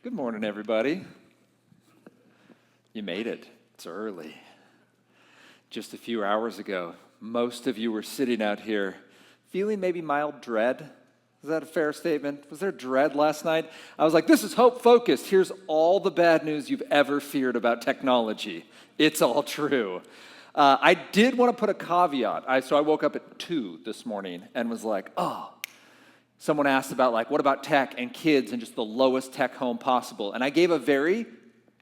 Good morning, everybody. You made it. It's early. Just a few hours ago, most of you were sitting out here feeling maybe mild dread. Is that a fair statement? Was there dread last night? I was like, this is hope focused. Here's all the bad news you've ever feared about technology. It's all true. I did want to put a caveat. So I woke up at 2 this morning and was like, someone asked about what about tech and kids and just the lowest tech home possible. And I gave a very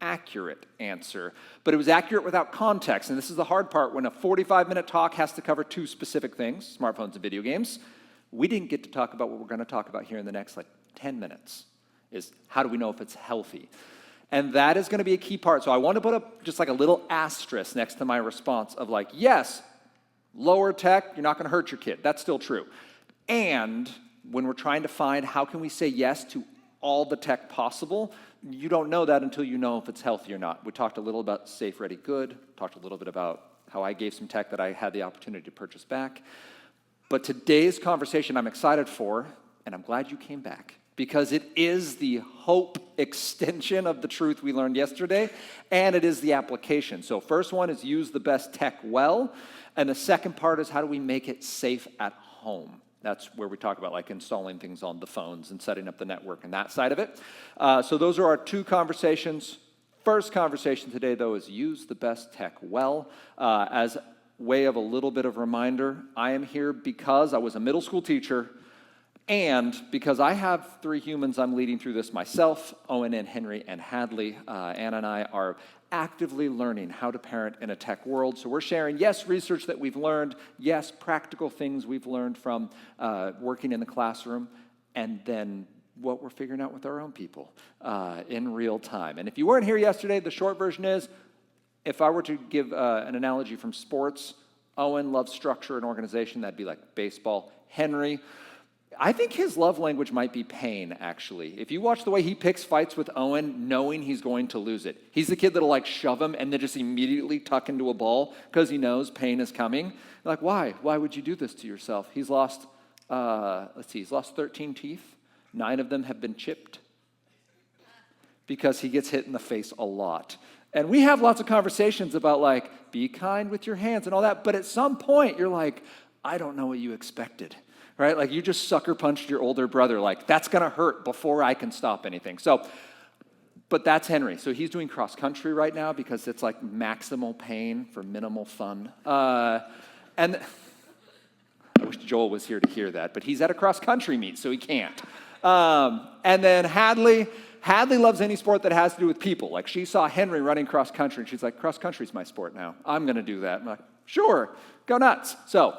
accurate answer, but it was accurate without context. And this is the hard part when a 45-minute talk has to cover 2 specific things, smartphones and video games. We didn't get to talk about what we're going to talk about here in the next 10 minutes, is how do we know if it's healthy? And that is going to be a key part. So I want to put up just a little asterisk next to my response of yes, lower tech, you're not going to hurt your kid. That's still true. And when we're trying to find how can we say yes to all the tech possible, you don't know that until you know if it's healthy or not. We talked a little about Safe, Ready, Good, talked a little bit about how I gave some tech that I had the opportunity to purchase back. But today's conversation I'm excited for, and I'm glad you came back, because it is the hope extension of the truth we learned yesterday, and it is the application. So first one is use the best tech well, and the second part is how do we make it safe at home. That's where we talk about installing things on the phones and setting up the network and that side of it. So those are our 2 conversations. First conversation today, though, is use the best tech well. As way of a little bit of reminder, I am here because I was a middle school teacher and because I have 3 humans I'm leading through this myself, Owen and Henry and Hadley. Anna and I are actively learning how to parent in a tech world. So we're sharing, yes, research that we've learned, yes, practical things we've learned from working in the classroom, and then what we're figuring out with our own people in real time. And if you weren't here yesterday, the short version is, if I were to give an analogy from sports, Owen loves structure and organization. That'd be like baseball. Henry, I think his love language might be pain, actually. If you watch the way he picks fights with Owen, knowing he's going to lose it. He's the kid that'll shove him and then just immediately tuck into a ball because he knows pain is coming. Why? Why would you do this to yourself? He's lost, he's lost 13 teeth. 9 of them have been chipped because he gets hit in the face a lot. And we have lots of conversations about be kind with your hands and all that, but at some point you're I don't know what you expected, right? You just sucker punched your older brother, that's gonna hurt before I can stop anything. So, but that's Henry. So he's doing cross country right now because it's maximal pain for minimal fun. And I wish Joel was here to hear that, but he's at a cross country meet, so he can't. And then Hadley loves any sport that has to do with people. She saw Henry running cross country, and she's like, cross country's my sport now. I'm going to do that. I'm like, sure, go nuts. So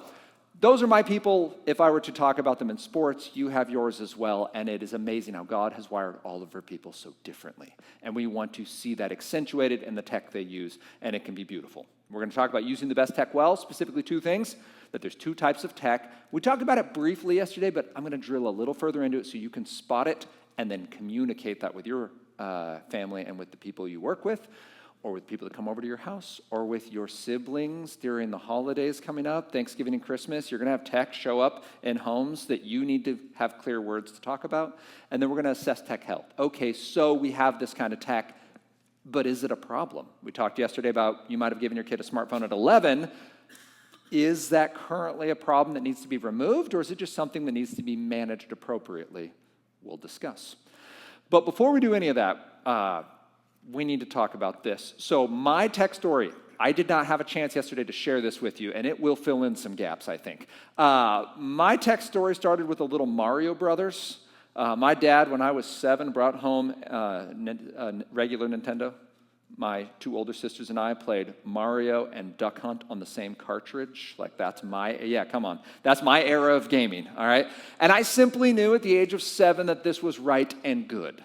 those are my people. If I were to talk about them in sports, you have yours as well, and it is amazing how God has wired all of our people so differently. And we want to see that accentuated in the tech they use, and it can be beautiful. We're going to talk about using the best tech well, specifically 2 things. That there's 2 types of tech. We talked about it briefly yesterday, but I'm going to drill a little further into it so you can spot it and then communicate that with your family and with the people you work with, or with people that come over to your house, or with your siblings during the holidays coming up, Thanksgiving and Christmas. You're going to have tech show up in homes that you need to have clear words to talk about, and then we're going to assess tech health. Okay, so we have this kind of tech, but is it a problem? We talked yesterday about you might have given your kid a smartphone at 11. Is that currently a problem that needs to be removed, or is it just something that needs to be managed appropriately? We'll discuss. But before we do any of that, we need to talk about this. So my tech story, I did not have a chance yesterday to share this with you, and it will fill in some gaps, I think. My tech story started with the little Mario Brothers. My dad, when I was 7, brought home a regular Nintendo. My 2 older sisters and I played Mario and Duck Hunt on the same cartridge. That's my era of gaming, all right? And I simply knew at the age of 7 that this was right and good.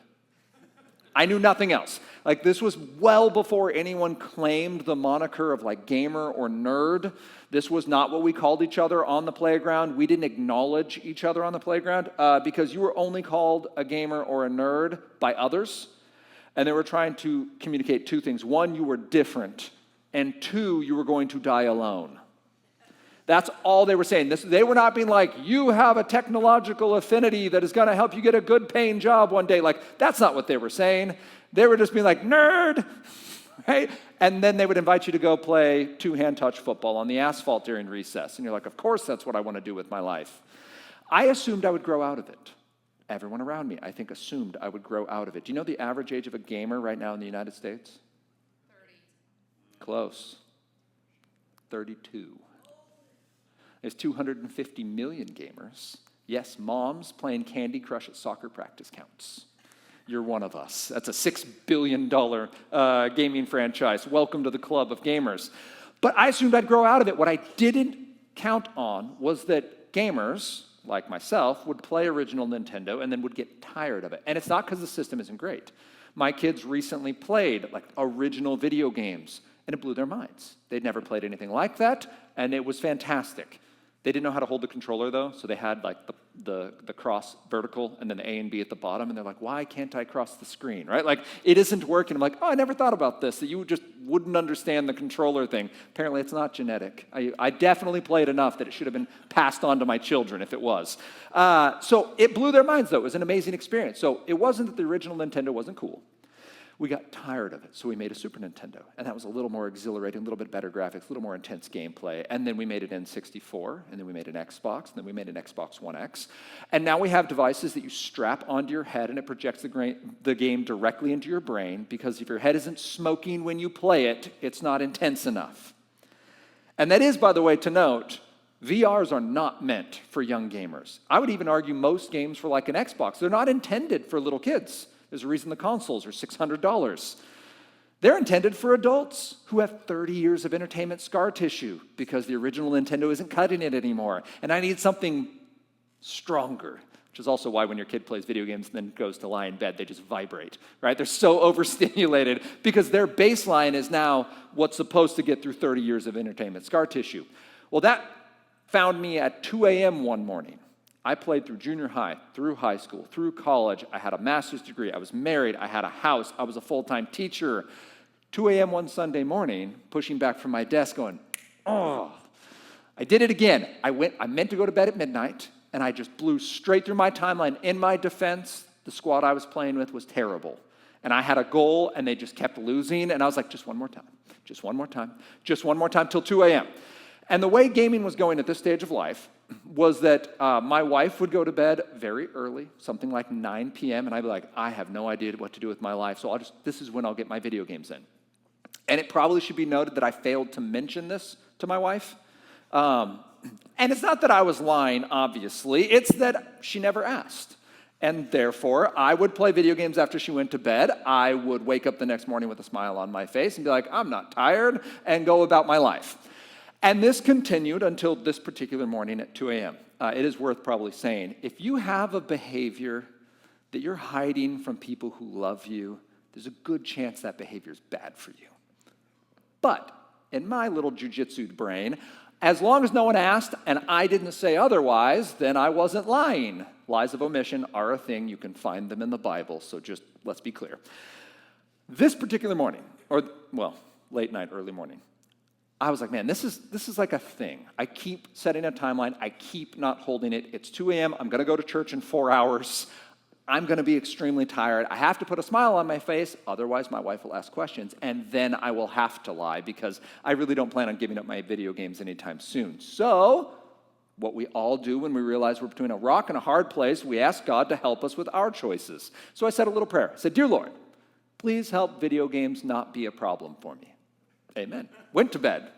I knew nothing else. This was well before anyone claimed the moniker of gamer or nerd. This was not what we called each other on the playground. We didn't acknowledge each other on the playground because you were only called a gamer or a nerd by others. And they were trying to communicate 2 things. 1, you were different. And 2, you were going to die alone. That's all they were saying. They were not being like, you have a technological affinity that is going to help you get a good paying job one day. Like, that's not what they were saying. They were just being like, nerd, right? And then they would invite you to go play two-hand touch football on the asphalt during recess. And you're like, of course that's what I want to do with my life. I assumed I would grow out of it. Everyone around me, I think, assumed I would grow out of it. Do you know the average age of a gamer right now in the United States? 30. Close. 32. There's 250 million gamers. Yes, moms playing Candy Crush at soccer practice counts. You're one of us. That's a $6 billion gaming franchise. Welcome to the club of gamers. But I assumed I'd grow out of it. What I didn't count on was that gamers, like myself, would play original Nintendo and then would get tired of it. And it's not because the system isn't great. My kids recently played like original video games, and it blew their minds. They'd never played anything like that, and it was fantastic. They didn't know how to hold the controller, though, so they had like the cross vertical and then the A and B at the bottom, and they're like, why can't I cross the screen, right? Like, it isn't working. I'm like, oh, I never thought about this, that you just wouldn't understand the controller thing. Apparently, it's not genetic. I definitely played enough that it should have been passed on to my children if it was. So it blew their minds, though. It was an amazing experience. So it wasn't that the original Nintendo wasn't cool. We got tired of it, so we made a Super Nintendo, and that was a little more exhilarating, a little bit better graphics, a little more intense gameplay, and then we made an N64, and then we made an Xbox, and then we made an Xbox One X, and now we have devices that you strap onto your head, and it projects the game directly into your brain, because if your head isn't smoking when you play it, it's not intense enough. And that is, by the way, to note, VRs are not meant for young gamers. I would even argue most games for like an Xbox, they're not intended for little kids. There's a reason the consoles are $600. They're intended for adults who have 30 years of entertainment scar tissue because the original Nintendo isn't cutting it anymore. And I need something stronger, which is also why when your kid plays video games and then goes to lie in bed, they just vibrate, right? They're so overstimulated because their baseline is now what's supposed to get through 30 years of entertainment scar tissue. Well, that found me at 2 a.m. one morning. I played through junior high, through high school, through college. I had a master's degree. I was married. I had a house. I was a full-time teacher. 2 a.m. one Sunday morning, pushing back from my desk going, oh. I did it again. I meant to go to bed at midnight, and I just blew straight through my timeline. In my defense, the squad I was playing with was terrible. And I had a goal, and they just kept losing. And I was like, just one more time, just one more time, just one more time till 2 a.m. And the way gaming was going at this stage of life was that my wife would go to bed very early, something like 9 p.m., and I'd be like, I have no idea what to do with my life, so this is when I'll get my video games in. And it probably should be noted that I failed to mention this to my wife. And it's not that I was lying, obviously. It's that she never asked. And therefore, I would play video games after she went to bed. I would wake up the next morning with a smile on my face and be like, I'm not tired, and go about my life. And this continued until this particular morning at 2 a.m. It is worth probably saying, if you have a behavior that you're hiding from people who love you, there's a good chance that behavior is bad for you. But in my little jujitsu brain, as long as no one asked and I didn't say otherwise, then I wasn't lying. Lies of omission are a thing. You can find them in the Bible, so just let's be clear. This particular morning, late night, early morning, I was like, man, this is like a thing. I keep setting a timeline. I keep not holding it. It's 2 a.m. I'm going to go to church in 4 hours. I'm going to be extremely tired. I have to put a smile on my face. Otherwise, my wife will ask questions. And then I will have to lie because I really don't plan on giving up my video games anytime soon. So what we all do when we realize we're between a rock and a hard place, we ask God to help us with our choices. So I said a little prayer. I said, Dear Lord, please help video games not be a problem for me. Amen. Went to bed.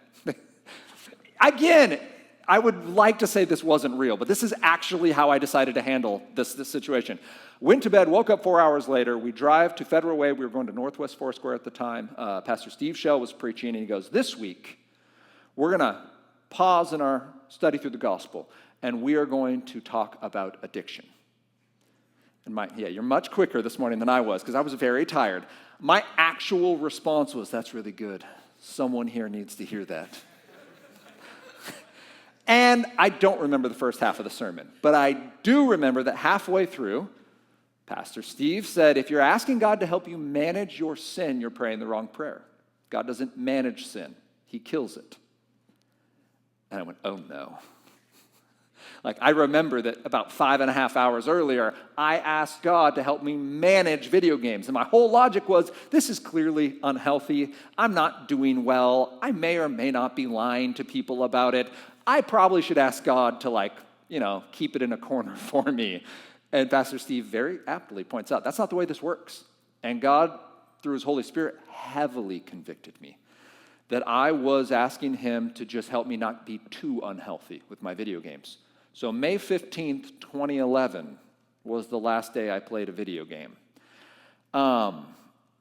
Again, I would like to say this wasn't real, but this is actually how I decided to handle this situation. Went to bed, woke up 4 hours later. We drive to Federal Way. We were going to Northwest Foursquare at the time. Pastor Steve Shell was preaching, and he goes, this week, we're going to pause in our study through the gospel, and we are going to talk about addiction. And you're much quicker this morning than I was, because I was very tired. My actual response was, that's really good. Someone here needs to hear that. And I don't remember the first half of the sermon, but I do remember that halfway through, Pastor Steve said, if you're asking God to help you manage your sin, you're praying the wrong prayer. God doesn't manage sin. He kills it. And I went, oh no. Like, I remember that about 5.5 hours earlier, I asked God to help me manage video games. And my whole logic was, this is clearly unhealthy. I'm not doing well. I may or may not be lying to people about it. I probably should ask God to, keep it in a corner for me. And Pastor Steve very aptly points out, that's not the way this works. And God, through his Holy Spirit, heavily convicted me that I was asking him to just help me not be too unhealthy with my video games. So May 15th, 2011 was the last day I played a video game. And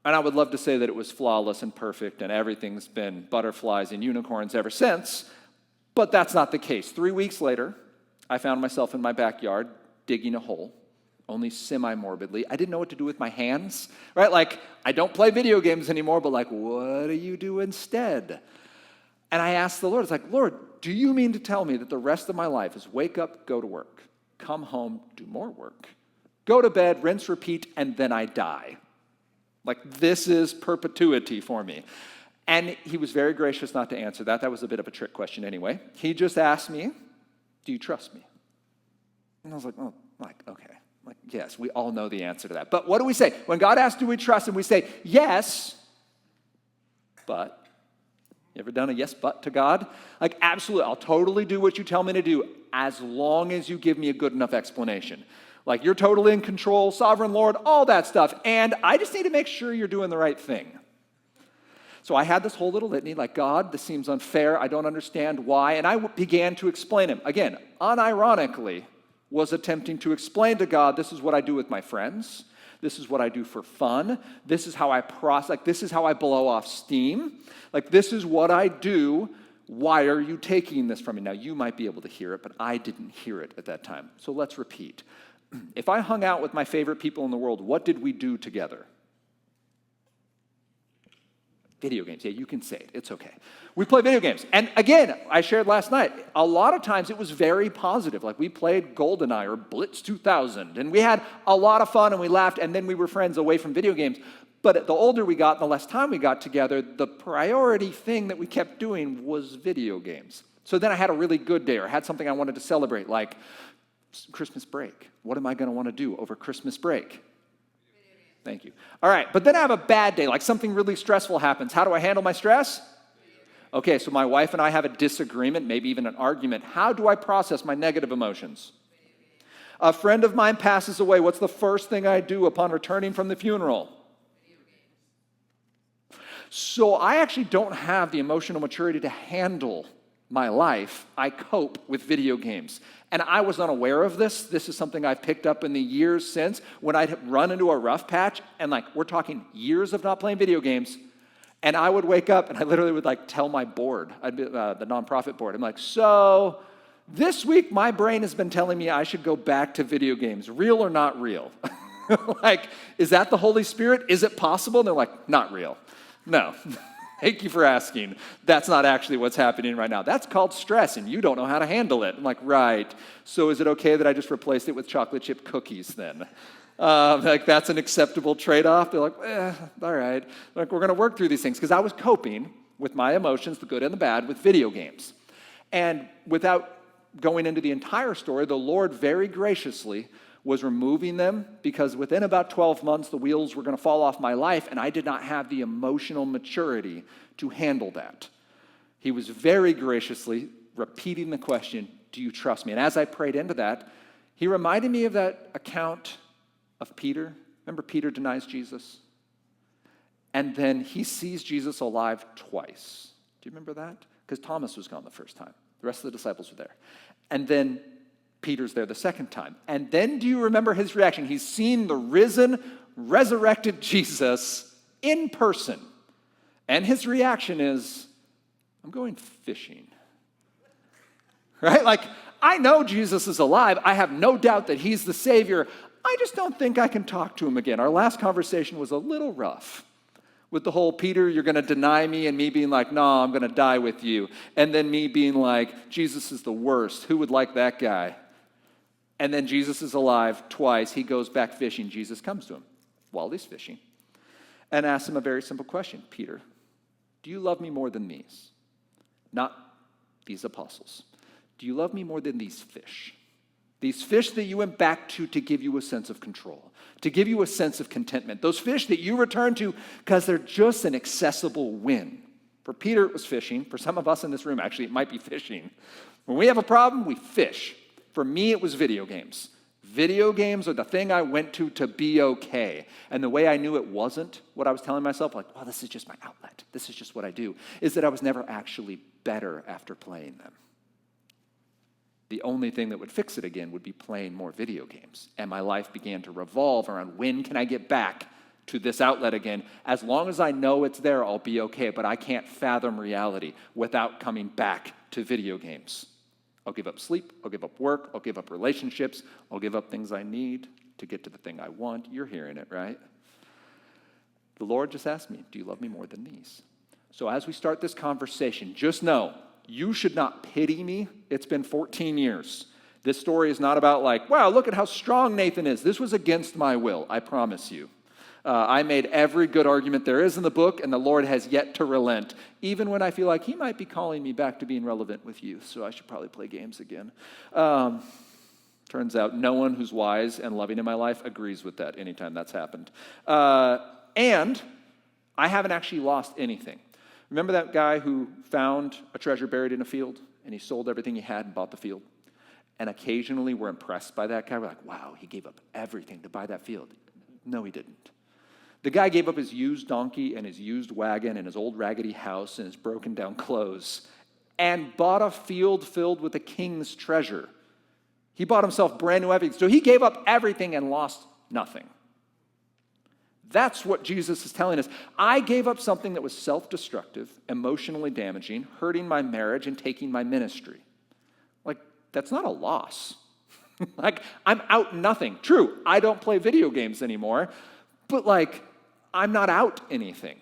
I would love to say that it was flawless and perfect and everything's been butterflies and unicorns ever since, but that's not the case. 3 weeks later, I found myself in my backyard digging a hole, only semi-morbidly. I didn't know what to do with my hands, right? Like, I don't play video games anymore, but what do you do instead? And I asked the Lord, it's like, Lord, do you mean to tell me that the rest of my life is wake up, go to work, come home, do more work, go to bed, rinse, repeat, and then I die? Like, this is perpetuity for me. And he was very gracious not to answer that. That was a bit of a trick question anyway. He just asked me, do you trust me? And I was like, okay. Like, yes, we all know the answer to that. But what do we say? When God asks, do we trust him? We say, yes, but. You ever done a yes, but to God? Like, absolutely, I'll totally do what you tell me to do as long as you give me a good enough explanation. Like, you're totally in control, sovereign Lord, all that stuff. And I just need to make sure you're doing the right thing. So I had this whole little litany, like, God, this seems unfair. I don't understand why. And I began to explain him. Again, unironically, was attempting to explain to God, this is what I do with my friends. This is what I do for fun. This is how I process. Like, this is how I blow off steam. Like, this is what I do. Why are you taking this from me? Now, you might be able to hear it, but I didn't hear it at that time. So let's repeat. If I hung out with my favorite people in the world, what did we do together? Video games. Yeah, you can say it. It's okay. We play video games. And again, I shared last night, a lot of times it was very positive. Like, we played GoldenEye or Blitz 2000, and we had a lot of fun, and we laughed, and then we were friends away from video games. But the older we got, the less time we got together, the priority thing that we kept doing was video games. So then I had a really good day, or had something I wanted to celebrate, like Christmas break. What am I going to want to do over Christmas break? Thank you. All right, but then I have a bad day, like something really stressful happens. How do I handle my stress? Okay, so my wife and I have a disagreement, maybe even an argument. How do I process my negative emotions? A friend of mine passes away. What's the first thing I do upon returning from the funeral? So I actually don't have the emotional maturity to handle my life. I cope with video games. And I was unaware of this. This is something I've picked up in the years since when I'd run into a rough patch, and we're talking years of not playing video games, and I would wake up and I literally would tell my board, I'd be the nonprofit board, I'm like, so this week my brain has been telling me I should go back to video games, real or not real? Is that the Holy Spirit? Is it possible? And they're like, not real. No. Thank you for asking. That's not actually what's happening right now. That's called stress, and you don't know how to handle it. I'm like, right. So is it okay that I just replaced it with chocolate chip cookies then? That's an acceptable trade-off? They're like, all right. Like, we're going to work through these things. Because I was coping with my emotions, the good and the bad, with video games. And without going into the entire story, the Lord very graciously was removing them because within about 12 months, the wheels were going to fall off my life, and I did not have the emotional maturity to handle that. He was very graciously repeating the question, do you trust me? And as I prayed into that, he reminded me of that account of Peter. Remember, Peter denies Jesus? And then he sees Jesus alive twice. Do you remember that? Because Thomas was gone the first time. The rest of the disciples were there. And then Peter's there the second time. And then do you remember his reaction? He's seen the risen, resurrected Jesus in person. And his reaction is, I'm going fishing. Right? I know Jesus is alive. I have no doubt that he's the Savior. I just don't think I can talk to him again. Our last conversation was a little rough with the whole, Peter, you're going to deny me, and me being like, no, I'm going to die with you. And then me being like, Jesus is the worst. Who would like that guy? And then Jesus is alive twice. He goes back fishing. Jesus comes to him while he's fishing and asks him a very simple question. Peter, do you love me more than these? Not these apostles, do you love me more than these fish? These fish that you went back to give you a sense of control, to give you a sense of contentment. Those fish that you return to because they're just an accessible win. For Peter, it was fishing. For some of us in this room, actually, it might be fishing. When we have a problem, we fish. For me, it was video games. Video games are the thing I went to be okay. And the way I knew it wasn't what I was telling myself, like, well, this is just my outlet. This is just what I do, is that I was never actually better after playing them. The only thing that would fix it again would be playing more video games. And my life began to revolve around, when can I get back to this outlet again? As long as I know it's there, I'll be okay, but I can't fathom reality without coming back to video games. I'll give up sleep, I'll give up work, I'll give up relationships, I'll give up things I need to get to the thing I want. You're hearing it, right? The Lord just asked me, do you love me more than these? So as we start this conversation, just know, you should not pity me. It's been 14 years. This story is not about like, wow, look at how strong Nathan is. This was against my will, I promise you. I made every good argument there is in the book, and the Lord has yet to relent, even when I feel like he might be calling me back to being relevant with youth, so I should probably play games again. Turns out no one who's wise and loving in my life agrees with that anytime that's happened. And I haven't actually lost anything. Remember that guy who found a treasure buried in a field, and he sold everything he had and bought the field? And occasionally we're impressed by that guy. We're like, wow, he gave up everything to buy that field. No, he didn't. The guy gave up his used donkey and his used wagon and his old raggedy house and his broken down clothes and bought a field filled with a king's treasure. He bought himself brand new everything. So he gave up everything and lost nothing. That's what Jesus is telling us. I gave up something that was self-destructive, emotionally damaging, hurting my marriage, and taking my ministry. Like, that's not a loss. Like, I'm out nothing. True, I don't play video games anymore, but like, I'm not out anything.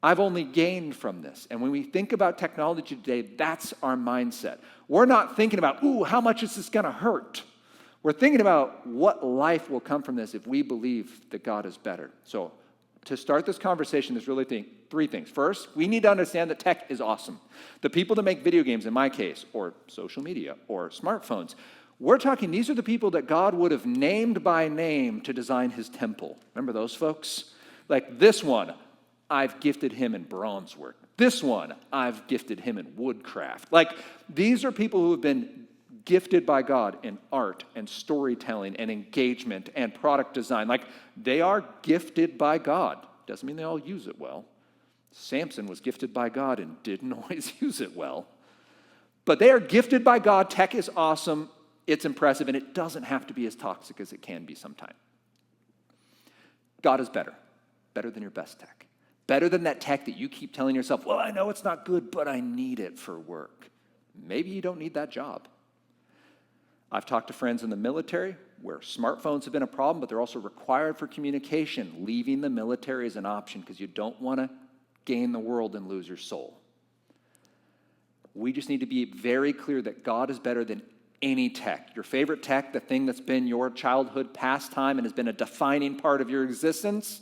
I've only gained from this. And when we think about technology today, that's our mindset. We're not thinking about, ooh, how much is this going to hurt? We're thinking about what life will come from this if we believe that God is better. So to start this conversation, there's really three things. First, we need to understand that tech is awesome. The people that make video games, in my case, or social media, or smartphones, we're talking, these are the people that God would have named by name to design his temple. Remember those folks? Like this one, I've gifted him in bronze work. This one, I've gifted him in woodcraft. Like, these are people who have been gifted by God in art and storytelling and engagement and product design. Like, they are gifted by God. Doesn't mean they all use it well. Samson was gifted by God and didn't always use it well. But they are gifted by God. Tech is awesome. It's impressive, and it doesn't have to be as toxic as it can be sometimes. God is better. Better than your best tech. Better than that tech that you keep telling yourself, well, I know it's not good, but I need it for work. Maybe you don't need that job. I've talked to friends in the military where smartphones have been a problem, but they're also required for communication. Leaving the military is an option because you don't want to gain the world and lose your soul. We just need to be very clear that God is better than any tech. Your favorite tech, the thing that's been your childhood pastime and has been a defining part of your existence,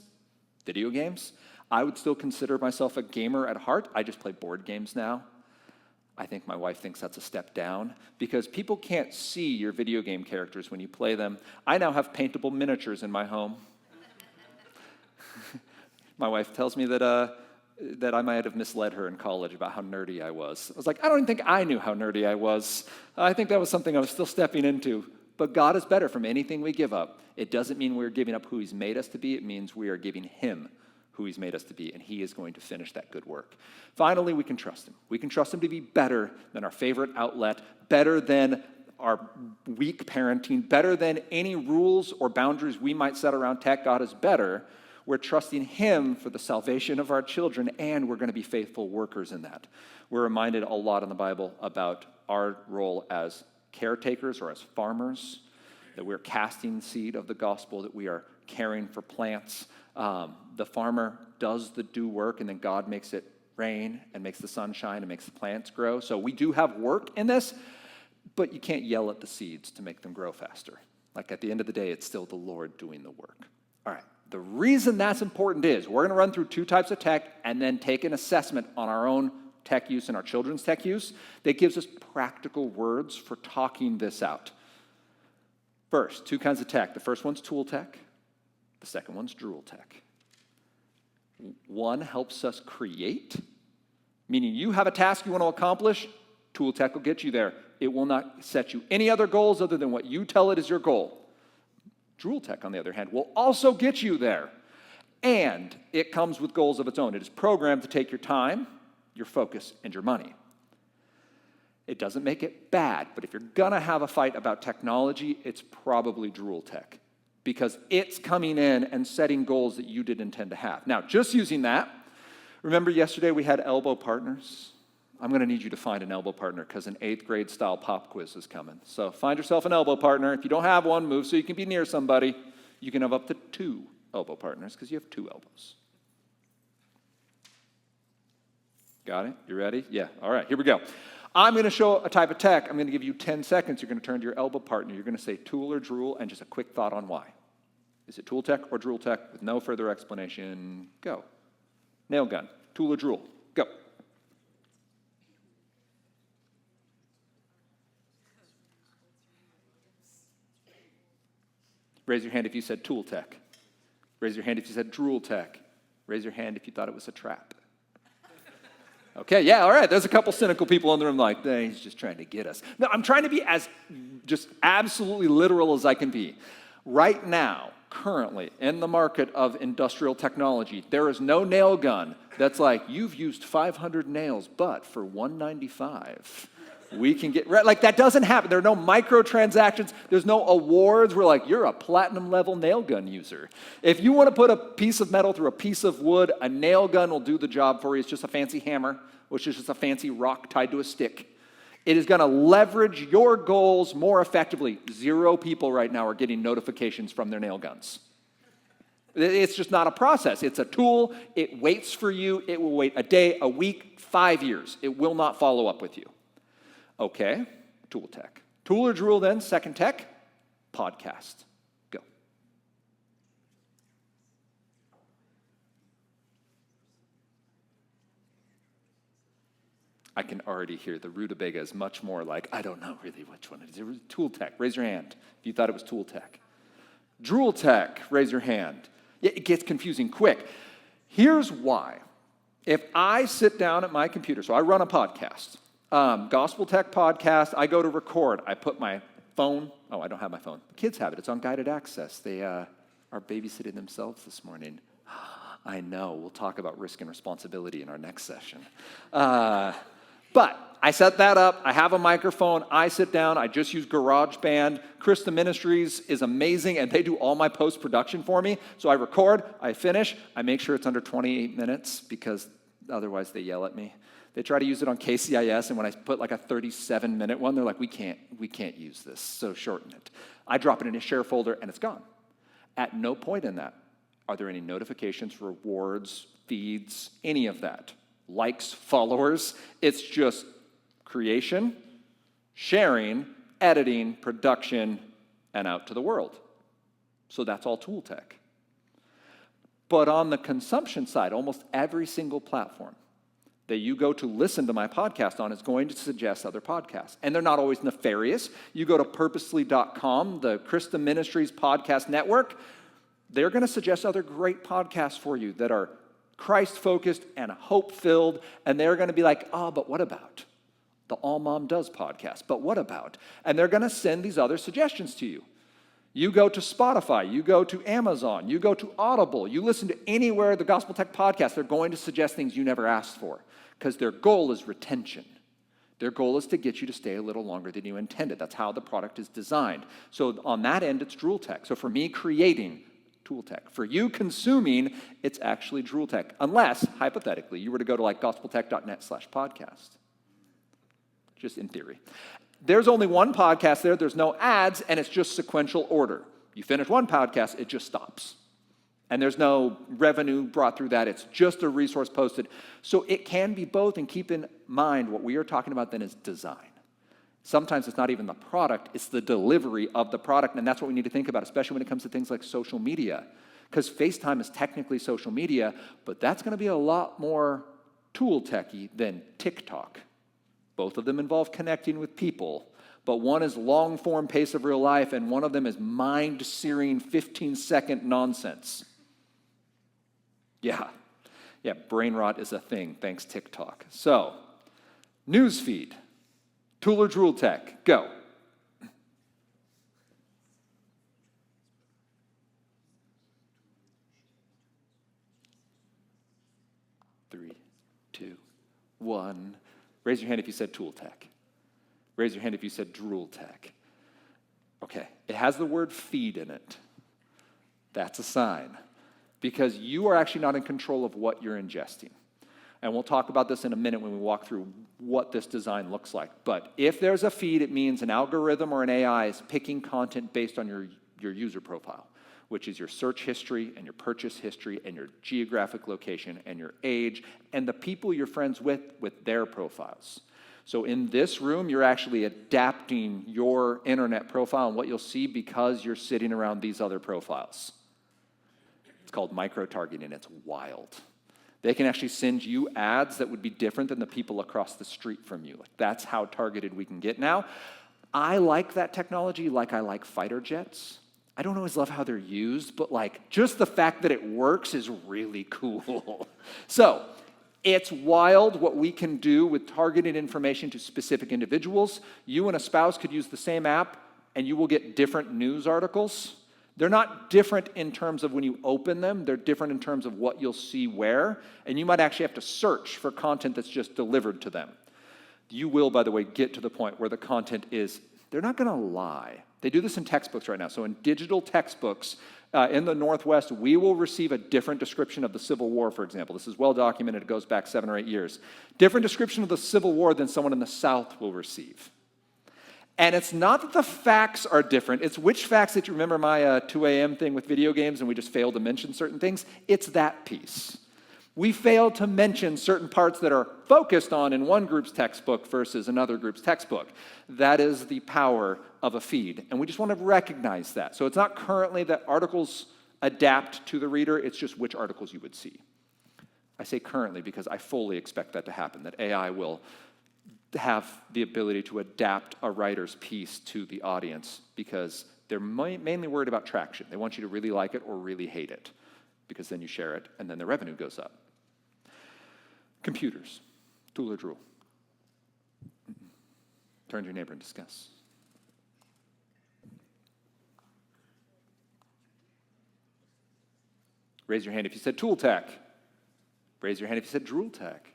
video games. I would still consider myself a gamer at heart. I just play board games now. I think my wife thinks that's a step down because people can't see your video game characters when you play them. I now have paintable miniatures in my home. My wife tells me that I might have misled her in college about how nerdy I was. I was like, I don't even think I knew how nerdy I was. I think that was something I was still stepping into. But God is better from anything we give up. It doesn't mean we're giving up who he's made us to be. It means we are giving him who he's made us to be, and he is going to finish that good work. Finally, we can trust him. We can trust him to be better than our favorite outlet, better than our weak parenting, better than any rules or boundaries we might set around tech. God is better. We're trusting him for the salvation of our children, and we're going to be faithful workers in that. We're reminded a lot in the Bible about our role as caretakers or as farmers, that we're casting seed of the gospel, that we are caring for plants. The farmer does the do work, and then God makes it rain and makes the sun shine and makes the plants grow. So we do have work in this, but you can't yell at the seeds to make them grow faster. Like, at the end of the day, it's still the Lord doing the work. All right. The reason that's important is we're going to run through two types of tech and then take an assessment on our own tech use and our children's tech use that gives us practical words for talking this out. First, two kinds of tech. The first one's tool tech. The second one's drool tech. One helps us create, meaning you have a task you want to accomplish, tool tech will get you there. It will not set you any other goals other than what you tell it is your goal. Drool tech, on the other hand, will also get you there. And it comes with goals of its own. It is programmed to take your time, your focus, and your money. It doesn't make it bad, but if you're going to have a fight about technology, it's probably drool tech, because it's coming in and setting goals that you didn't intend to have. Now, just using that, remember yesterday we had elbow partners? I'm going to need you to find an elbow partner because an 8th grade style pop quiz is coming. So find yourself an elbow partner. If you don't have one, move so you can be near somebody. You can have up to 2 elbow partners because you have 2 elbows. Got it? You ready? Yeah. All right, here we go. I'm going to show a type of tech. I'm going to give you 10 seconds. You're going to turn to your elbow partner. You're going to say tool or drool and just a quick thought on why. Is it tool tech or drool tech? With no further explanation, go. Nail gun, tool or drool, go. Raise your hand if you said tool tech. Raise your hand if you said drool tech. Raise your hand if you thought it was a trap. Okay, yeah, all right. There's a couple cynical people in the room like, hey, he's just trying to get us. No, I'm trying to be as just absolutely literal as I can be. Right now, currently, in the market of industrial technology, there is no nail gun that's like, you've used 500 nails, but for $195. We can get, like that doesn't happen. There are no microtransactions. There's no awards. We're like, you're a platinum level nail gun user. If you want to put a piece of metal through a piece of wood, a nail gun will do the job for you. It's just a fancy hammer, which is just a fancy rock tied to a stick. It is going to leverage your goals more effectively. 0 people right now are getting notifications from their nail guns. It's just not a process. It's a tool. It waits for you. It will wait a day, a week, 5 years. It will not follow up with you. Okay, tool tech. Tool or drool then, second tech, podcast. Go. I can already hear the rutabaga is much more like, I don't know really which one it is. Tool tech, raise your hand if you thought it was tool tech. Drool tech, raise your hand. Yeah, it gets confusing quick. Here's why. If I sit down at my computer, so I run a podcast, Gospel Tech podcast, I go to record. I put my phone, I don't have my phone. The kids have it. It's on guided access. They are babysitting themselves this morning. I know. We'll talk about risk and responsibility in our next session. But I set that up. I have a microphone. I sit down. I just use GarageBand. Krista Ministries is amazing, and they do all my post-production for me. So I record. I finish. I make sure it's under 28 minutes because otherwise they yell at me. They try to use it on KCIS, and when I put like a 37-minute one, they're like, we can't use this, so shorten it. I drop it in a share folder, and it's gone. At no point in that are there any notifications, rewards, feeds, any of that. Likes, followers. It's just creation, sharing, editing, production, and out to the world. So that's all tool tech. But on the consumption side, almost every single platform that you go to listen to my podcast on is going to suggest other podcasts. And they're not always nefarious. You go to purposely.com, the Krista Ministries podcast network, they're going to suggest other great podcasts for you that are Christ-focused and hope-filled, and they're going to be like, but what about? The All Mom Does podcast, but what about? And they're going to send these other suggestions to you. You go to Spotify, you go to Amazon, you go to Audible, you listen to anywhere the Gospel Tech podcast, they're going to suggest things you never asked for because their goal is retention. Their goal is to get you to stay a little longer than you intended. That's how the product is designed. So on that end, it's drool tech. So for me, creating, tool tech. For you, consuming, it's actually drool tech. Unless, hypothetically, you were to go to like gospeltech.net/podcast. Just in theory. There's only one podcast there. There's no ads, and it's just sequential order. You finish one podcast, it just stops. And there's no revenue brought through that. It's just a resource posted. So it can be both, and keep in mind what we are talking about then is design. Sometimes it's not even the product, it's the delivery of the product, and that's what we need to think about, especially when it comes to things like social media. Because FaceTime is technically social media, but that's going to be a lot more tool techy than TikTok. Both of them involve connecting with people, but one is long-form pace of real life, and one of them is mind-searing 15-second nonsense. Yeah, brain rot is a thing, thanks TikTok. So, newsfeed, tool or drool tech, go. Three, two, one. Raise your hand if you said tool tech. Raise your hand if you said drool tech. Okay, it has the word feed in it. That's a sign, because you are actually not in control of what you're ingesting. And we'll talk about this in a minute when we walk through what this design looks like. But if there's a feed, it means an algorithm or an AI is picking content based on your user profile, which is your search history and your purchase history and your geographic location and your age and the people you're friends with their profiles. So in this room, you're actually adapting your internet profile and what you'll see because you're sitting around these other profiles. It's called micro-targeting. It's wild. They can actually send you ads that would be different than the people across the street from you. That's how targeted we can get now. I like that technology like I like fighter jets. I don't always love how they're used, but just the fact that it works is really cool. So, it's wild what we can do with targeted information to specific individuals. You and a spouse could use the same app, and you will get different news articles. They're not different in terms of when you open them. They're different in terms of what you'll see where, and you might actually have to search for content that's just delivered to them. You will, by the way, get to the point where the content is, they're not going to lie. They do this in textbooks right now. So in digital textbooks, in the Northwest, we will receive a different description of the Civil War, for example. This is well documented. It goes back 7 or 8 years. Different description of the Civil War than someone in the South will receive. And it's not that the facts are different. It's which facts that you remember my 2 a.m. thing with video games and we just failed to mention certain things. It's that piece. We fail to mention certain parts that are focused on in one group's textbook versus another group's textbook. That is the power of a feed, and we just want to recognize that. So it's not currently that articles adapt to the reader, it's just which articles you would see. I say currently because I fully expect that to happen, that AI will have the ability to adapt a writer's piece to the audience because they're mainly worried about traction. They want you to really like it or really hate it because then you share it and then the revenue goes up. Computers, tool or drool? Turn to your neighbor and discuss. Raise your hand if you said tool tech. Raise your hand if you said drool tech.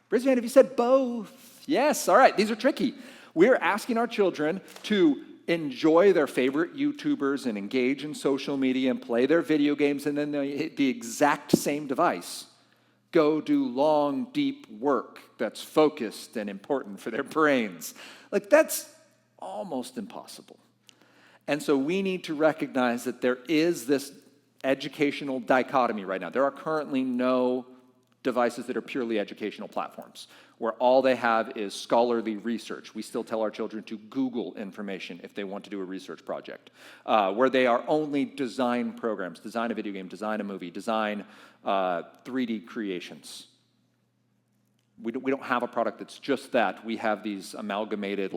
Raise your hand if you said both. Yes, all right, these are tricky. We're asking our children to enjoy their favorite YouTubers and engage in social media and play their video games, and then they hit the exact same device. Go do long, deep work that's focused and important for their brains. That's almost impossible. And so we need to recognize that there is this educational dichotomy right now. There are currently no devices that are purely educational platforms, where all they have is scholarly research. We still tell our children to Google information if they want to do a research project, where they are only design programs, design a video game, design a movie, design 3D creations. We don't have a product that's just that. We have these amalgamated,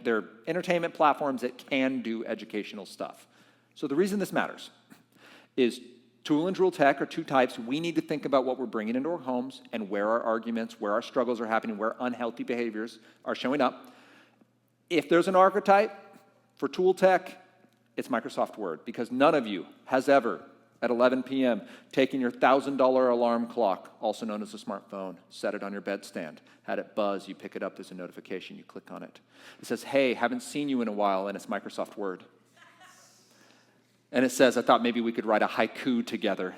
they're entertainment platforms that can do educational stuff. So the reason this matters is tool and drool tech are two types. We need to think about what we're bringing into our homes and where our arguments, where our struggles are happening, where unhealthy behaviors are showing up. If there's an archetype for tool tech, it's Microsoft Word, because none of you has ever, at 11 p.m., taken your $1,000 alarm clock, also known as a smartphone, set it on your bedstand, had it buzz, you pick it up, there's a notification, you click on it. It says, hey, haven't seen you in a while, and it's Microsoft Word. And it says, I thought maybe we could write a haiku together.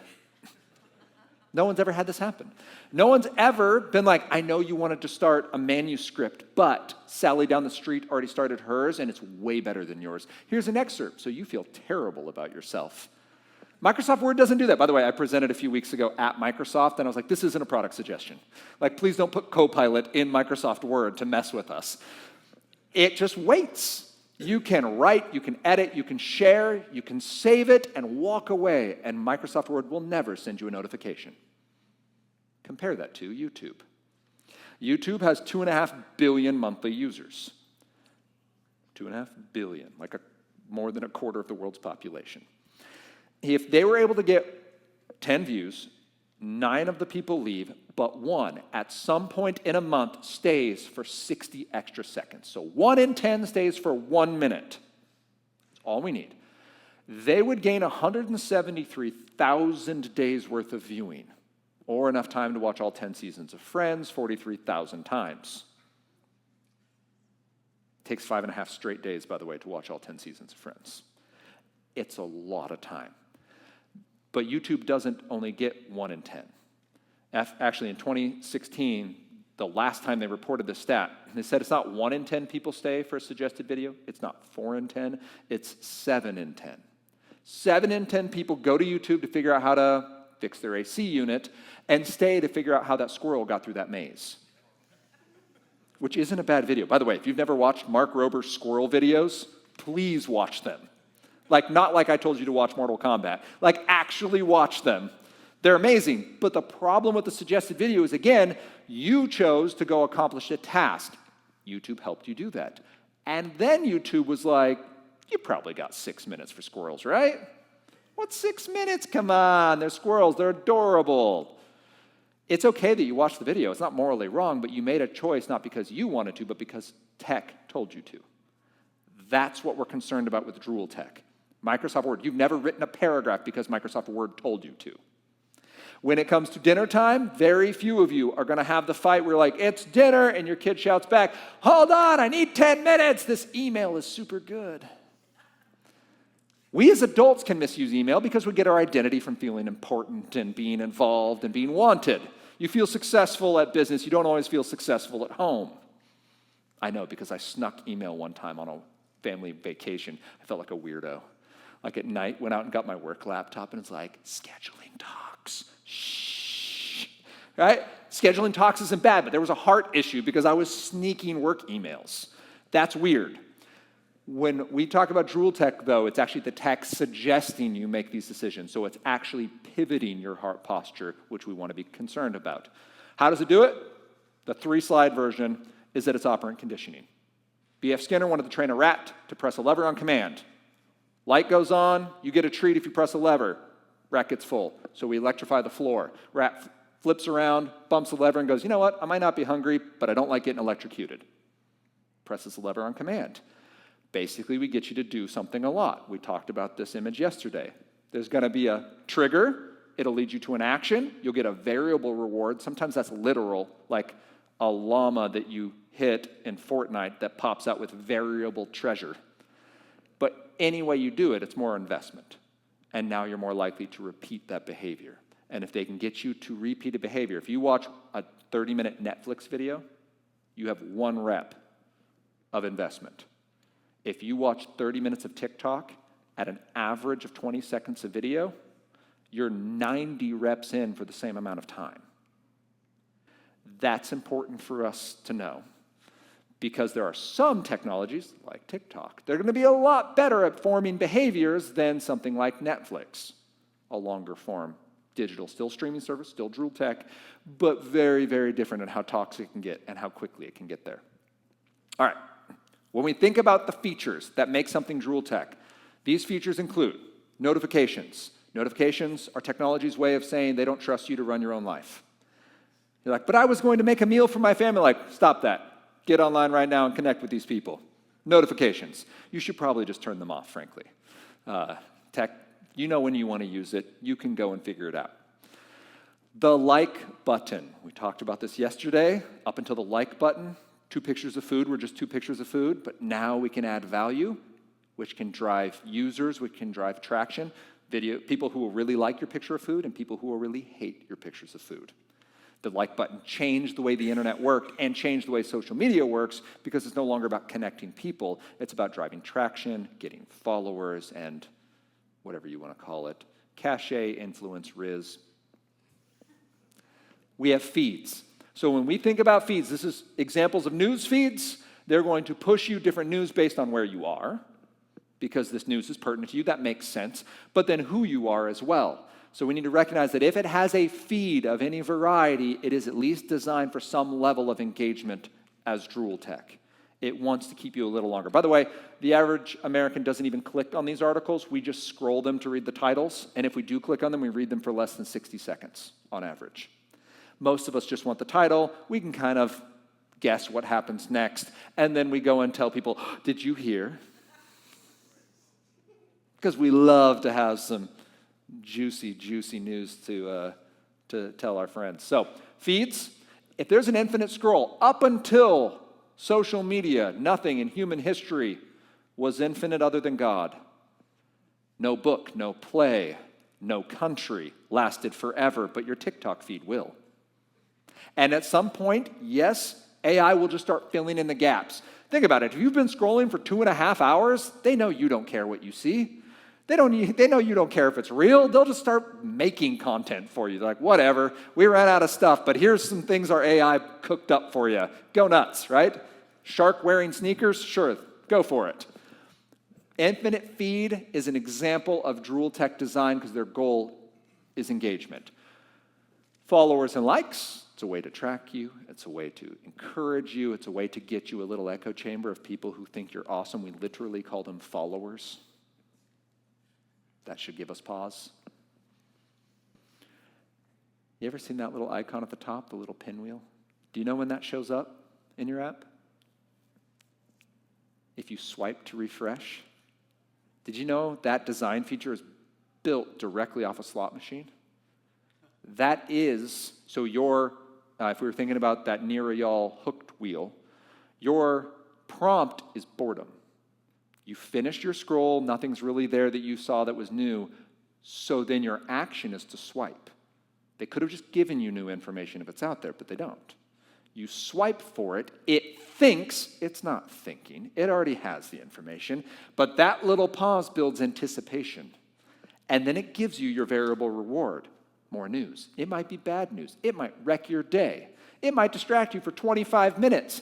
No one's ever had this happen. No one's ever been like, I know you wanted to start a manuscript, but Sally down the street already started hers, and it's way better than yours. Here's an excerpt, so you feel terrible about yourself. Microsoft Word doesn't do that. By the way, I presented a few weeks ago at Microsoft, and I was like, this isn't a product suggestion. Please don't put Copilot in Microsoft Word to mess with us. It just waits. You can write, you can edit, you can share, you can save it and walk away, and Microsoft Word will never send you a notification. Compare that to YouTube. YouTube has 2.5 billion monthly users. 2.5 billion, like more than a quarter of the world's population. If they were able to get 10 views, 9 of the people leave, but 1 at some point in a month stays for 60 extra seconds. So 1 in 10 stays for 1 minute. That's all we need. They would gain 173,000 days worth of viewing, or enough time to watch all 10 seasons of Friends 43,000 times. It takes 5.5 straight days, by the way, to watch all 10 seasons of Friends. It's a lot of time. But YouTube doesn't only get 1 in 10. Actually, in 2016, the last time they reported this stat, they said it's not 1 in 10 people stay for a suggested video. It's not 4 in 10. It's 7 in 10. 7 in 10 people go to YouTube to figure out how to fix their AC unit and stay to figure out how that squirrel got through that maze. Which isn't a bad video. By the way, if you've never watched Mark Rober's squirrel videos, please watch them. Not like I told you to watch Mortal Kombat. Actually watch them. They're amazing. But the problem with the suggested video is, again, you chose to go accomplish a task. YouTube helped you do that. And then YouTube was like, you probably got 6 minutes for squirrels, right? What's 6 minutes? Come on, they're squirrels. They're adorable. It's okay that you watched the video. It's not morally wrong, but you made a choice not because you wanted to, but because tech told you to. That's what we're concerned about with Drool tech. Microsoft Word. You've never written a paragraph because Microsoft Word told you to. When it comes to dinner time, very few of you are going to have the fight where you're like, it's dinner, and your kid shouts back, hold on, I need 10 minutes. This email is super good. We as adults can misuse email because we get our identity from feeling important and being involved and being wanted. You feel successful at business. You don't always feel successful at home. I know, because I snuck email one time on a family vacation. I felt like a weirdo. At night, went out and got my work laptop, and it's like, scheduling talks. Shh. Right? Scheduling talks isn't bad, but there was a heart issue because I was sneaking work emails. That's weird. When we talk about Drool tech, though, it's actually the tech suggesting you make these decisions. So it's actually pivoting your heart posture, which we want to be concerned about. How does it do it? The 3-slide version is that it's operant conditioning. B.F. Skinner wanted to train a rat to press a lever on command. Light goes on, you get a treat if you press a lever. Rat gets full. So we electrify the floor. Rat flips around, bumps the lever, and goes, you know what? I might not be hungry, but I don't like getting electrocuted. Presses the lever on command. Basically, we get you to do something a lot. We talked about this image yesterday. There's going to be a trigger. It'll lead you to an action. You'll get a variable reward. Sometimes that's literal, like a llama that you hit in Fortnite that pops out with variable treasure. But any way you do it, it's more investment. And now you're more likely to repeat that behavior. And if they can get you to repeat a behavior, if you watch a 30-minute Netflix video, you have 1 rep of investment. If you watch 30 minutes of TikTok at an average of 20 seconds of video, you're 90 reps in for the same amount of time. That's important for us to know because there are some technologies, like TikTok, they're going to be a lot better at forming behaviors than something like Netflix, a longer form digital, still streaming service, still Drool tech, but very, very different in how toxic it can get and how quickly it can get there. All right. When we think about the features that make something Drool tech, these features include notifications. Notifications are technology's way of saying they don't trust you to run your own life. You're like, but I was going to make a meal for my family. Like, stop that. Get online right now and connect with these people. Notifications. You should probably just turn them off, frankly. Tech, you know when you want to use it. You can go and figure it out. The like button. We talked about this yesterday. Up until the like button, 2 pictures of food were just 2 pictures of food, but now we can add value, which can drive users, which can drive traction, people who will really like your picture of food and people who will really hate your pictures of food. The like button changed the way the internet worked and changed the way social media works because it's no longer about connecting people. It's about driving traction, getting followers, and whatever you want to call it, cachet, influence, Riz. We have feeds. So when we think about feeds, this is examples of news feeds. They're going to push you different news based on where you are, because this news is pertinent to you. That makes sense. But then who you are as well. So we need to recognize that if it has a feed of any variety, it is at least designed for some level of engagement as drool tech. It wants to keep you a little longer. By the way, the average American doesn't even click on these articles. We just scroll them to read the titles. And if we do click on them, we read them for less than 60 seconds on average. Most of us just want the title. We can kind of guess what happens next. And then we go and tell people, did you hear? Because we love to have some juicy news to tell our friends. So, feeds, if there's an infinite scroll, up until social media, nothing in human history was infinite other than God. No book, no play, no country lasted forever, but your TikTok feed will. And at some point, yes, AI will just start filling in the gaps. Think about it. If you've been scrolling for 2.5 hours, they know you don't care what you see. They know you don't care if it's real. They'll just start making content for you. They're like, whatever, we ran out of stuff, but here's some things our AI cooked up for you. Go nuts, right? Shark wearing sneakers? Sure, go for it. Infinite feed is an example of drool tech design because their goal is engagement. Followers and likes, it's a way to track you. It's a way to encourage you. It's a way to get you a little echo chamber of people who think you're awesome. We literally call them followers. That should give us pause. You ever seen that little icon at the top, the little pinwheel? Do you know when that shows up in your app? If you swipe to refresh. Did you know that design feature is built directly off a slot machine? That is, so if we were thinking about that near y'all hooked wheel, your prompt is boredom. You finished your scroll, nothing's really there that you saw that was new, so then your action is to swipe. They could have just given you new information if it's out there, but they don't. You swipe for it, it thinks, it's not thinking, it already has the information, but that little pause builds anticipation. And then it gives you your variable reward, more news. It might be bad news, it might wreck your day, it might distract you for 25 minutes,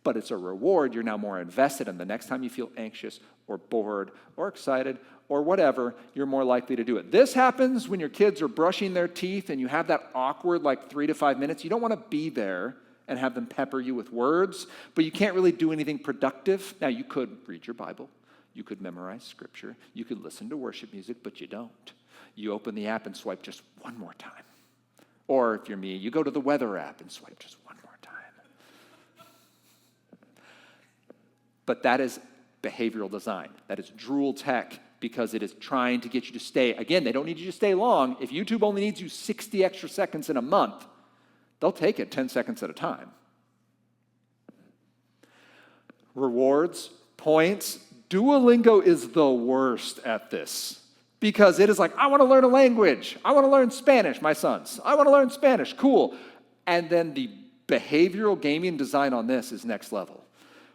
but it's a reward you're now more invested in. The next time you feel anxious or bored or excited or whatever, you're more likely to do it. This happens when your kids are brushing their teeth and you have that awkward 3 to 5 minutes. You don't want to be there and have them pepper you with words, but you can't really do anything productive. Now, you could read your Bible. You could memorize scripture. You could listen to worship music, but you don't. You open the app and swipe just one more time. Or if you're me, you go to the weather app and swipe just one more time. But that is behavioral design. That is drool tech because it is trying to get you to stay. Again, they don't need you to stay long. If YouTube only needs you 60 extra seconds in a month, they'll take it 10 seconds at a time. Rewards, points. Duolingo is the worst at this because it is like, I want to learn a language. I want to learn Spanish, my sons. I want to learn Spanish. Cool. And then the behavioral gaming design on this is next level,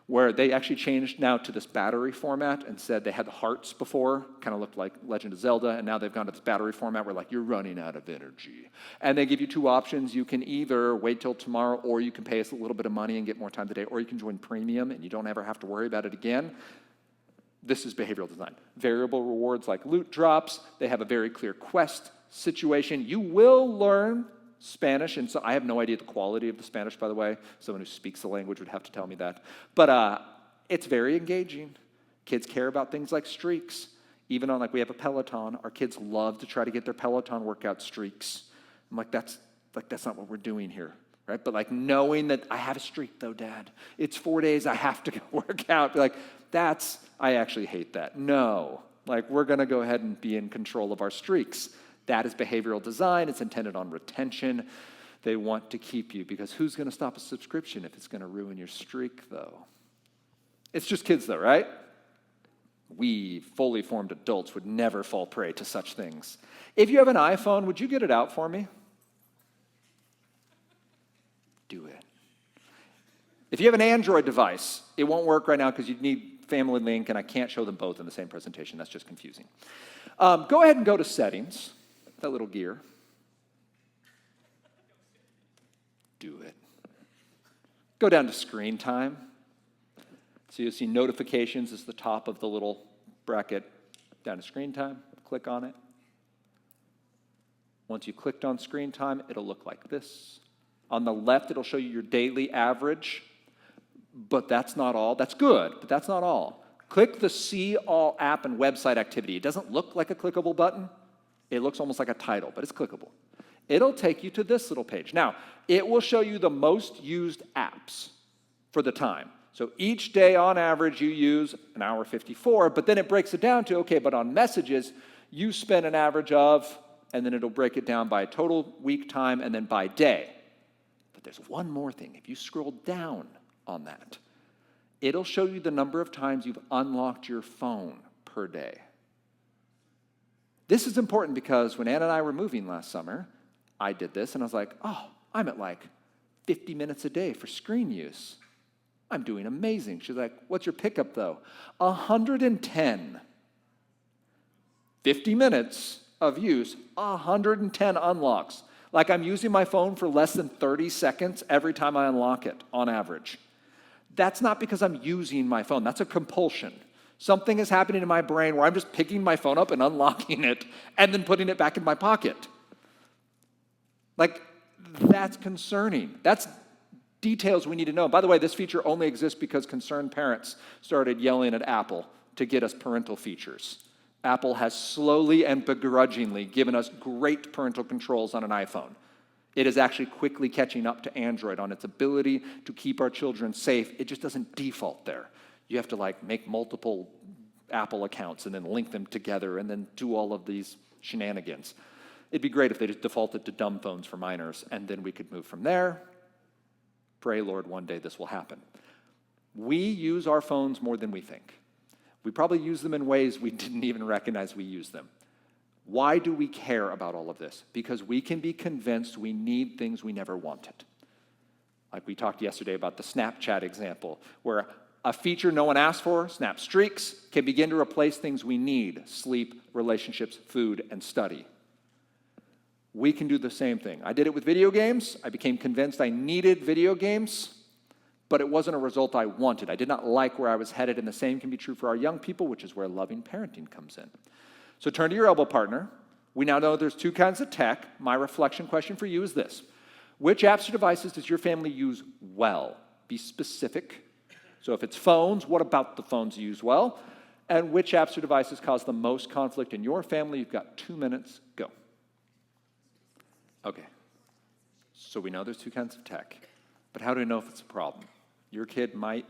where they actually changed now to this battery format and said they had the hearts before, kind of looked like Legend of Zelda, and now they've gone to this battery format where you're running out of energy. And they give you two options. You can either wait till tomorrow, or you can pay us a little bit of money and get more time today, or you can join premium and you don't ever have to worry about it again. This is behavioral design. Variable rewards like loot drops. They have a very clear quest situation. You will learn Spanish, and so I have no idea the quality of the Spanish, by the way. Someone who speaks the language would have to tell me that. But it's very engaging. Kids care about things like streaks. Even on, we have a Peloton, our kids love to try to get their Peloton workout streaks. I'm like, that's not what we're doing here, right? But knowing that I have a streak though, Dad. It's 4 days, I have to go work out. I actually hate that. No, we're gonna go ahead and be in control of our streaks. That is behavioral design. It's intended on retention. They want to keep you because who's going to stop a subscription if it's going to ruin your streak, though? It's just kids, though, right? We fully formed adults would never fall prey to such things. If you have an iPhone, would you get it out for me? Do it. If you have an Android device, it won't work right now because you need Family Link, and I can't show them both in the same presentation. That's just confusing. Go ahead and go to Settings. That little gear. Do it. Go down to Screen Time. So you'll see Notifications is the top of the little bracket down to Screen Time. Click on it. Once you've clicked on screen time, it'll look like this. On the left, it'll show you your daily average, but that's not all. That's good, but that's not all. Click the See All app and website activity. It doesn't look like a clickable button. It looks almost like a title, but it's clickable. It'll take you to this little page. Now, it will show you the most used apps for the time. So each day, on average, you use an hour 54, but then it breaks it down to, okay, but on messages, you spend an average of, and then it'll break it down by total week time and then by day. But there's one more thing. If you scroll down on that, it'll show you the number of times you've unlocked your phone per day. This is important because when Ann and I were moving last summer, I did this, and I was like, oh, I'm at like 50 minutes a day for screen use. I'm doing amazing. She's like, what's your pickup, though? 110. 50 minutes of use, 110 unlocks. Like I'm using my phone for less than 30 seconds every time I unlock it, on average. That's not because I'm using my phone. That's a compulsion. Something is happening in my brain where I'm just picking my phone up and unlocking it and then putting it back in my pocket. Like, that's concerning. That's details we need to know. By the way, this feature only exists because concerned parents started yelling at Apple to get us parental features. Apple has slowly and begrudgingly given us great parental controls on an iPhone. It is actually quickly catching up to Android on its ability to keep our children safe. It just doesn't default there. You have to like make multiple Apple accounts and then link them together and then do all of these shenanigans. It'd be great if they just defaulted to dumb phones for minors, and then we could move from there. Pray, Lord, one day this will happen. We use our phones more than we think. We probably use them in ways we didn't even recognize we use them. Why do we care about all of this? Because we can be convinced we need things we never wanted. Like we talked yesterday about the Snapchat example, where a feature no one asked for, Snap Streaks, can begin to replace things we need: sleep, relationships, food, and study. We can do the same thing. I did it with video games. I became convinced I needed video games, but it wasn't a result I wanted. I did not like where I was headed, and the same can be true for our young people, which is where loving parenting comes in. So turn to your elbow partner. We now know there's two kinds of tech. My reflection question for you is this: which apps or devices does your family use well? Be specific. So if it's phones, what about the phones you use well? And which apps or devices cause the most conflict in your family? You've got 2 minutes. Go. Okay. So we know there's two kinds of tech. But how do we know if it's a problem? Your kid might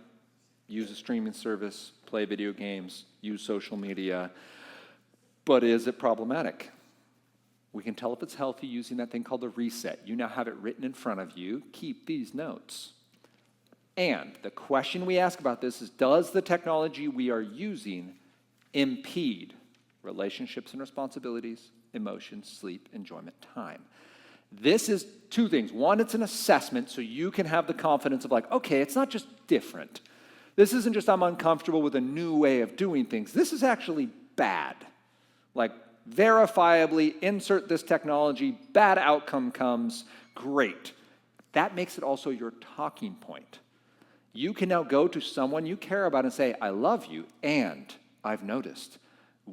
use a streaming service, play video games, use social media, but is it problematic? We can tell if it's healthy using that thing called the reset. You now have it written in front of you. Keep these notes. And the question we ask about this is, does the technology we are using impede relationships and responsibilities, emotions, sleep, enjoyment, time? This is two things. One, it's an assessment so you can have the confidence of like, okay, it's not just different. This isn't just I'm uncomfortable with a new way of doing things. This is actually bad. Like, verifiably insert this technology, bad outcome comes, great. That makes it also your talking point. You can now go to someone you care about and say, I love you, and I've noticed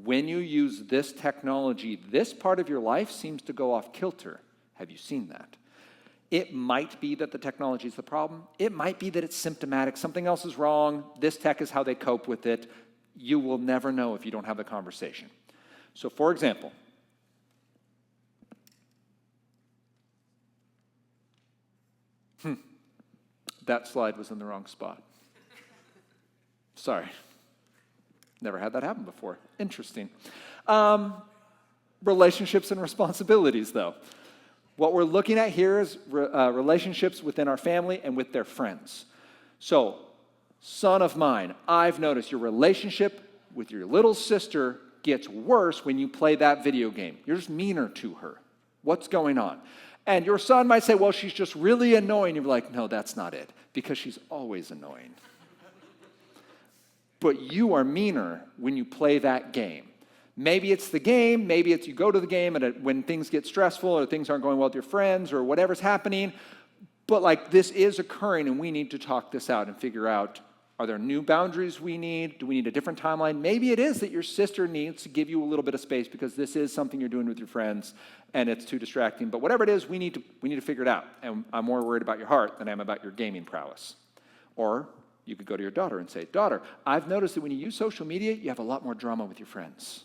when you use this technology, this part of your life seems to go off kilter. Have you seen that? It might be that the technology is the problem. It might be that it's symptomatic. Something else is wrong. This tech is how they cope with it. You will never know if you don't have the conversation. So, for example, that slide was in the wrong spot. Sorry. Never had that happen before. Interesting. Relationships and responsibilities, though. What we're looking at here is relationships within our family and with their friends. So, son of mine, I've noticed your relationship with your little sister gets worse when you play that video game. You're just meaner to her. What's going on? And your son might say, well, she's just really annoying. You're like, no, that's not it, because she's always annoying. But you are meaner when you play that game. Maybe it's the game, maybe it's you go to the game and when things get stressful or things aren't going well with your friends or whatever's happening, but like this is occurring and we need to talk this out and figure out Are there new boundaries we need? Do we need a different timeline? Maybe it is that your sister needs to give you a little bit of space because this is something you're doing with your friends and it's too distracting. But whatever it is, we need to figure it out. And I'm more worried about your heart than I am about your gaming prowess. Or you could go to your daughter and say, daughter, I've noticed that when you use social media, you have a lot more drama with your friends.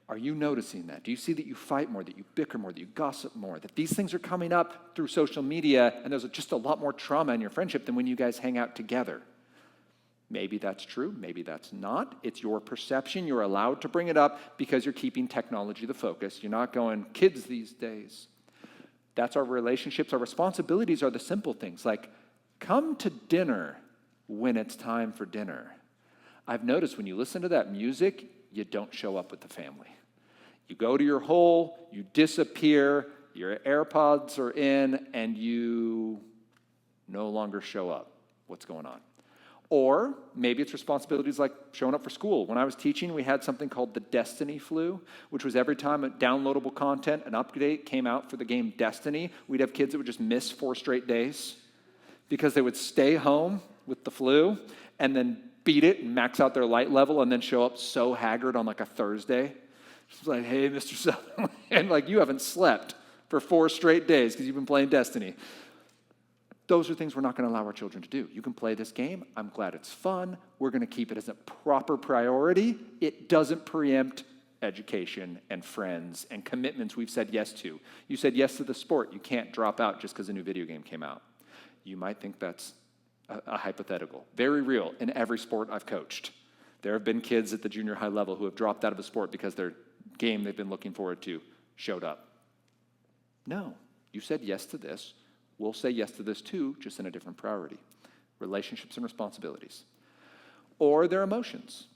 Are you noticing that? Do you see that you fight more, that you bicker more, that you gossip more, that these things are coming up through social media and there's just a lot more trauma in your friendship than when you guys hang out together? Maybe that's true, maybe that's not. It's your perception. You're allowed to bring it up because you're keeping technology the focus. You're not going, kids these days. That's our relationships. Our responsibilities are the simple things like come to dinner when it's time for dinner. I've noticed when you listen to that music, you don't show up with the family. You go to your hole, you disappear, your AirPods are in, and you no longer show up. What's going on? Or maybe it's responsibilities like showing up for school. When I was teaching, we had something called the Destiny Flu, which was every time a downloadable content, an update came out for the game Destiny, we'd have kids that would just miss 4 straight days because they would stay home with the flu and then beat it and max out their light level and then show up so haggard on like a Thursday. It's like, hey, Mr. Sutherland, and like you haven't slept for 4 straight days because you've been playing Destiny. Those are things we're not going to allow our children to do. You can play this game. I'm glad it's fun. We're going to keep it as a proper priority. It doesn't preempt education and friends and commitments we've said yes to. You said yes to the sport. You can't drop out just because a new video game came out. You might think that's a hypothetical. Very real in every sport I've coached. There have been kids at the junior high level who have dropped out of a sport because their game they've been looking forward to showed up. No, you said yes to this. We'll say yes to this too, just in a different priority. Relationships and responsibilities. Or their emotions.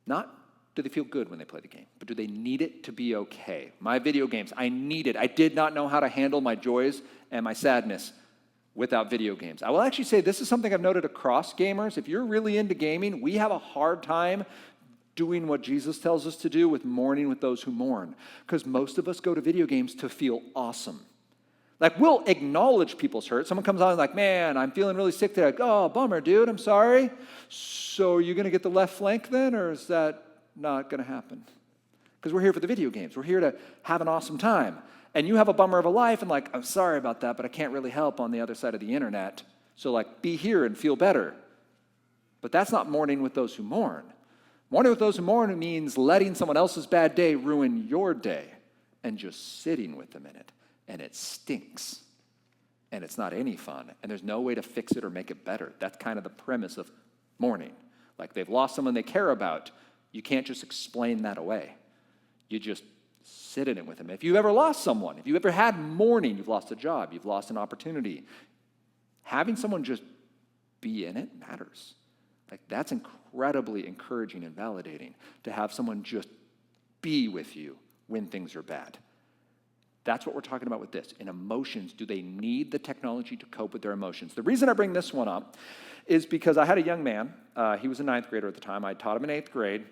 Not do they feel good when they play the game, but do they need it to be okay? My video games, I need it. I did not know how to handle my joys and my sadness without video games. I will actually say this is something I've noted across gamers. If you're really into gaming, we have a hard time doing what Jesus tells us to do with mourning with those who mourn. Because most of us go to video games to feel awesome. Like, we'll acknowledge people's hurt. Someone comes on and like, man, I'm feeling really sick today. Like, oh, bummer, dude, I'm sorry. So are you going to get the left flank then, or is that not going to happen? Because we're here for the video games. We're here to have an awesome time. And you have a bummer of a life, and like, I'm sorry about that, but I can't really help on the other side of the internet. So like, be here and feel better. But that's not mourning with those who mourn. Mourning with those who mourn means letting someone else's bad day ruin your day and just sitting with them in it. And it stinks. And it's not any fun. And there's no way to fix it or make it better. That's kind of the premise of mourning. Like they've lost someone they care about. You can't just explain that away. You just sit in it with them. If you've ever lost someone, if you've ever had mourning, you've lost a job, you've lost an opportunity, having someone just be in it matters. Like that's incredibly encouraging and validating to have someone just be with you when things are bad. That's what we're talking about with this. In emotions, do they need the technology to cope with their emotions? The reason I bring this one up is because I had a young man. He was a 9th grader at the time. I taught him in 8th grade.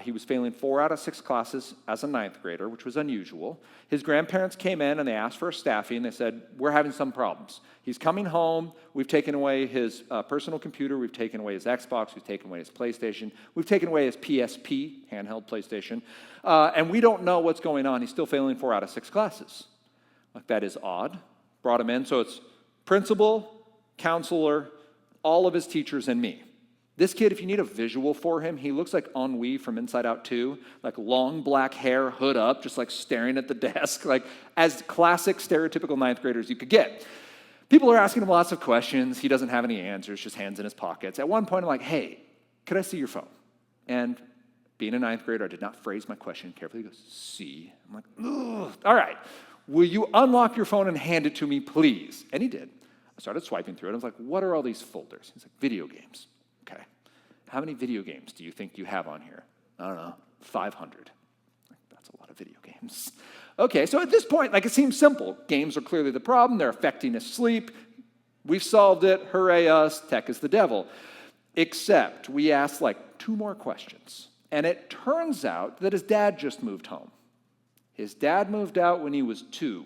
He was failing 4 out of 6 classes as a 9th grader, which was unusual. His grandparents came in and they asked for a staffing. They said, we're having some problems. He's coming home. We've taken away his personal computer. We've taken away his Xbox. We've taken away his PlayStation. We've taken away his PSP, handheld PlayStation. And we don't know what's going on. He's still failing 4 out of 6 classes. Like, that is odd. Brought him in. So it's principal, counselor, all of his teachers, and me. This kid, if you need a visual for him, he looks like Ennui from Inside Out 2, like long black hair, hood up, just like staring at the desk, like as classic stereotypical 9th graders you could get. People are asking him lots of questions. He doesn't have any answers, just hands in his pockets. At one point, I'm like, hey, could I see your phone? And being a 9th grader, I did not phrase my question carefully. He goes, see? I'm like, ugh. All right, will you unlock your phone and hand it to me, please? And he did. I started swiping through it. I was like, what are all these folders? He's like, video games. Okay. How many video games do you think you have on here? I don't know, 500. That's a lot of video games. Okay, so at this point, like, it seems simple. Games are clearly the problem. They're affecting his sleep. We've solved it. Hooray us. Tech is the devil. Except we asked like 2 more questions. And it turns out that his dad just moved home. His dad moved out when he was 2.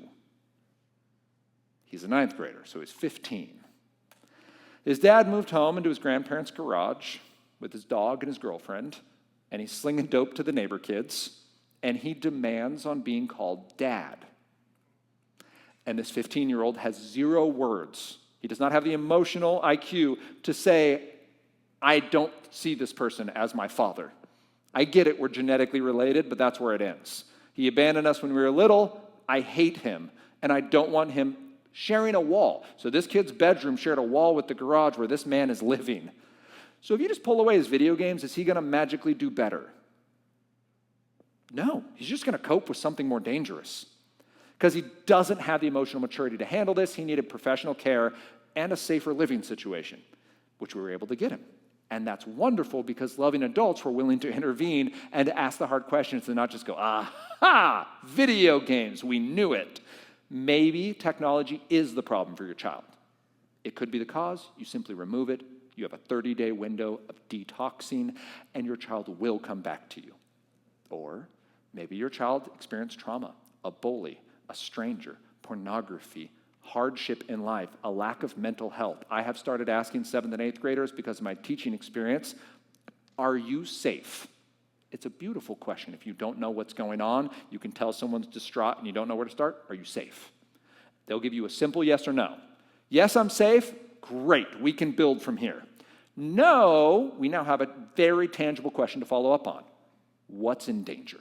He's a 9th grader, so he's 15. His dad moved home into his grandparents' garage with his dog and his girlfriend, and he's slinging dope to the neighbor kids, and he demands on being called dad. And this 15-year-old has 0 words. He does not have the emotional IQ to say, I don't see this person as my father. I get it, we're genetically related, but that's where it ends. He abandoned us when we were little. I hate him, and I don't want him sharing a wall. So this kid's bedroom shared a wall with the garage where this man is living. So if you just pull away his video games, is he going to magically do better? No, he's just going to cope with something more dangerous. Because he doesn't have the emotional maturity to handle this, he needed professional care and a safer living situation, which we were able to get him. And that's wonderful because loving adults were willing to intervene and to ask the hard questions and not just go, aha, video games, we knew it. Maybe technology is the problem for your child. It could be the cause. You simply remove it. You have a 30-day window of detoxing, and your child will come back to you. Or maybe your child experienced trauma, a bully, a stranger, pornography, hardship in life, a lack of mental health. I have started asking 7th and 8th graders because of my teaching experience, are you safe? It's a beautiful question. If you don't know what's going on, you can tell someone's distraught and you don't know where to start, are you safe? They'll give you a simple yes or no. Yes, I'm safe. Great, we can build from here. No, we now have a very tangible question to follow up on. What's in danger?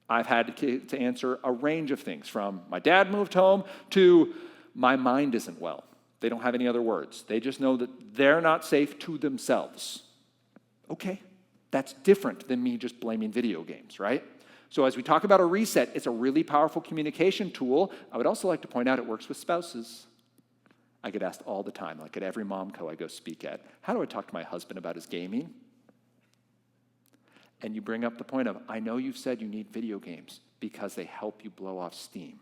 I've had to answer a range of things, from my dad moved home to my mind isn't well. They don't have any other words. They just know that they're not safe to themselves. Okay, that's different than me just blaming video games, right? So as we talk about a reset, it's a really powerful communication tool. I would also like to point out it works with spouses. I get asked all the time, like at every Momco I go speak at, how do I talk to my husband about his gaming? And you bring up the point of, I know you've said you need video games because they help you blow off steam.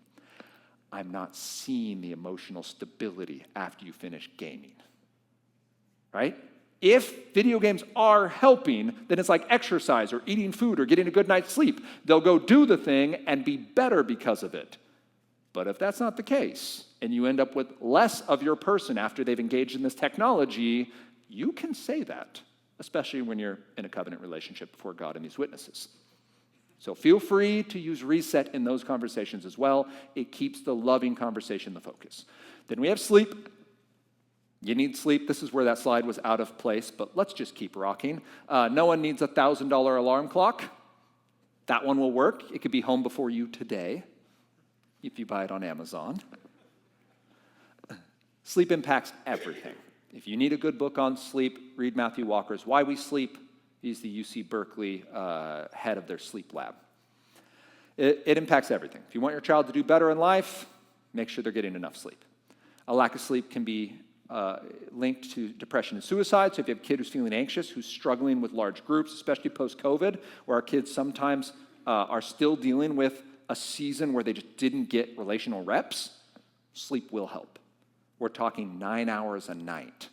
I'm not seeing the emotional stability after you finish gaming, right? If video games are helping, then it's like exercise or eating food or getting a good night's sleep. They'll go do the thing and be better because of it. But if that's not the case, and you end up with less of your person after they've engaged in this technology, you can say that, especially when you're in a covenant relationship before God and these witnesses. So feel free to use reset in those conversations as well. It keeps the loving conversation the focus. Then we have sleep. You need sleep. This is where that slide was out of place, but let's just keep rocking. No one needs a $1,000 alarm clock. That one will work. It could be home before you today if you buy it on Amazon. Sleep impacts everything. If you need a good book on sleep, read Matthew Walker's Why We Sleep. He's the UC Berkeley head of their sleep lab. It impacts everything. If you want your child to do better in life, make sure they're getting enough sleep. A lack of sleep can be linked to depression and suicide. So if you have a kid who's feeling anxious, who's struggling with large groups, especially post-COVID, where our kids sometimes are still dealing with a season where they just didn't get relational reps, sleep will help. We're talking 9 hours a night.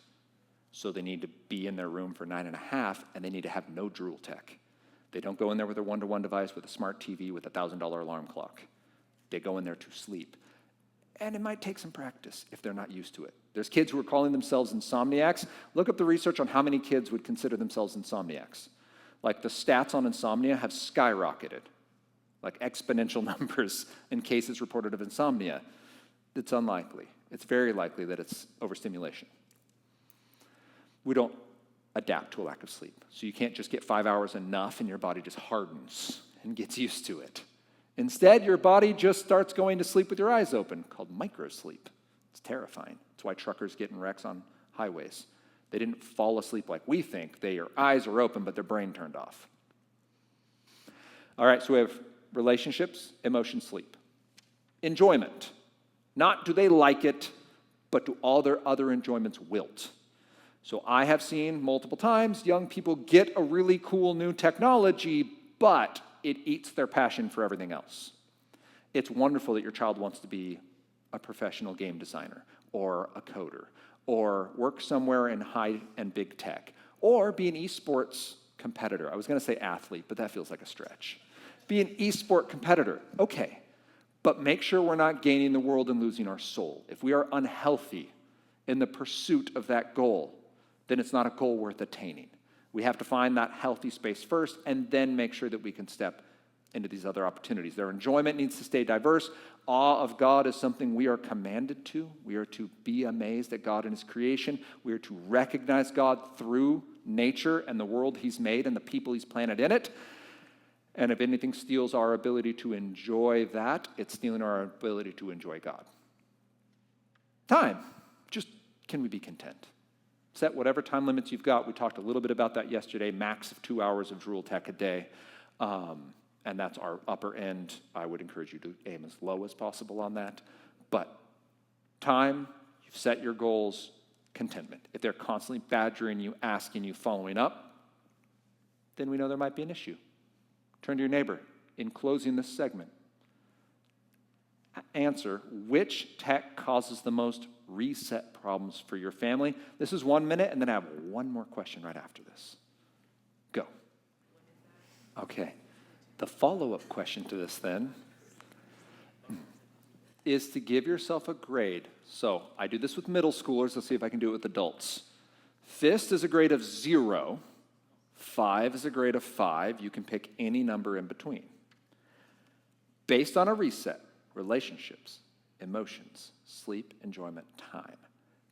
So they need to be in their room for 9.5, and they need to have no drool tech. They don't go in there with a one-to-one device with a smart TV with a $1,000 alarm clock. They go in there to sleep. And it might take some practice if they're not used to it. There's kids who are calling themselves insomniacs. Look up the research on how many kids would consider themselves insomniacs. Like the stats on insomnia have skyrocketed, like exponential numbers in cases reported of insomnia. It's unlikely. It's very likely that it's overstimulation. We don't adapt to a lack of sleep. So you can't just get 5 hours enough and your body just hardens and gets used to it. Instead, your body just starts going to sleep with your eyes open, called microsleep. It's terrifying. That's why truckers get in wrecks on highways. They didn't fall asleep like we think. Their eyes are open, but their brain turned off. All right, so we have relationships, emotion, sleep. Enjoyment. Not do they like it, but do all their other enjoyments wilt? So I have seen multiple times young people get a really cool new technology, but it eats their passion for everything else. It's wonderful that your child wants to be a professional game designer or a coder or work somewhere in high and big tech or be an esports competitor. I was going to say athlete, but that feels like a stretch. Be an esport competitor. Okay, but make sure we're not gaining the world and losing our soul. If we are unhealthy in the pursuit of that goal, then it's not a goal worth attaining. We have to find that healthy space first and then make sure that we can step into these other opportunities. Their enjoyment needs to stay diverse. Awe of God is something we are commanded to. We are to be amazed at God and his creation. We are to recognize God through nature and the world he's made and the people he's planted in it. And if anything steals our ability to enjoy that, it's stealing our ability to enjoy God. Time. Just, can we be content? Set whatever time limits you've got. We talked a little bit about that yesterday, max of 2 hours of Drool Tech a day. And that's our upper end. I would encourage you to aim as low as possible on that. But time, you've set your goals, contentment. If they're constantly badgering you, asking you, following up, then we know there might be an issue. Turn to your neighbor. In closing this segment, answer, which tech causes the most reset problems for your family? This is 1 minute, and then I have one more question right after this. Go. Okay. The follow-up question to this, then, is to give yourself a grade. So I do this with middle schoolers. Let's see if I can do it with adults. FIST is a grade of 0. 5 is a grade of 5. You can pick any number in between. Based on a reset, relationships, emotions, sleep, enjoyment, time,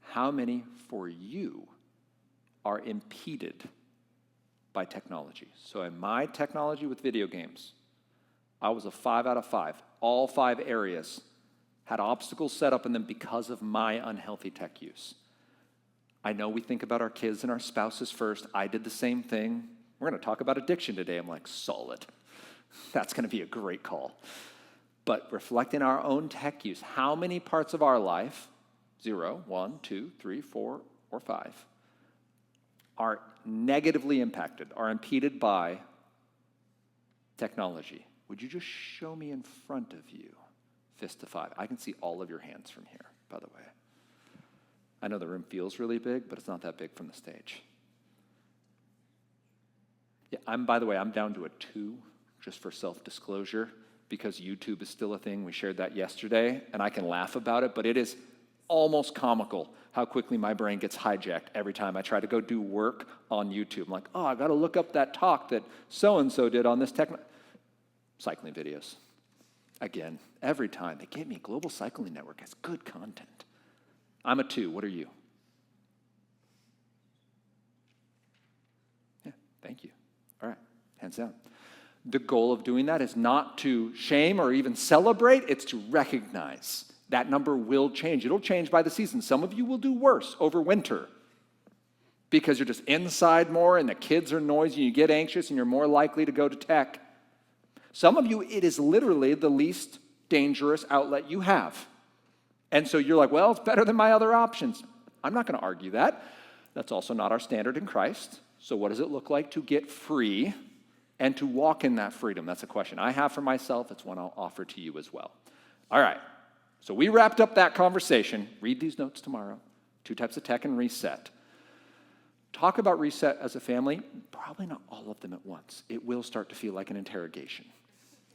how many for you are impeded by technology? So in my technology with video games, I was a 5 out of 5. All 5 areas had obstacles set up in them because of my unhealthy tech use. I know we think about our kids and our spouses first. I did the same thing. We're going to talk about addiction today. I'm like, solid. That's going to be a great call. But reflecting our own tech use, how many parts of our life, 0, 1, 2, 3, 4, or 5, are negatively impacted, are impeded by technology? Would you just show me in front of you? Fist to 5. I can see all of your hands from here, by the way. I know the room feels really big, but it's not that big from the stage. Yeah, by the way, I'm down to a 2, just for self-disclosure, because YouTube is still a thing. We shared that yesterday, and I can laugh about it, but it is almost comical how quickly my brain gets hijacked every time I try to go do work on YouTube. I'm like, oh, I got to look up that talk that so-and-so did on this cycling videos. Again, every time. They gave me Global Cycling Network as good content. I'm a 2. What are you? Yeah, thank you. All right, hands down. The goal of doing that is not to shame or even celebrate. It's to recognize that number will change. It'll change by the season. Some of you will do worse over winter because you're just inside more and the kids are noisy and you get anxious and you're more likely to go to tech. Some of you, it is literally the least dangerous outlet you have. And so you're like, well, it's better than my other options. I'm not going to argue that. That's also not our standard in Christ. So what does it look like to get free and to walk in that freedom? That's a question I have for myself. It's one I'll offer to you as well. All right. So we wrapped up that conversation. Read these notes tomorrow. 2 types of tech and reset. Talk about reset as a family. Probably not all of them at once. It will start to feel like an interrogation.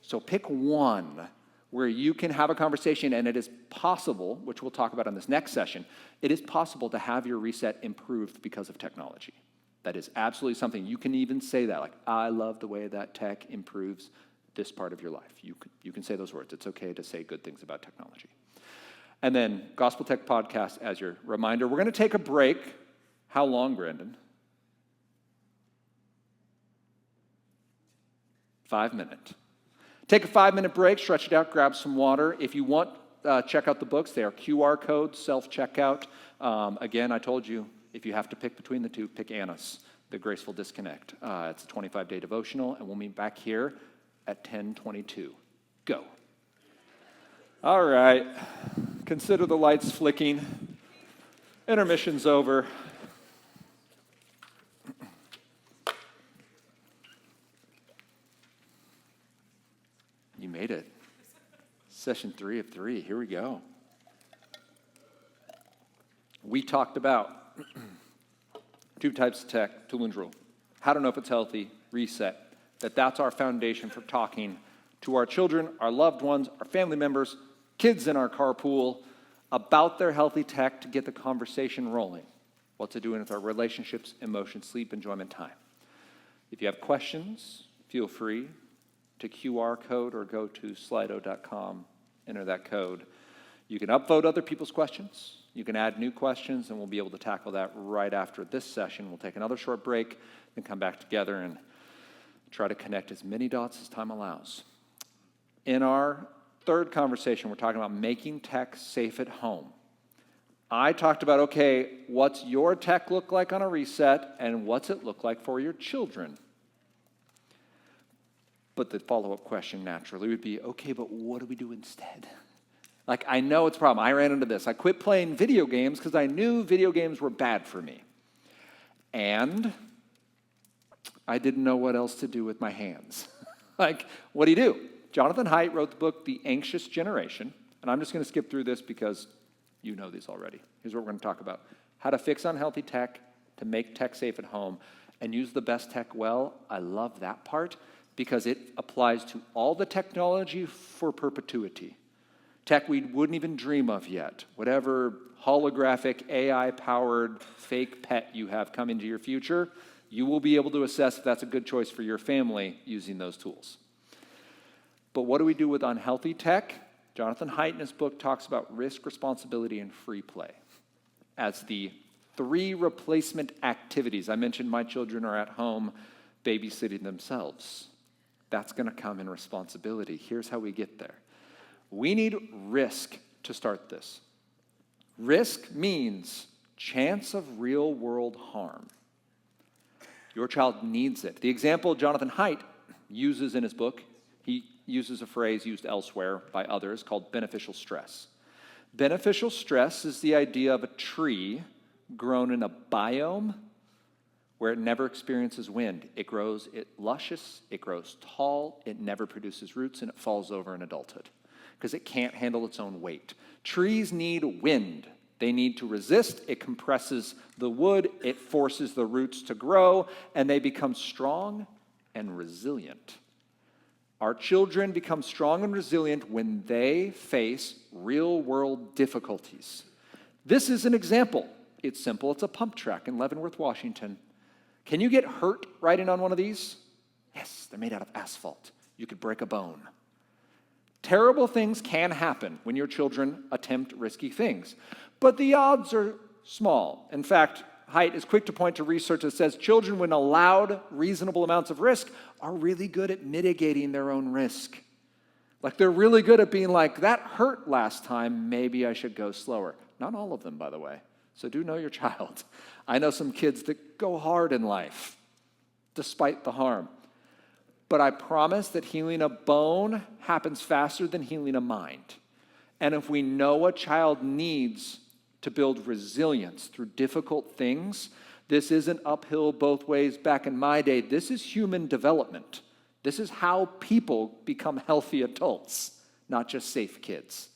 So pick one where you can have a conversation, and it is possible, which we'll talk about in this next session, it is possible to have your reset improved because of technology. That is absolutely something. You can even say that, like, I love the way that tech improves this part of your life. You can say those words. It's okay to say good things about technology. And then Gospel Tech Podcast as your reminder. We're going to take a break. How long, Brandon? 5 minutes. Take a 5-minute break, stretch it out, grab some water. If you want, check out the books. They are QR codes, self-checkout. Again, I told you, if you have to pick between the two, pick Anna's, The Graceful Disconnect. It's a 25-day devotional, and we'll meet back here at 10:22. Go. All right. Consider the lights flicking. Intermission's over. You made it. Session 3 of 3. Here we go. We talked about 2 types of tech, tool and drool. How to know if it's healthy, reset. That's our foundation for talking to our children, our loved ones, our family members, kids in our carpool, about their healthy tech to get the conversation rolling. What's it doing with our relationships, emotions, sleep, enjoyment, time? If you have questions, feel free to QR code or go to slido.com, enter that code. You can upvote other people's questions. You can add new questions, and we'll be able to tackle that right after this session. We'll take another short break, then come back together and try to connect as many dots as time allows. In our third conversation, we're talking about making tech safe at home. I talked about, okay, what's your tech look like on a reset, and what's it look like for your children? But the follow-up question naturally would be, okay, but what do we do instead? Like, I know it's a problem. I ran into this. I quit playing video games because I knew video games were bad for me. And I didn't know what else to do with my hands. Like, what do you do? Jonathan Haidt wrote the book, The Anxious Generation. And I'm just going to skip through this because you know these already. Here's what we're going to talk about. How to fix unhealthy tech, to make tech safe at home, and use the best tech well. I love that part because it applies to all the technology for perpetuity. Tech we wouldn't even dream of yet. Whatever holographic, AI-powered fake pet you have come into your future, you will be able to assess if that's a good choice for your family using those tools. But what do we do with unhealthy tech? Jonathan Haidt in his book talks about risk, responsibility, and free play as the 3 replacement activities. I mentioned my children are at home babysitting themselves. That's going to come in responsibility. Here's how we get there. We need risk to start this. Risk means chance of real-world harm. Your child needs it. The example Jonathan Haidt uses in his book, he uses a phrase used elsewhere by others called beneficial stress. Beneficial stress is the idea of a tree grown in a biome where it never experiences wind. It grows luscious, it grows tall, it never produces roots, and it falls over in adulthood because it can't handle its own weight. Trees need wind. They need to resist. It compresses the wood. It forces the roots to grow, and they become strong and resilient. Our children become strong and resilient when they face real-world difficulties. This is an example. It's simple. It's a pump track in Leavenworth, Washington. Can you get hurt riding on one of these? Yes, they're made out of asphalt. You could break a bone. Terrible things can happen when your children attempt risky things, but the odds are small. In fact, Haidt is quick to point to research that says children, when allowed reasonable amounts of risk, are really good at mitigating their own risk. Like, they're really good at being like, that hurt last time, maybe I should go slower. Not all of them, by the way. So do know your child. I know some kids that go hard in life, despite the harm. But I promise that healing a bone happens faster than healing a mind. And if we know a child needs to build resilience through difficult things, this isn't uphill both ways back in my day. This is human development. This is how people become healthy adults, not just safe kids.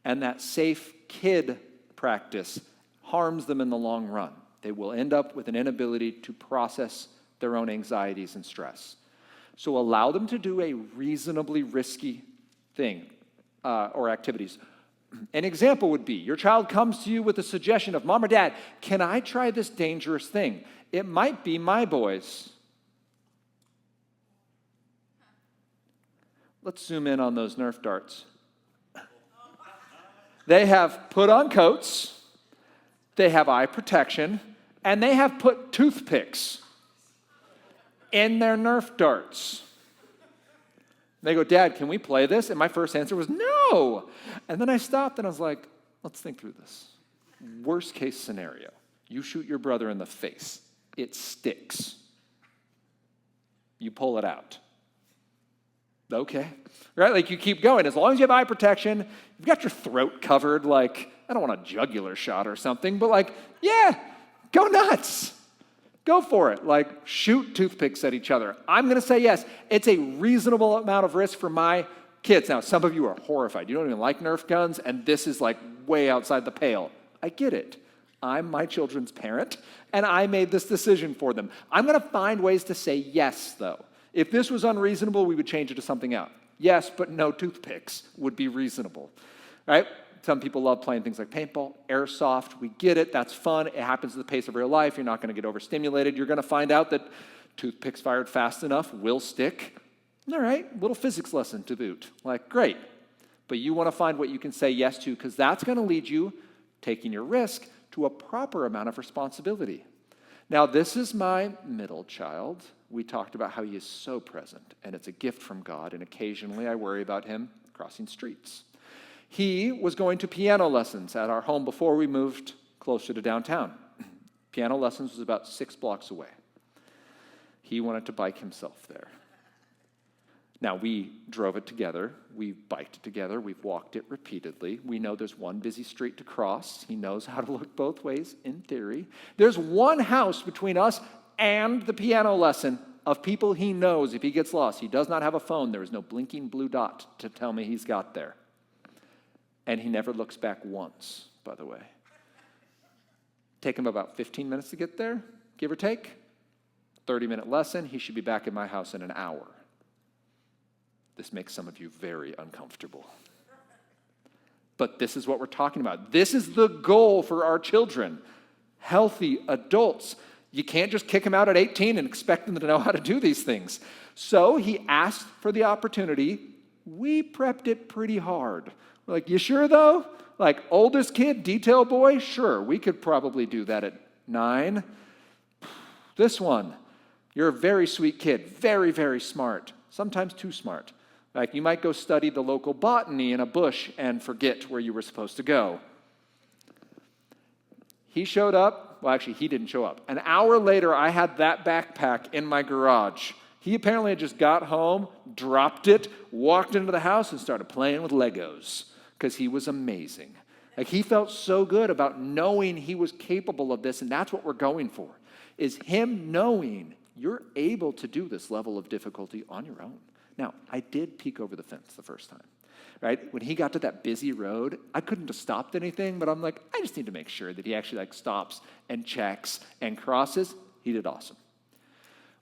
And that safe kid practice harms them in the long run. They will end up with an inability to process their own anxieties and stress. So allow them to do a reasonably risky thing or activities. An example would be, your child comes to you with a suggestion of, Mom or Dad, can I try this dangerous thing? It might be my boys. Let's zoom in on those Nerf darts. They have put on coats, they have eye protection, and they have put toothpicks in their Nerf darts. They go, Dad, can we play this? And my first answer was, no. And then I stopped and I was like, let's think through this. Worst case scenario, you shoot your brother in the face. It sticks. You pull it out. Okay. Right? Like, you keep going. As long as you have eye protection, you've got your throat covered. Like, I don't want a jugular shot or something, but like, yeah, go nuts. Go for it. Like, shoot toothpicks at each other. I'm going to say yes. It's a reasonable amount of risk for my kids. Now, some of you are horrified. You don't even like Nerf guns, and this is like way outside the pale. I get it. I'm my children's parent, and I made this decision for them. I'm going to find ways to say yes, though. If this was unreasonable, we would change it to something else. Yes, but no toothpicks would be reasonable. Right? Some people love playing things like paintball, airsoft. We get it. That's fun. It happens at the pace of real life. You're not going to get overstimulated. You're going to find out that toothpicks fired fast enough will stick. All right, little physics lesson to boot. Like, great. But you want to find what you can say yes to, because that's going to lead you, taking your risk, to a proper amount of responsibility. Now, this is my middle child. We talked about how he is so present, and it's a gift from God, and occasionally I worry about him crossing streets. He was going to piano lessons at our home before we moved closer to downtown. Piano lessons was about 6 blocks away. He wanted to bike himself there. Now, we drove it together. We biked it together. We've walked it repeatedly. We know there's one busy street to cross. He knows how to look both ways, in theory. There's one house between us and the piano lesson of people he knows if he gets lost. He does not have a phone. There is no blinking blue dot to tell me he's got there. And he never looks back once, by the way. Take him about 15 minutes to get there, give or take. 30-minute lesson. He should be back in my house in an hour. This makes some of you very uncomfortable. But this is what we're talking about. This is the goal for our children. Healthy adults. You can't just kick them out at 18 and expect them to know how to do these things. So he asked for the opportunity. We prepped it pretty hard. We're like, you sure though? Like, oldest kid, detail boy? Sure, we could probably do that at 9. This one, you're a very sweet kid, very, very smart, sometimes too smart. Like, you might go study the local botany in a bush and forget where you were supposed to go. He showed up. Well, actually, he didn't show up. An hour later, I had that backpack in my garage. He apparently had just got home, dropped it, walked into the house, and started playing with Legos because he was amazing. Like, he felt so good about knowing he was capable of this, and that's what we're going for, is him knowing you're able to do this level of difficulty on your own. Now, I did peek over the fence the first time, right? When he got to that busy road, I couldn't have stopped anything, but I'm like, I just need to make sure that he actually stops and checks and crosses. He did awesome.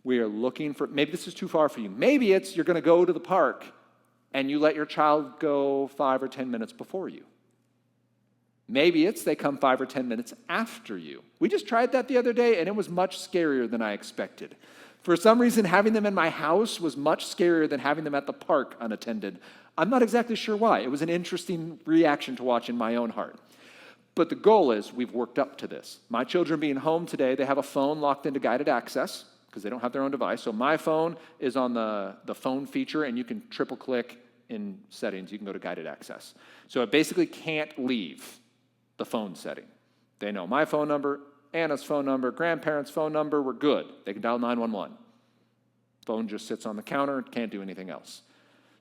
We are looking for, maybe this is too far for you. Maybe it's you're going to go to the park and you let your child go 5 or 10 minutes before you. Maybe it's they come 5 or 10 minutes after you. We just tried that the other day, and it was much scarier than I expected. For some reason, having them in my house was much scarier than having them at the park unattended. I'm not exactly sure why. It was an interesting reaction to watch in my own heart. But the goal is we've worked up to this. My children being home today, they have a phone locked into guided access because they don't have their own device. So my phone is on the phone feature, and you can triple click in settings. You can go to guided access. So it basically can't leave the phone setting. They know my phone number, Anna's phone number, grandparents' phone number. We're good. They can dial 911. Phone just sits on the counter, can't do anything else.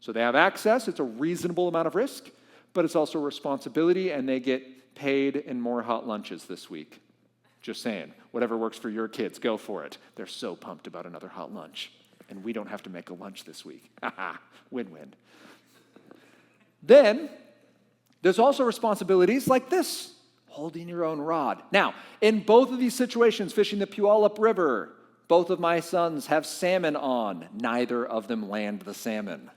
So they have access. It's a reasonable amount of risk, but it's also a responsibility, and they get paid in more hot lunches this week. Just saying, whatever works for your kids, go for it. They're so pumped about another hot lunch, and we don't have to make a lunch this week. Win-win. Then there's also responsibilities like this, holding your own rod. Now, in both of these situations, fishing the Puyallup River, both of my sons have salmon on. Neither of them land the salmon.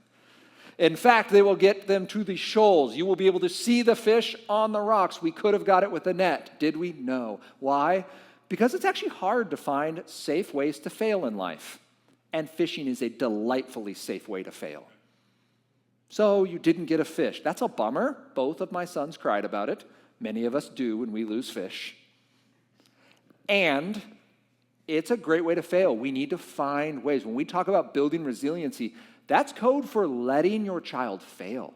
In fact, they will get them to the shoals. You will be able to see the fish on the rocks. We could have got it with a net. Did we? No. Why? Because it's actually hard to find safe ways to fail in life. And fishing is a delightfully safe way to fail. So you didn't get a fish. That's a bummer. Both of my sons cried about it. Many of us do when we lose fish. And it's a great way to fail. We need to find ways. When we talk about building resiliency, that's code for letting your child fail.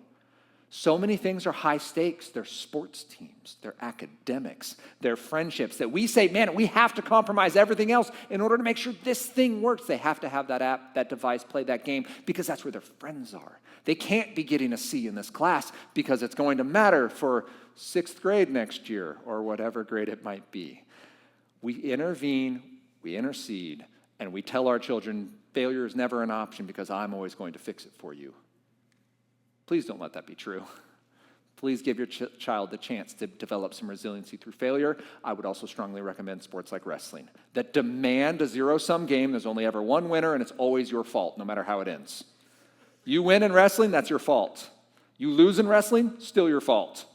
So many things are high stakes. They're sports teams, they're academics, they're friendships that we say, man, we have to compromise everything else in order to make sure this thing works. They have to have that app, that device, play that game because that's where their friends are. They can't be getting a C in this class because it's going to matter for 6th grade next year or whatever grade it might be. We intervene, we intercede, and we tell our children failure is never an option because I'm always going to fix it for you. Please don't let that be true. Please give your child the chance to develop some resiliency through failure. I would also strongly recommend sports like wrestling that demand a zero-sum game. There's only ever one winner, and it's always your fault, no matter how it ends. You win in wrestling, that's your fault. You lose in wrestling, still your fault.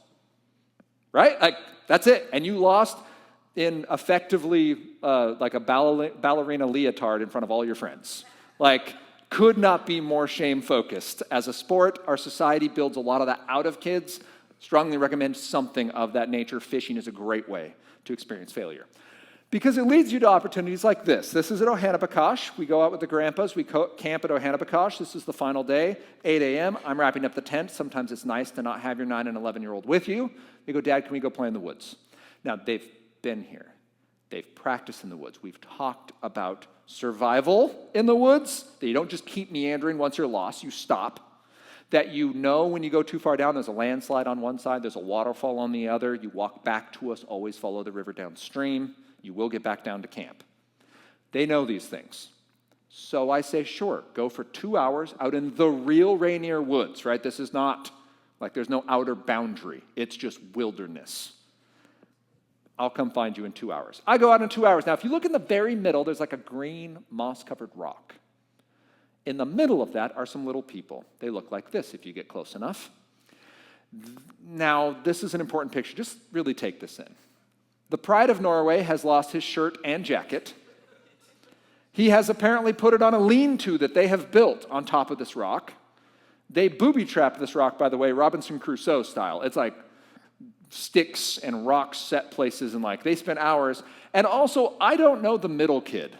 right? Like, that's it. And you lost in effectively like a ballerina leotard in front of all your friends. Like, could not be more shame-focused. As a sport, our society builds a lot of that out of kids. Strongly recommend something of that nature. Fishing is a great way to experience failure, because it leads you to opportunities like this. This is at Ohannabacosh. We go out with the grandpas. We camp at Ohannabacosh. This is the final day, 8 a.m. I'm wrapping up the tent. Sometimes it's nice to not have your 9 and 11-year-old with you. They go, Dad, can we go play in the woods? Now, they've been here. They've practiced in the woods. We've talked about survival in the woods, that you don't just keep meandering once you're lost. You stop. That you know when you go too far down, there's a landslide on one side, there's a waterfall on the other. You walk back to us, always follow the river downstream. You will get back down to camp. They know these things. So I say, sure, go for 2 hours out in the real Rainier Woods, right? This is not like there's no outer boundary. It's just wilderness. I'll come find you in 2 hours. I go out in 2 hours. Now, if you look in the very middle, there's like a green moss-covered rock. In the middle of that are some little people. They look like this if you get close enough. Now, this is an important picture. Just really take this in. The Pride of Norway has lost his shirt and jacket. He has apparently put it on a lean-to that they have built on top of this rock. They booby-trapped this rock, by the way, Robinson Crusoe style. It's like sticks and rocks set places, and like they spent hours. And also, I don't know the middle kid.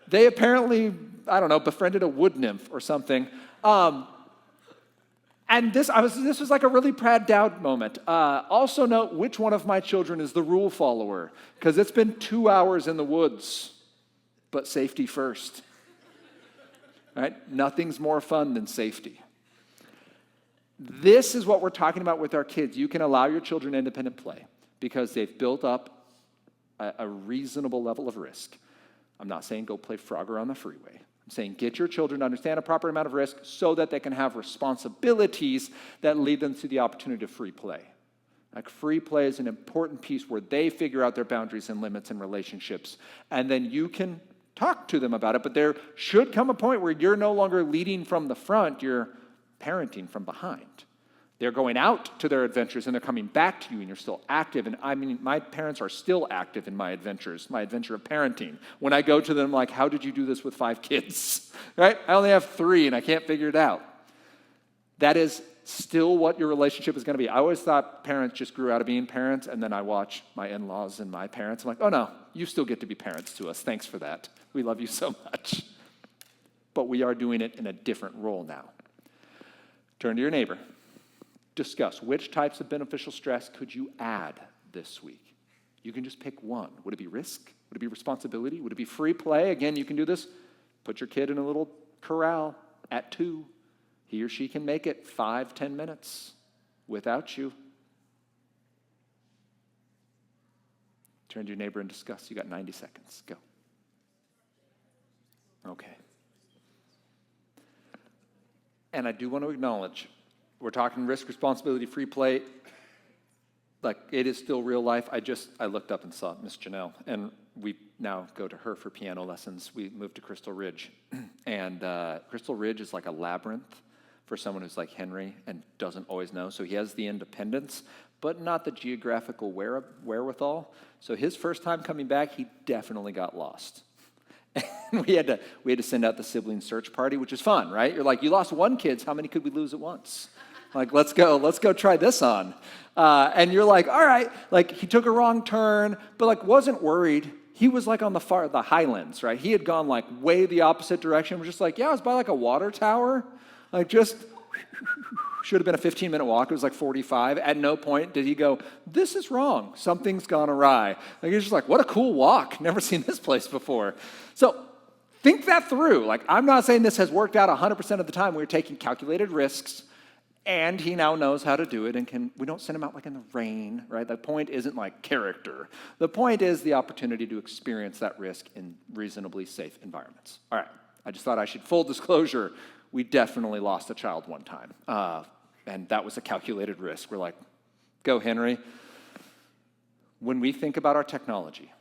They apparently, I don't know, befriended a wood nymph or something. And this was like a really Brad Dowd moment. Also note which one of my children is the rule follower, because it's been 2 hours in the woods, but safety first. Right? Nothing's more fun than safety. This is what we're talking about with our kids. You can allow your children independent play because they've built up a reasonable level of risk. I'm not saying go play Frogger on the freeway. I'm saying get your children to understand a proper amount of risk so that they can have responsibilities that lead them to the opportunity of free play. Like, free play is an important piece where they figure out their boundaries and limits and relationships, and then you can talk to them about it, but there should come a point where you're no longer leading from the front, you're parenting from behind. They're going out to their adventures and they're coming back to you and you're still active. And I mean, my parents are still active in my adventures, my adventure of parenting. When I go to them, like, how did you do this with 5 kids? Right? I only have 3 and I can't figure it out. That is still what your relationship is going to be. I always thought parents just grew out of being parents, and then I watch my in-laws and my parents. I'm like, oh no, you still get to be parents to us. Thanks for that. We love you so much. But we are doing it in a different role now. Turn to your neighbor. Discuss which types of beneficial stress could you add this week. You can just pick one. Would it be risk? Would it be responsibility? Would it be free play? Again, you can do this. Put your kid in a little corral at 2. He or she can make it 5-10 minutes without you. Turn to your neighbor and discuss. You got 90 seconds. Go. Okay. And I do want to acknowledge, we're talking risk, responsibility, free play. Like, it is still real life. I looked up and saw Miss Janelle, and we now go to her for piano lessons. We moved to Crystal Ridge, and Crystal Ridge is like a labyrinth for someone who's like Henry and doesn't always know. So he has the independence, but not the geographical wherewithal. So his first time coming back, he definitely got lost. And we had to send out the sibling search party, which is fun, right? You're like, you lost 1 kid, how many could we lose at once? Like, let's go try this on. And you're like, all right, like, he took a wrong turn, but like wasn't worried. He was like on the highlands, right? He had gone like way the opposite direction. We're just like, yeah, I was by like a water tower. Like, just should have been a 15-minute walk. It was like 45. At no point did he go, this is wrong. Something's gone awry. Like, he's just like, what a cool walk. Never seen this place before. So think that through. Like, I'm not saying this has worked out 100% of the time. We're taking calculated risks, and he now knows how to do it, and we don't send him out like in the rain, right? The point isn't like character. The point is the opportunity to experience that risk in reasonably safe environments. All right, I just thought I should, full disclosure, we definitely lost a child one time, and that was a calculated risk. We're like, go, Henry. When we think about our technology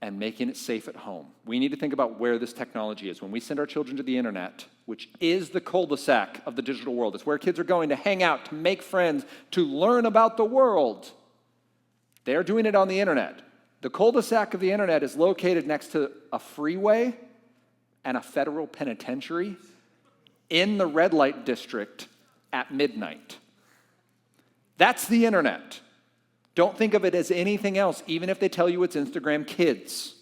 and making it safe at home, we need to think about where this technology is. When we send our children to the internet, which is the cul-de-sac of the digital world. It's where kids are going to hang out, to make friends, to learn about the world. They're doing it on the internet. The cul-de-sac of the internet is located next to a freeway and a federal penitentiary in the red light district at midnight. That's the internet. Don't think of it as anything else, even if they tell you it's Instagram Kids.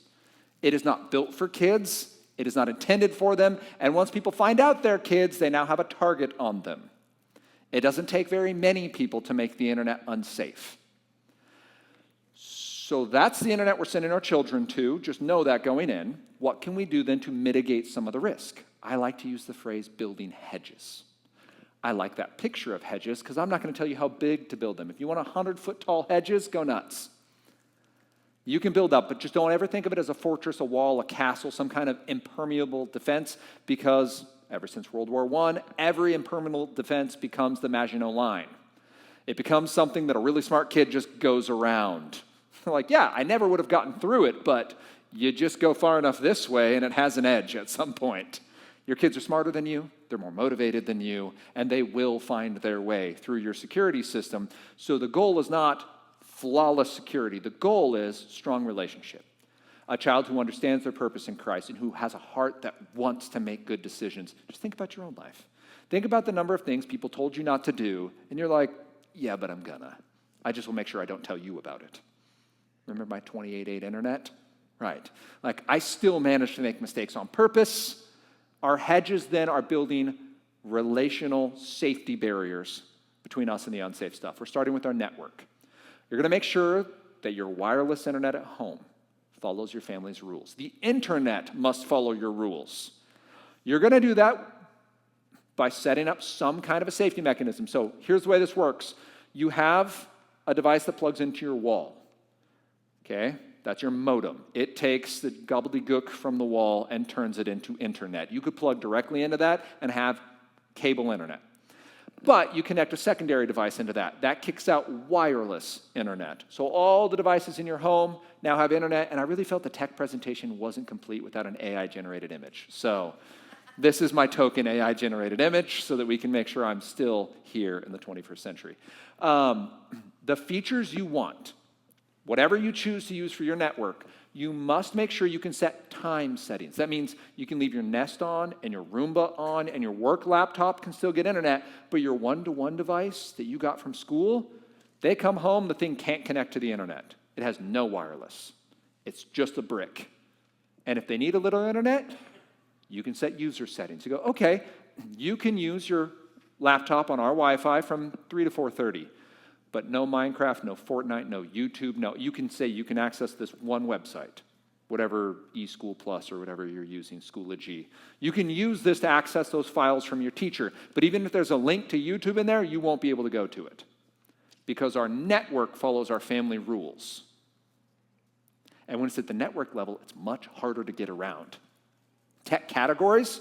It is not built for kids. It is not intended for them. And once people find out they're kids, they now have a target on them. It doesn't take very many people to make the internet unsafe. So that's the internet we're sending our children to. Just know that going in. What can we do then to mitigate some of the risk? I like to use the phrase building hedges. I like that picture of hedges because I'm not going to tell you how big to build them. If you want 100-foot tall hedges, go nuts. You can build up, but just don't ever think of it as a fortress, a wall, a castle, some kind of impermeable defense, because ever since World War I, every impermeable defense becomes the Maginot Line. It becomes something that a really smart kid just goes around. Like, yeah, I never would have gotten through it, but you just go far enough this way and it has an edge at some point. Your kids are smarter than you, they're more motivated than you, and they will find their way through your security system. So the goal is not flawless security. The goal is strong relationship. A child who understands their purpose in Christ and who has a heart that wants to make good decisions. Just think about your own life. Think about the number of things people told you not to do, and you're like, yeah, but I'm gonna. I just will make sure I don't tell you about it. Remember my 28.8 internet? Right. Like, I still manage to make mistakes on purpose. Our hedges then are building relational safety barriers between us and the unsafe stuff. We're starting with our network. You're going to make sure that your wireless internet at home follows your family's rules. The internet must follow your rules. You're going to do that by setting up some kind of a safety mechanism. So here's the way this works. You have a device that plugs into your wall. Okay? That's your modem. It takes the gobbledygook from the wall and turns it into internet. You could plug directly into that and have cable internet. But you connect a secondary device into that. That kicks out wireless internet. So all the devices in your home now have internet, and I really felt the tech presentation wasn't complete without an AI-generated image. So this is my token AI-generated image so that we can make sure I'm still here in the 21st century. The features you want, whatever you choose to use for your network, you must make sure you can set time settings. That means you can leave your Nest on and your Roomba on and your work laptop can still get internet, but your one-to-one device that you got from school, they come home, the thing can't connect to the internet. It has no wireless. It's just a brick. And if they need a little internet, you can set user settings. You go, okay, you can use your laptop on our Wi-Fi from 3 to 4:30. But no Minecraft, no Fortnite, no YouTube, no. You can say you can access this one website, whatever eSchool Plus or whatever you're using, Schoology. You can use this to access those files from your teacher. But even if there's a link to YouTube in there, you won't be able to go to it because our network follows our family rules. And when it's at the network level, it's much harder to get around. Tech categories.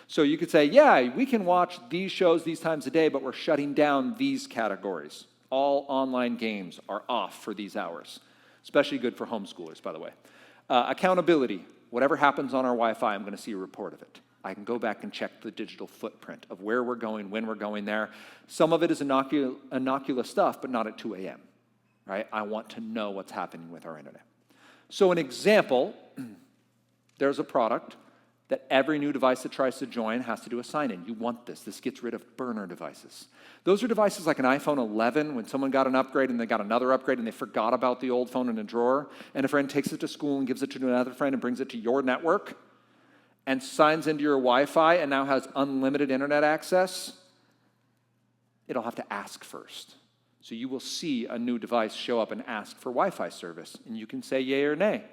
So you could say, yeah, we can watch these shows these times a day, but we're shutting down these categories. All online games are off for these hours. Especially good for homeschoolers, by the way. Accountability. Whatever happens on our Wi-Fi, I'm going to see a report of it. I can go back and check the digital footprint of where we're going, when we're going there. Some of it is innocuous stuff, but not at 2 a.m. Right? I want to know what's happening with our internet. So an example, there's a product that every new device that tries to join has to do a sign-in. You want this. This gets rid of burner devices. Those are devices like an iPhone 11 when someone got an upgrade and they got another upgrade and they forgot about the old phone in a drawer, and a friend takes it to school and gives it to another friend and brings it to your network and signs into your Wi-Fi and now has unlimited internet access. It'll have to ask first. So you will see a new device show up and ask for Wi-Fi service, and you can say yay or nay.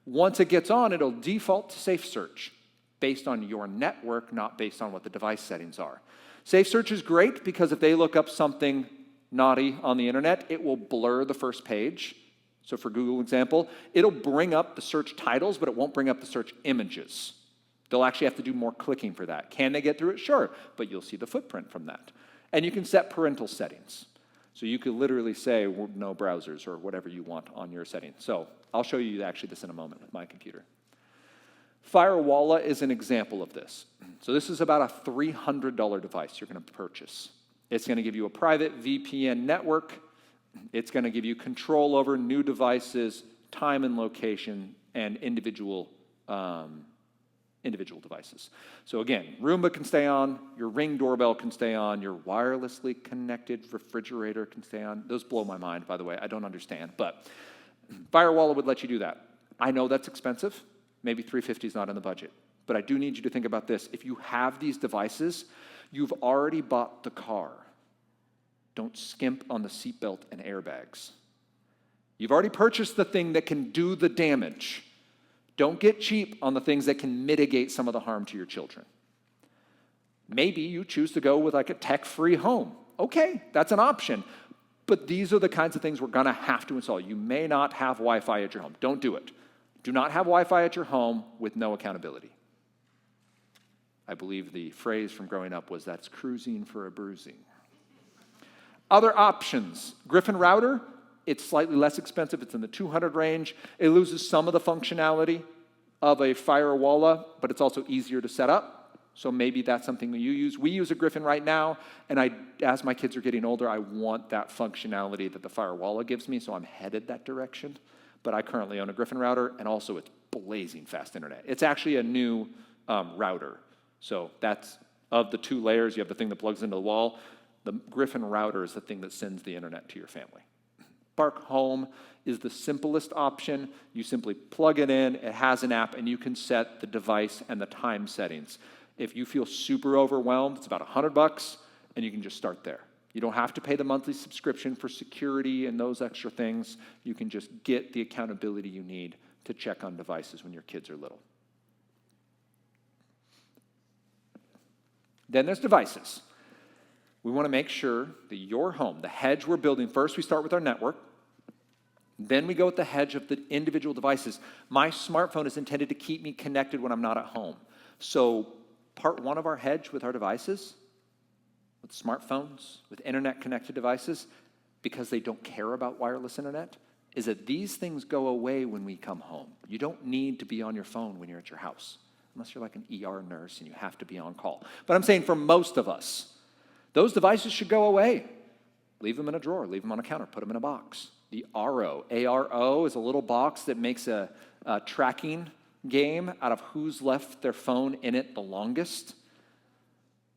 Once it gets on, it'll default to safe search, based on your network, not based on what the device settings are. Safe search is great because if they look up something naughty on the internet, it will blur the first page. So for Google example, it'll bring up the search titles, but it won't bring up the search images. They'll actually have to do more clicking for that. Can they get through it? Sure, but you'll see the footprint from that. And you can set parental settings. So you could literally say no browsers or whatever you want on your settings. So I'll show you actually this in a moment with my computer. Firewalla is an example of this. So this is about a $300 device you're going to purchase. It's going to give you a private VPN network. It's going to give you control over new devices, time and location, and individual devices. So again, Roomba can stay on, your Ring doorbell can stay on, your wirelessly connected refrigerator can stay on. Those blow my mind, by the way. I don't understand, but Firewalla would let you do that. I know that's expensive. Maybe $350 is not in the budget. But I do need you to think about this. If you have these devices, you've already bought the car. Don't skimp on the seatbelt and airbags. You've already purchased the thing that can do the damage. Don't get cheap on the things that can mitigate some of the harm to your children. Maybe you choose to go with like a tech-free home. Okay, that's an option. But these are the kinds of things we're going to have to install. You may not have Wi-Fi at your home. Don't do it. Do not have Wi-Fi at your home with no accountability. I believe the phrase from growing up was, that's cruising for a bruising. Other options. Griffin router, it's slightly less expensive. It's in the $200 range. It loses some of the functionality of a Firewalla, but it's also easier to set up. So maybe that's something that you use. We use a Griffin right now, and as my kids are getting older, I want that functionality that the Firewalla gives me, so I'm headed that direction. But I currently own a Griffin router, and also it's blazing fast internet. It's actually a new router. So that's, of the two layers, you have the thing that plugs into the wall. The Griffin router is the thing that sends the internet to your family. Spark Home is the simplest option. You simply plug it in, it has an app, and you can set the device and the time settings. If you feel super overwhelmed, it's about $100, and you can just start there. You don't have to pay the monthly subscription for security and those extra things. You can just get the accountability you need to check on devices when your kids are little. Then there's devices. We want to make sure that your home, the hedge we're building, first we start with our network, then we go with the hedge of the individual devices. My smartphone is intended to keep me connected when I'm not at home. So part one of our hedge with our devices, with smartphones, with internet-connected devices, because they don't care about wireless internet, is that these things go away when we come home. You don't need to be on your phone when you're at your house, unless you're like an ER nurse and you have to be on call. But I'm saying for most of us, those devices should go away. Leave them in a drawer, leave them on a counter, put them in a box. The ARO, A-R-O, is a little box that makes a tracking game out of who's left their phone in it the longest.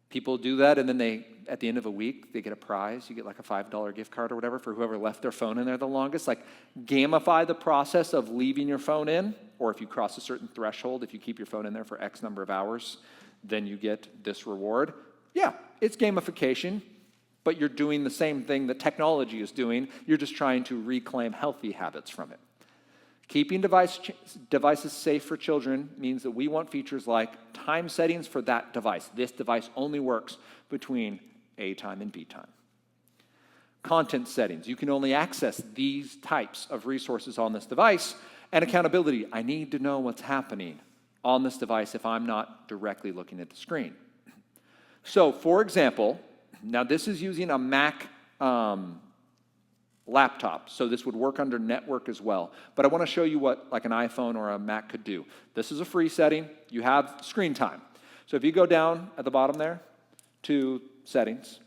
People do that, and then at the end of a week, they get a prize. You get like a $5 gift card or whatever for whoever left their phone in there the longest. Like, gamify the process of leaving your phone in, or if you cross a certain threshold, if you keep your phone in there for X number of hours, then you get this reward. Yeah, it's gamification, but you're doing the same thing that technology is doing. You're just trying to reclaim healthy habits from it. Keeping devices safe for children means that we want features like time settings for that device. This device only works between A time and B time. Content settings. You can only access these types of resources on this device. And accountability. I need to know what's happening on this device if I'm not directly looking at the screen. So, for example, now this is using a Mac laptop, so this would work under network as well. But I want to show you what like an iPhone or a Mac could do. This is a free setting. You have screen time. So if you go down at the bottom there to settings,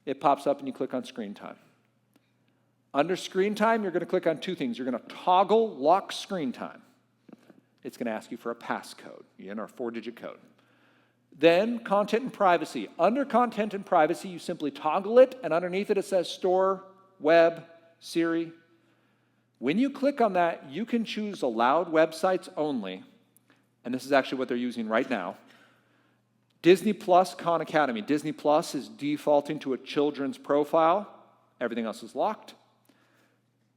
it pops up and you click on screen time. Under screen time, you're going to click on two things. You're going to toggle lock screen time. It's going to ask you for a passcode, you enter a 4-digit code. Then content and privacy. Under content and privacy, you simply toggle it, and underneath it, it says store, web, Siri. When you click on that, you can choose allowed websites only, and this is actually what they're using right now. Disney Plus, Khan Academy. Disney Plus is defaulting to a children's profile. Everything else is locked.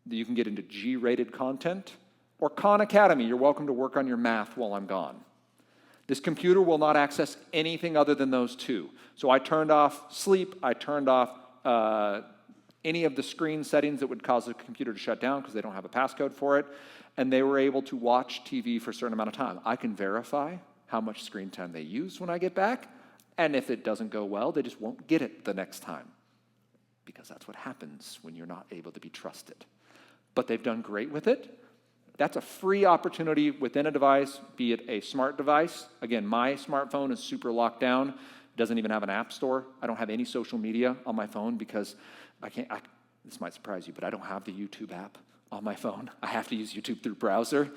You can get into G-rated content. Or Khan Academy, you're welcome to work on your math while I'm gone. This computer will not access anything other than those two. So I turned off sleep, I turned off any of the screen settings that would cause the computer to shut down because they don't have a passcode for it, and they were able to watch TV for a certain amount of time. I can verify how much screen time they use when I get back, and if it doesn't go well, they just won't get it the next time, because that's what happens when you're not able to be trusted. But they've done great with it. That's a free opportunity within a device, be it a smart device. Again, my smartphone is super locked down. It doesn't even have an app store. I don't have any social media on my phone because this might surprise you, but I don't have the YouTube app on my phone. I have to use YouTube through browser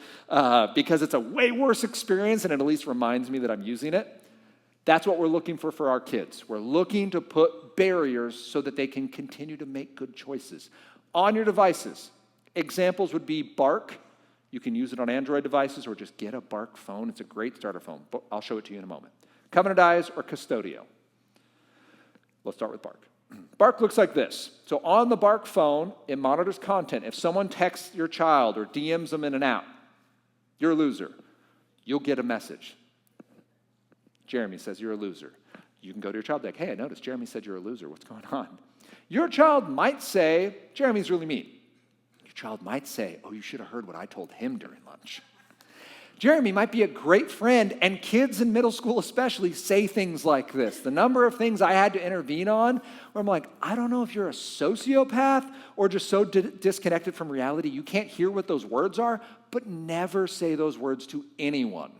because it's a way worse experience, and it at least reminds me that I'm using it. That's what we're looking for our kids. We're looking to put barriers so that they can continue to make good choices. On your devices, examples would be Bark. You can use it on Android devices or just get a Bark phone. It's a great starter phone. But I'll show it to you in a moment. Covenant Eyes or Custodio. Let's start with Bark. Bark looks like this. So on the Bark phone, it monitors content. If someone texts your child or DMs them in an app, you're a loser. You'll get a message. Jeremy says you're a loser. You can go to your child like, hey, I noticed Jeremy said you're a loser. What's going on? Your child might say, Jeremy's really mean. Your child might say, oh, you should have heard what I told him during lunch. Jeremy might be a great friend, and kids in middle school especially say things like this. The number of things I had to intervene on where I'm like, I don't know if you're a sociopath or just so disconnected from reality you can't hear what those words are, but never say those words to anyone,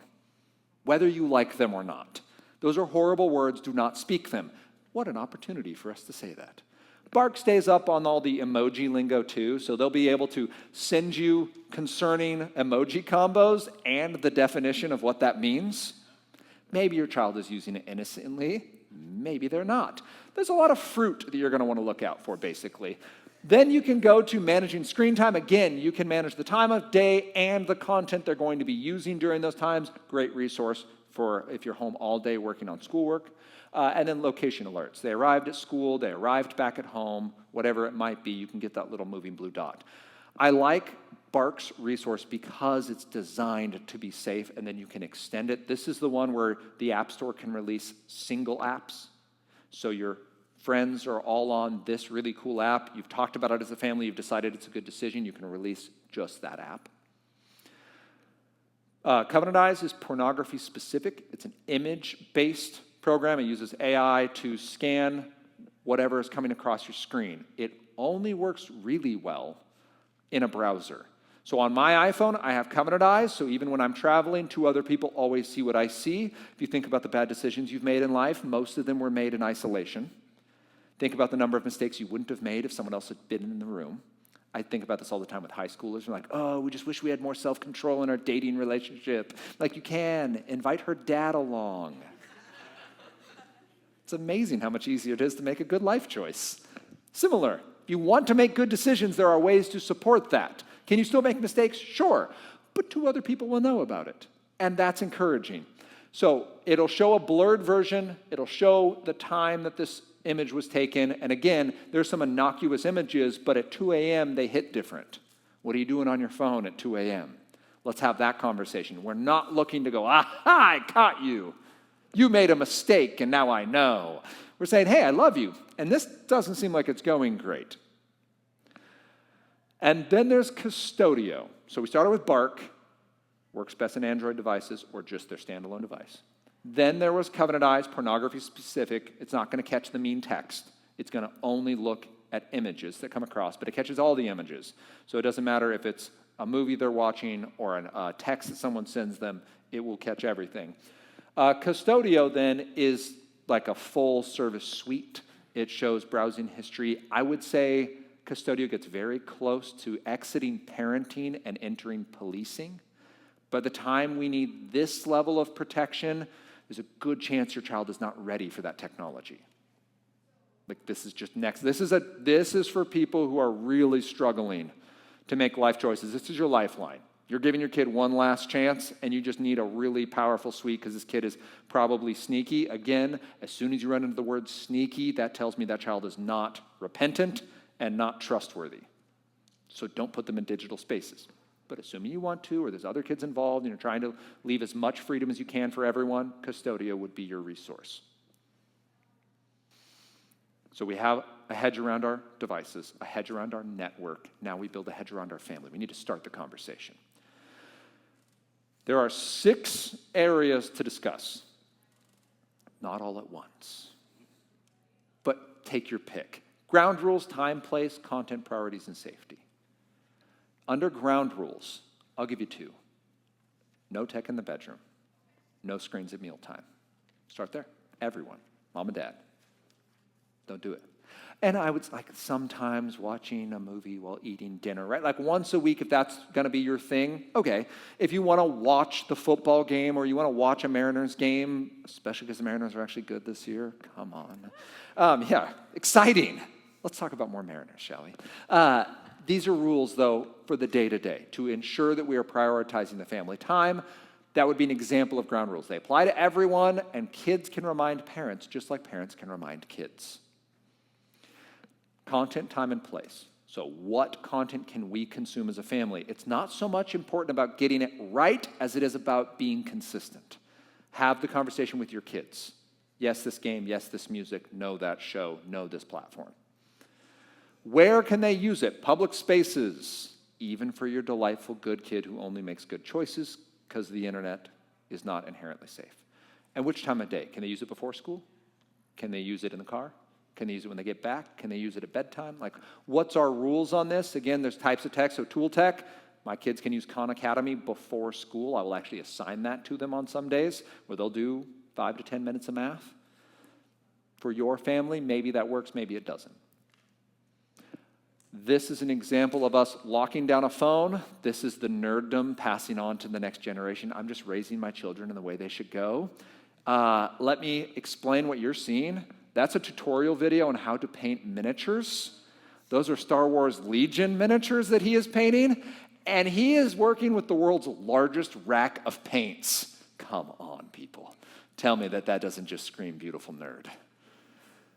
whether you like them or not. Those are horrible words. Do not speak them. What an opportunity for us to say that. Bark stays up on all the emoji lingo too, so they'll be able to send you concerning emoji combos and the definition of what that means. Maybe your child is using it innocently. Maybe they're not. There's a lot of fruit that you're going to want to look out for, basically. Then you can go to managing screen time. Again, you can manage the time of day and the content they're going to be using during those times. Great resource for if you're home all day working on schoolwork. And then location alerts. They arrived at school, they arrived back at home, whatever it might be, you can get that little moving blue dot. I like Bark's resource because it's designed to be safe, and then you can extend it. This is the one where the App Store can release single apps. So your friends are all on this really cool app. You've talked about it as a family. You've decided it's a good decision. You can release just that app. Covenant Eyes is pornography specific. It's an image-based program. It uses AI to scan whatever is coming across your screen. It only works really well in a browser. So on my iPhone, I have Covenant Eyes, so even when I'm traveling, two other people always see what I see. If you think about the bad decisions you've made in life, most of them were made in isolation. Think about the number of mistakes you wouldn't have made if someone else had been in the room. I think about this all the time with high schoolers. They're like, oh, we just wish we had more self-control in our dating relationship. Like, you can. Invite her dad along. It's amazing how much easier it is to make a good life choice. Similar, if you want to make good decisions, there are ways to support that. Can you still make mistakes? Sure. But two other people will know about it. And that's encouraging. So it'll show a blurred version. It'll show the time that this image was taken. And again, there's some innocuous images, but at 2 a.m., they hit different. What are you doing on your phone at 2 a.m.? Let's have that conversation. We're not looking to go, aha, I caught you. You made a mistake, and now I know. We're saying, hey, I love you, and this doesn't seem like it's going great. And then there's Custodio. So we started with Bark, works best in Android devices or just their standalone device. Then there was Covenant Eyes, pornography specific. It's not going to catch the mean text. It's going to only look at images that come across, but it catches all the images. So it doesn't matter if it's a movie they're watching or a text that someone sends them, it will catch everything. Custodio then is like a full service suite. It shows browsing history. I would say Custodio gets very close to exiting parenting and entering policing. By the time we need this level of protection, there's a good chance your child is not ready for that technology. Like, this is just next. This is for people who are really struggling to make life choices. This is your lifeline. You're giving your kid one last chance, and you just need a really powerful suite because this kid is probably sneaky. Again, as soon as you run into the word sneaky, that tells me that child is not repentant and not trustworthy. So don't put them in digital spaces. But assuming you want to, or there's other kids involved, and you're trying to leave as much freedom as you can for everyone, Custodio would be your resource. So we have a hedge around our devices, a hedge around our network. Now we build a hedge around our family. We need to start the conversation. There are 6 areas to discuss. Not all at once. But take your pick. Ground rules, time, place, content, priorities, and safety. Under ground rules, I'll give you two. No tech in the bedroom. No screens at mealtime. Start there. Everyone, mom and dad. Don't do it. And I would like sometimes watching a movie while eating dinner, right? Like once a week, if that's going to be your thing, okay. If you want to watch the football game or you want to watch a Mariners game, especially because the Mariners are actually good this year, come on. Yeah, exciting. Let's talk about more Mariners, shall we? These are rules, though, for the day-to-day to ensure that we are prioritizing the family time. That would be an example of ground rules. They apply to everyone, and kids can remind parents just like parents can remind kids. Content, time, and place. So what content can we consume as a family? It's not so much important about getting it right as it is about being consistent. Have the conversation with your kids. Yes, this game. Yes, this music. No, that show. No, this platform. Where can they use it? Public spaces, even for your delightful good kid who only makes good choices because the internet is not inherently safe. And which time of day? Can they use it before school? Can they use it in the car? Can they use it when they get back? Can they use it at bedtime? Like, what's our rules on this? Again, there's types of tech, so tool tech. My kids can use Khan Academy before school. I will actually assign that to them on some days where they'll do 5 to 10 minutes of math. For your family, maybe that works, maybe it doesn't. This is an example of us locking down a phone. This is the nerddom passing on to the next generation. I'm just raising my children in the way they should go. Let me explain what you're seeing. That's a tutorial video on how to paint miniatures. Those are Star Wars Legion miniatures that he is painting. And he is working with the world's largest rack of paints. Come on, people. Tell me that doesn't just scream beautiful nerd.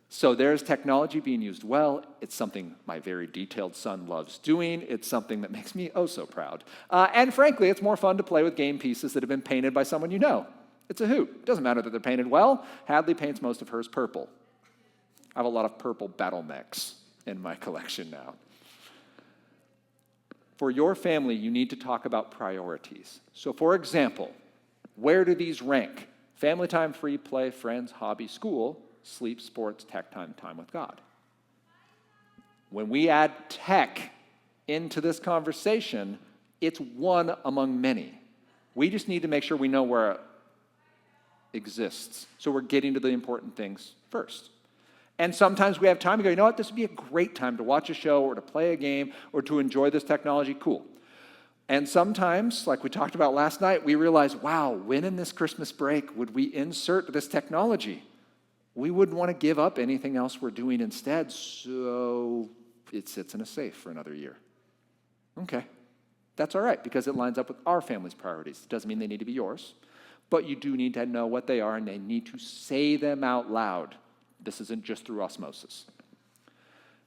So there's technology being used well. It's something my very detailed son loves doing. It's something that makes me oh so proud. And frankly, it's more fun to play with game pieces that have been painted by someone you know. It's a hoot. It doesn't matter that they're painted well. Hadley paints most of hers purple. I have a lot of purple battle mechs in my collection now. For your family, you need to talk about priorities. So for example, where do these rank? Family time, free play, friends, hobby, school, sleep, sports, tech time, time with God. When we add tech into this conversation, it's one among many. We just need to make sure we know where it exists. So we're getting to the important things first. And sometimes we have time to go, you know what, this would be a great time to watch a show or to play a game or to enjoy this technology. Cool. And sometimes, like we talked about last night, we realize, wow, when in this Christmas break would we insert this technology? We wouldn't want to give up anything else we're doing instead, so it sits in a safe for another year. Okay. That's all right, because it lines up with our family's priorities. It doesn't mean they need to be yours, but you do need to know what they are, and they need to say them out loud. This isn't just through osmosis.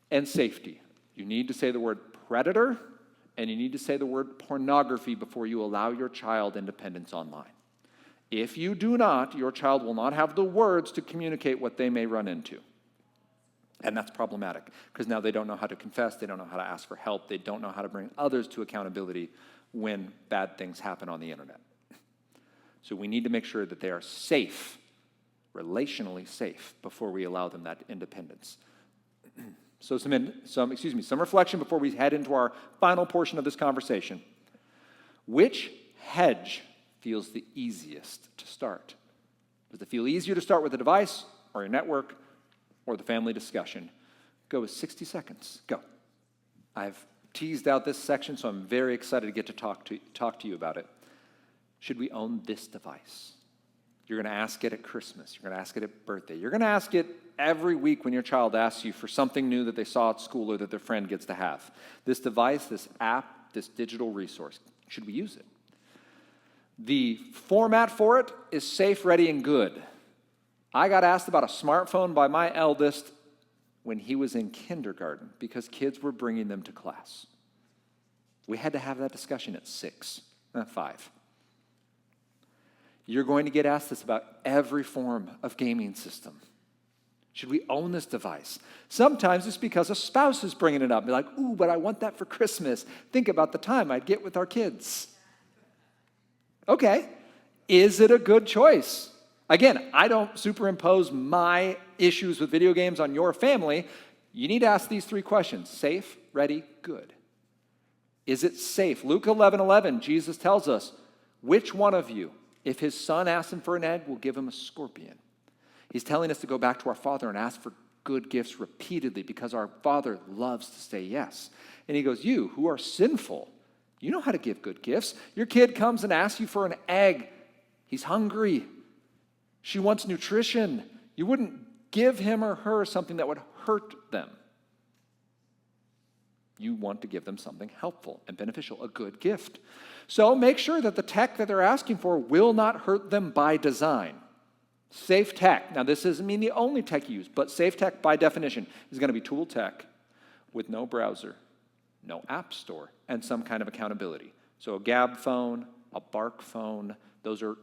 And safety. You need to say the word predator, and you need to say the word pornography before you allow your child independence online. If you do not, your child will not have the words to communicate what they may run into. And that's problematic, because now they don't know how to confess, they don't know how to ask for help, they don't know how to bring others to accountability when bad things happen on the internet. So we need to make sure that they are safe, relationally safe, before we allow them that independence. So some reflection before we head into our final portion of this conversation. Which hedge feels the easiest to start? Does it feel easier to start with a device or your network or the family discussion? Go with 60 seconds. Go. I've teased out this section, so I'm very excited to get to talk to you about it. Should we own this device? You're going to ask it at Christmas. You're going to ask it at birthday. You're going to ask it every week when your child asks you for something new that they saw at school or that their friend gets to have. This device, this app, this digital resource, should we use it? The format for it is safe, ready, and good. I got asked about a smartphone by my eldest when he was in kindergarten because kids were bringing them to class. We had to have that discussion at 5. You're going to get asked this about every form of gaming system. Should we own this device? Sometimes it's because a spouse is bringing it up. They're like, ooh, but I want that for Christmas. Think about the time I'd get with our kids. Okay, is it a good choice? Again, I don't superimpose my issues with video games on your family. You need to ask these 3 questions. Safe, ready, good. Is it safe? Luke 11:11, Jesus tells us, which one of you, if his son asks him for an egg, will give him a scorpion? He's telling us to go back to our Father and ask for good gifts repeatedly because our Father loves to say yes. And he goes, you who are sinful, you know how to give good gifts. Your kid comes and asks you for an egg. He's hungry. She wants nutrition. You wouldn't give him or her something that would hurt them. You want to give them something helpful and beneficial, a good gift. So make sure that the tech that they're asking for will not hurt them by design. Safe tech. Now, this doesn't mean the only tech you use, but safe tech, by definition, is going to be tool tech with no browser, no app store, and some kind of accountability. So a Gab phone, a Bark phone, those are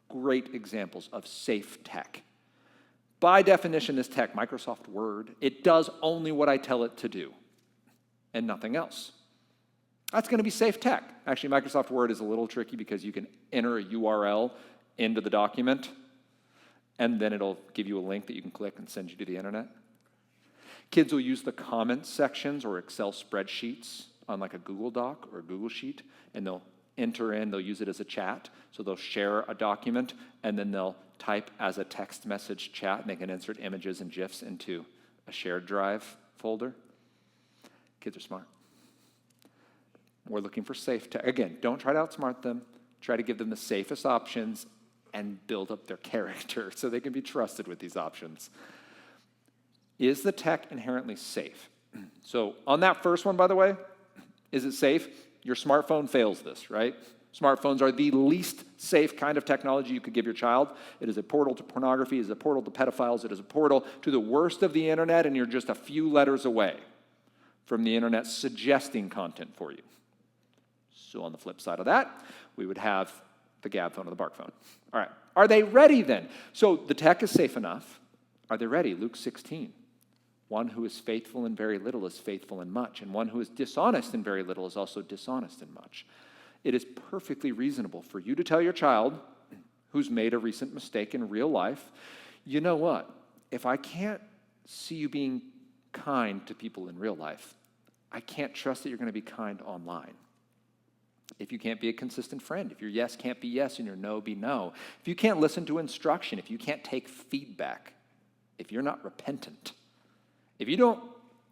great examples of safe tech. By definition, this tech, Microsoft Word, it does only what I tell it to do and nothing else. That's going to be safe tech. Actually, Microsoft Word is a little tricky because you can enter a URL into the document, and then it'll give you a link that you can click and send you to the internet. Kids will use the comments sections or Excel spreadsheets on like a Google Doc or a Google Sheet, and they'll they'll use it as a chat. So they'll share a document, and then they'll type as a text message chat, and they can insert images and GIFs into a shared drive folder. Kids are smart. We're looking for safe tech. Again, don't try to outsmart them. Try to give them the safest options and build up their character so they can be trusted with these options. Is the tech inherently safe? So on that first one, by the way, is it safe? Your smartphone fails this, right? Smartphones are the least safe kind of technology you could give your child. It is a portal to pornography. It is a portal to pedophiles. It is a portal to the worst of the internet, and you're just a few letters away from the internet suggesting content for you. So on the flip side of that, we would have the Gab phone or the Bark phone. All right. Are they ready then? So the tech is safe enough. Are they ready? Luke 16. One who is faithful in very little is faithful in much, and one who is dishonest in very little is also dishonest in much. It is perfectly reasonable for you to tell your child who's made a recent mistake in real life, you know what? If I can't see you being kind to people in real life, I can't trust that you're going to be kind online. If you can't be a consistent friend, if your yes can't be yes and your no be no, if you can't listen to instruction, if you can't take feedback, if you're not repentant, if you don't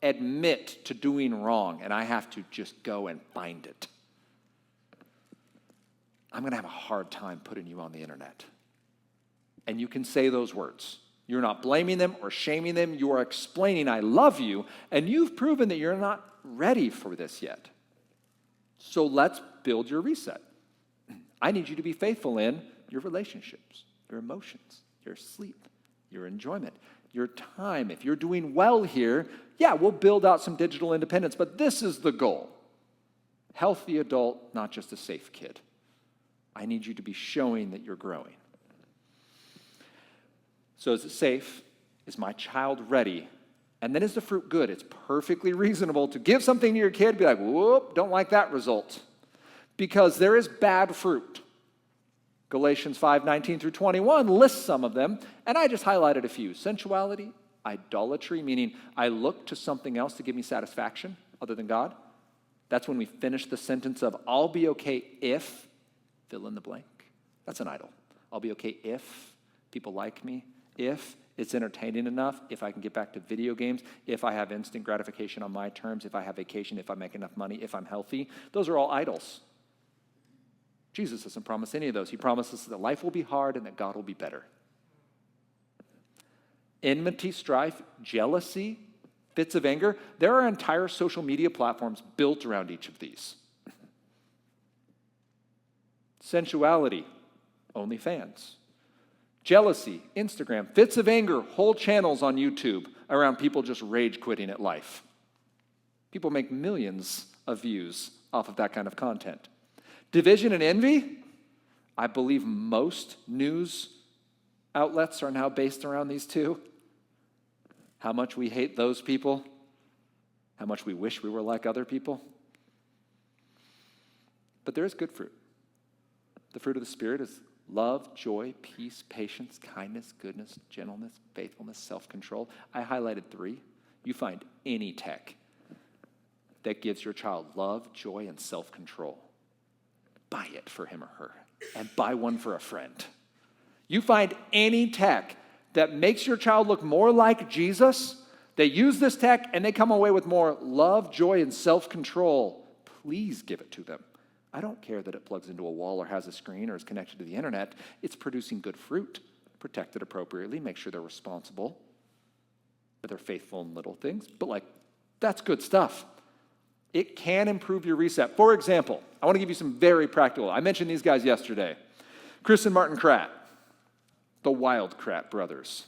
admit to doing wrong and I have to just go and find it, I'm going to have a hard time putting you on the internet. And you can say those words. You're not blaming them or shaming them. You are explaining, I love you, and you've proven that you're not ready for this yet. So let's build your reset. I need you to be faithful in your relationships, your emotions, your sleep, your enjoyment, your time. If you're doing well here, yeah, we'll build out some digital independence, but this is the goal. Healthy adult, not just a safe kid. I need you to be showing that you're growing. So is it safe? Is my child ready? And then is the fruit good? It's perfectly reasonable to give something to your kid, be like, whoop, don't like that result. Because there is bad fruit. Galatians 5:19 through 21 lists some of them, and I just highlighted a few. Sensuality, idolatry, meaning I look to something else to give me satisfaction other than God. That's when we finish the sentence of, I'll be okay if, fill in the blank. That's an idol. I'll be okay if people like me, if it's entertaining enough, if I can get back to video games, if I have instant gratification on my terms, if I have vacation, if I make enough money, if I'm healthy. Those are all idols. Jesus doesn't promise any of those. He promises that life will be hard and that God will be better. Enmity, strife, jealousy, fits of anger. There are entire social media platforms built around each of these. Sensuality, OnlyFans. Jealousy, Instagram. Fits of anger, whole channels on YouTube around people just rage quitting at life. People make millions of views off of that kind of content. Division and envy, I believe most news outlets are now based around these two. How much we hate those people, how much we wish we were like other people. But there is good fruit. The fruit of the Spirit is love, joy, peace, patience, kindness, goodness, gentleness, faithfulness, self-control. I highlighted 3. You find any tech that gives your child love, joy, and self-control. Buy it for him or her, and buy one for a friend. You find any tech that makes your child look more like Jesus, they use this tech and they come away with more love, joy, and self-control, please give it to them. I don't care that it plugs into a wall or has a screen or is connected to the internet. It's producing good fruit. Protect it appropriately. Make sure they're responsible. But they're faithful in little things. But that's good stuff. It can improve your reset. For example, I want to give you some very practical. I mentioned these guys yesterday. Chris and Martin Kratt, the Wild Kratt brothers.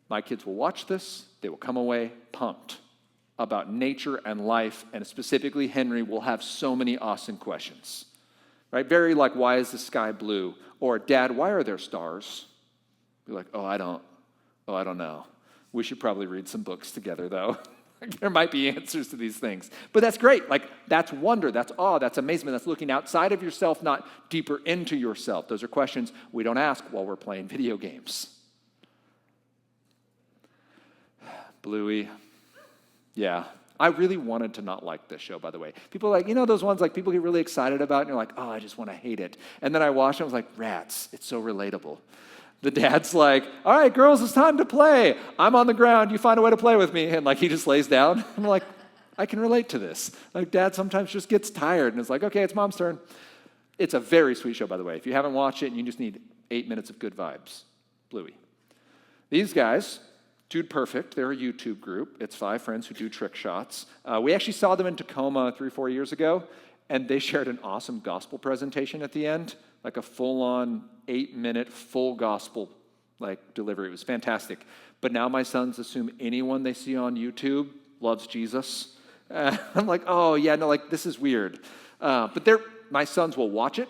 My kids will watch this. They will come away pumped about nature and life, and specifically Henry will have so many awesome questions. Right? Very like, why is the sky blue? Or, Dad, why are there stars? Be like, I don't know. We should probably read some books together, though. There might be answers to these things. But that's great. That's wonder, that's awe, that's amazement. That's looking outside of yourself, not deeper into yourself. Those are questions we don't ask while we're playing video games. Bluey. Yeah. I really wanted to not like this show, by the way. People are like, those ones people get really excited about, and you're like, I just want to hate it. And then I watched it, I was like, rats, it's so relatable. The dad's like, all right, girls, it's time to play. I'm on the ground. You find a way to play with me. And he just lays down. I'm like, I can relate to this. Dad sometimes just gets tired and it's like, okay, it's mom's turn. It's a very sweet show, by the way. If you haven't watched it and you just need 8 minutes of good vibes, Bluey. These guys, Dude Perfect, they're a YouTube group. It's 5 friends who do trick shots. We actually saw them in Tacoma 3-4 years ago, and they shared an awesome gospel presentation at the end, a full-on 8-minute full gospel delivery. It was fantastic. But now my sons assume anyone they see on YouTube loves Jesus. I'm like, this is weird. But my sons will watch it.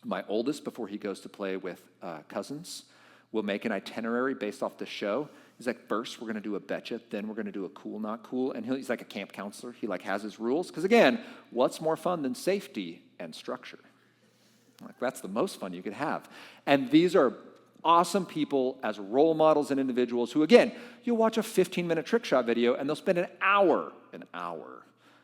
My oldest, before he goes to play with cousins, will make an itinerary based off the show. He's like, first we're going to do a betcha, then we're going to do a cool, not cool. And he's like a camp counselor. He has his rules. Because again, what's more fun than safety and structure? That's the most fun you could have. And these are awesome people as role models and individuals who, again, you'll watch a 15-minute trick shot video and they'll spend an hour.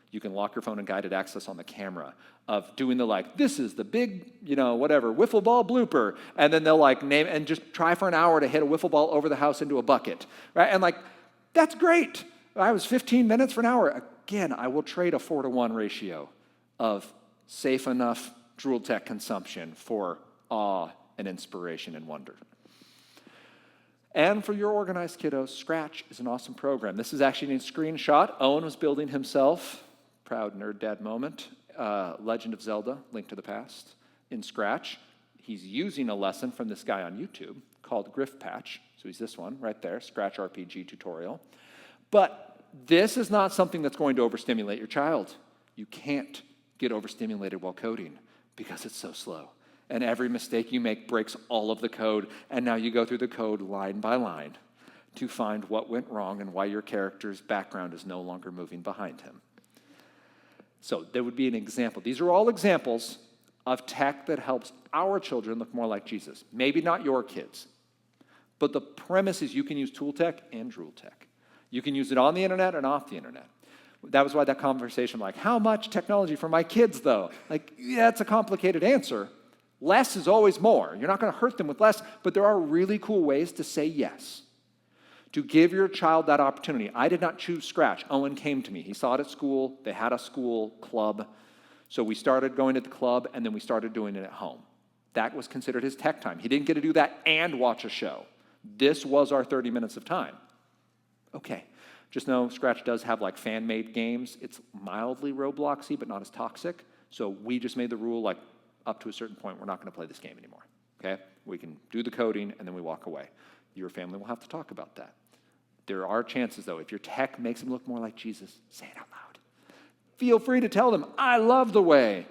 You can lock your phone and guided access on the camera of doing this is the big, wiffle ball blooper. And then they'll name and just try for an hour to hit a wiffle ball over the house into a bucket. Right? And that's great. I was 15 minutes for an hour. Again, I will trade a 4-to-1 ratio of safe enough drool tech consumption for awe and inspiration and wonder. And for your organized kiddos, Scratch is an awesome program. This is actually a screenshot Owen was building himself. Proud nerd dad moment. Legend of Zelda, Link to the Past. In Scratch, he's using a lesson from this guy on YouTube called Griff Patch. So he's this one right there, Scratch RPG tutorial. But this is not something that's going to overstimulate your child. You can't get overstimulated while coding because it's so slow. And every mistake you make breaks all of the code, and now you go through the code line by line to find what went wrong and why your character's background is no longer moving behind him. So there would be an example. These are all examples of tech that helps our children look more like Jesus. Maybe not your kids, but the premise is you can use tool tech and drool tech. You can use it on the internet and off the internet. That was why that conversation, how much technology for my kids, though? It's a complicated answer. Less is always more. You're not going to hurt them with less, but there are really cool ways to say yes, to give your child that opportunity. I did not choose Scratch. Owen came to me. He saw it at school. They had a school club. So we started going to the club, and then we started doing it at home. That was considered his tech time. He didn't get to do that and watch a show. This was our 30 minutes of time. Okay. Just know Scratch does have fan-made games. It's mildly Robloxy, but not as toxic. So we just made the rule up to a certain point, we're not going to play this game anymore. Okay? We can do the coding and then we walk away. Your family will have to talk about that. There are chances, though, if your tech makes them look more like Jesus, say it out loud. Feel free to tell them, I love the way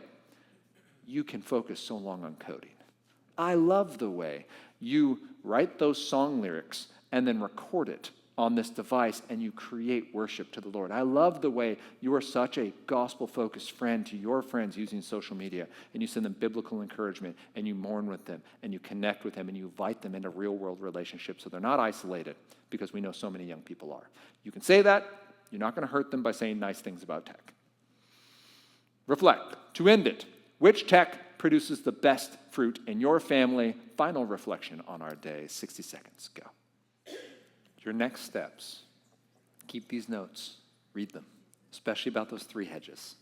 you can focus so long on coding. I love the way you write those song lyrics and then record it on this device and you create worship to the Lord. I love the way you are such a gospel-focused friend to your friends using social media, and you send them biblical encouragement, and you mourn with them, and you connect with them, and you invite them into real-world relationships so they're not isolated, because we know so many young people are. You can say that, You're not going to hurt them by saying nice things about tech. Reflect. To end it, which tech produces the best fruit in your family? Final reflection on our day. 60 seconds. Go. Your next steps. Keep these notes. Read them, especially about those 3 hedges.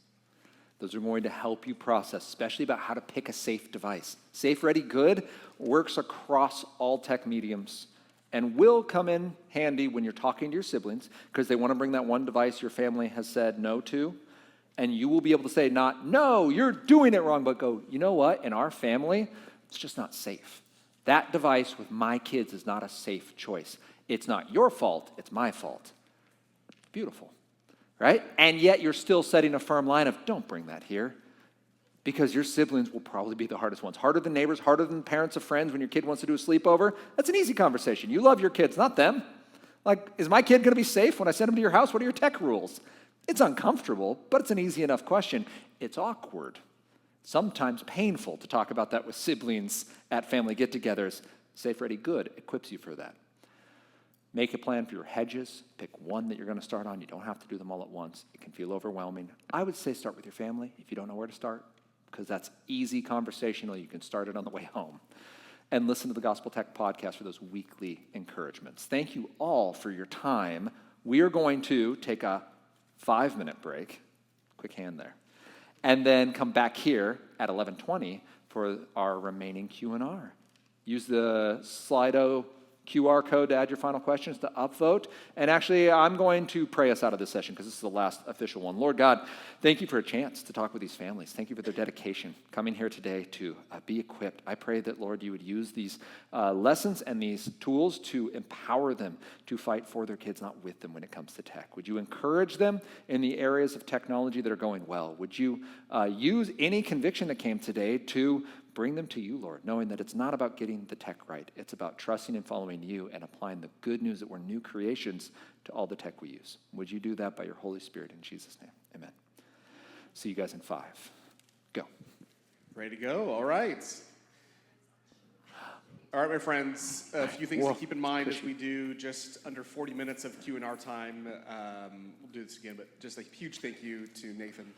Those are going to help you process, especially about how to pick a safe device. Safe, ready, good works across all tech mediums and will come in handy when you're talking to your siblings because they want to bring that one device your family has said no to. And you will be able to say not, no, you're doing it wrong, but go, you know what? In our family, it's just not safe. That device with my kids is not a safe choice. It's not your fault, it's my fault. Beautiful, right? And yet you're still setting a firm line of don't bring that here because your siblings will probably be the hardest ones. Harder than neighbors, harder than parents of friends when your kid wants to do a sleepover. That's an easy conversation. You love your kids, not them. Like, is my kid going to be safe when I send him to your house? What are your tech rules? It's uncomfortable, but it's an easy enough question. It's awkward, sometimes painful to talk about that with siblings at family get-togethers. Safe, ready, good equips you for that. Make a plan for your hedges. Pick one that you're going to start on. You don't have to do them all at once. It can feel overwhelming. I would say start with your family if you don't know where to start, because that's easy conversational. You can start it on the way home. And listen to the Gospel Tech podcast for those weekly encouragements. Thank you all for your time. We are going to take a 5-minute break. Quick hand there. And then come back here at 11:20 for our remaining Q&R. Use the Slido QR code to add your final questions to upvote. And actually, I'm going to pray us out of this session because this is the last official one. Lord God, thank you for a chance to talk with these families. Thank you for their dedication coming here today to be equipped. I pray that, Lord, you would use these lessons and these tools to empower them to fight for their kids, not with them when it comes to tech. Would you encourage them in the areas of technology that are going well? Would you use any conviction that came today to bring them to you, Lord, knowing that it's not about getting the tech right. It's about trusting and following you and applying the good news that we're new creations to all the tech we use. Would you do that by your Holy Spirit in Jesus' name? Amen. See you guys in 5. Go. Ready to go? All right. All right, my friends, a few things to keep in mind as we do just under 40 minutes of Q&R time. We'll do this again, but just a huge thank you to Nathan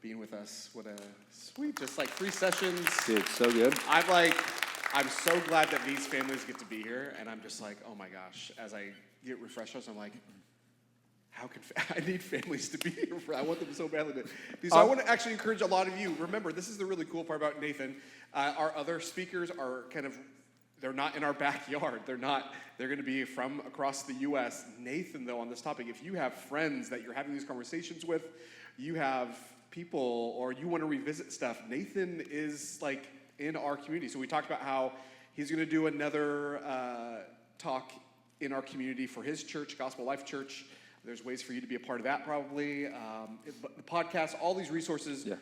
being with us. What a sweet, just like 3 sessions. Dude, so good. I'm so glad that these families get to be here, and I'm just like, oh my gosh, as I get refreshed, I'm like, how can, I need families to be here. I want them so badly to. So I want to actually encourage a lot of you. Remember, this is the really cool part about Nathan. Our other speakers are they're not in our backyard. They're going to be from across the U.S. Nathan, though, on this topic, if you have friends that you're having these conversations with, you have people, or you want to revisit stuff, Nathan is like in our community. So we talked about how he's going to do another talk in our community for his church, Gospel Life Church. There's ways for you to be a part of that probably. The podcast, all these resources. Yeah.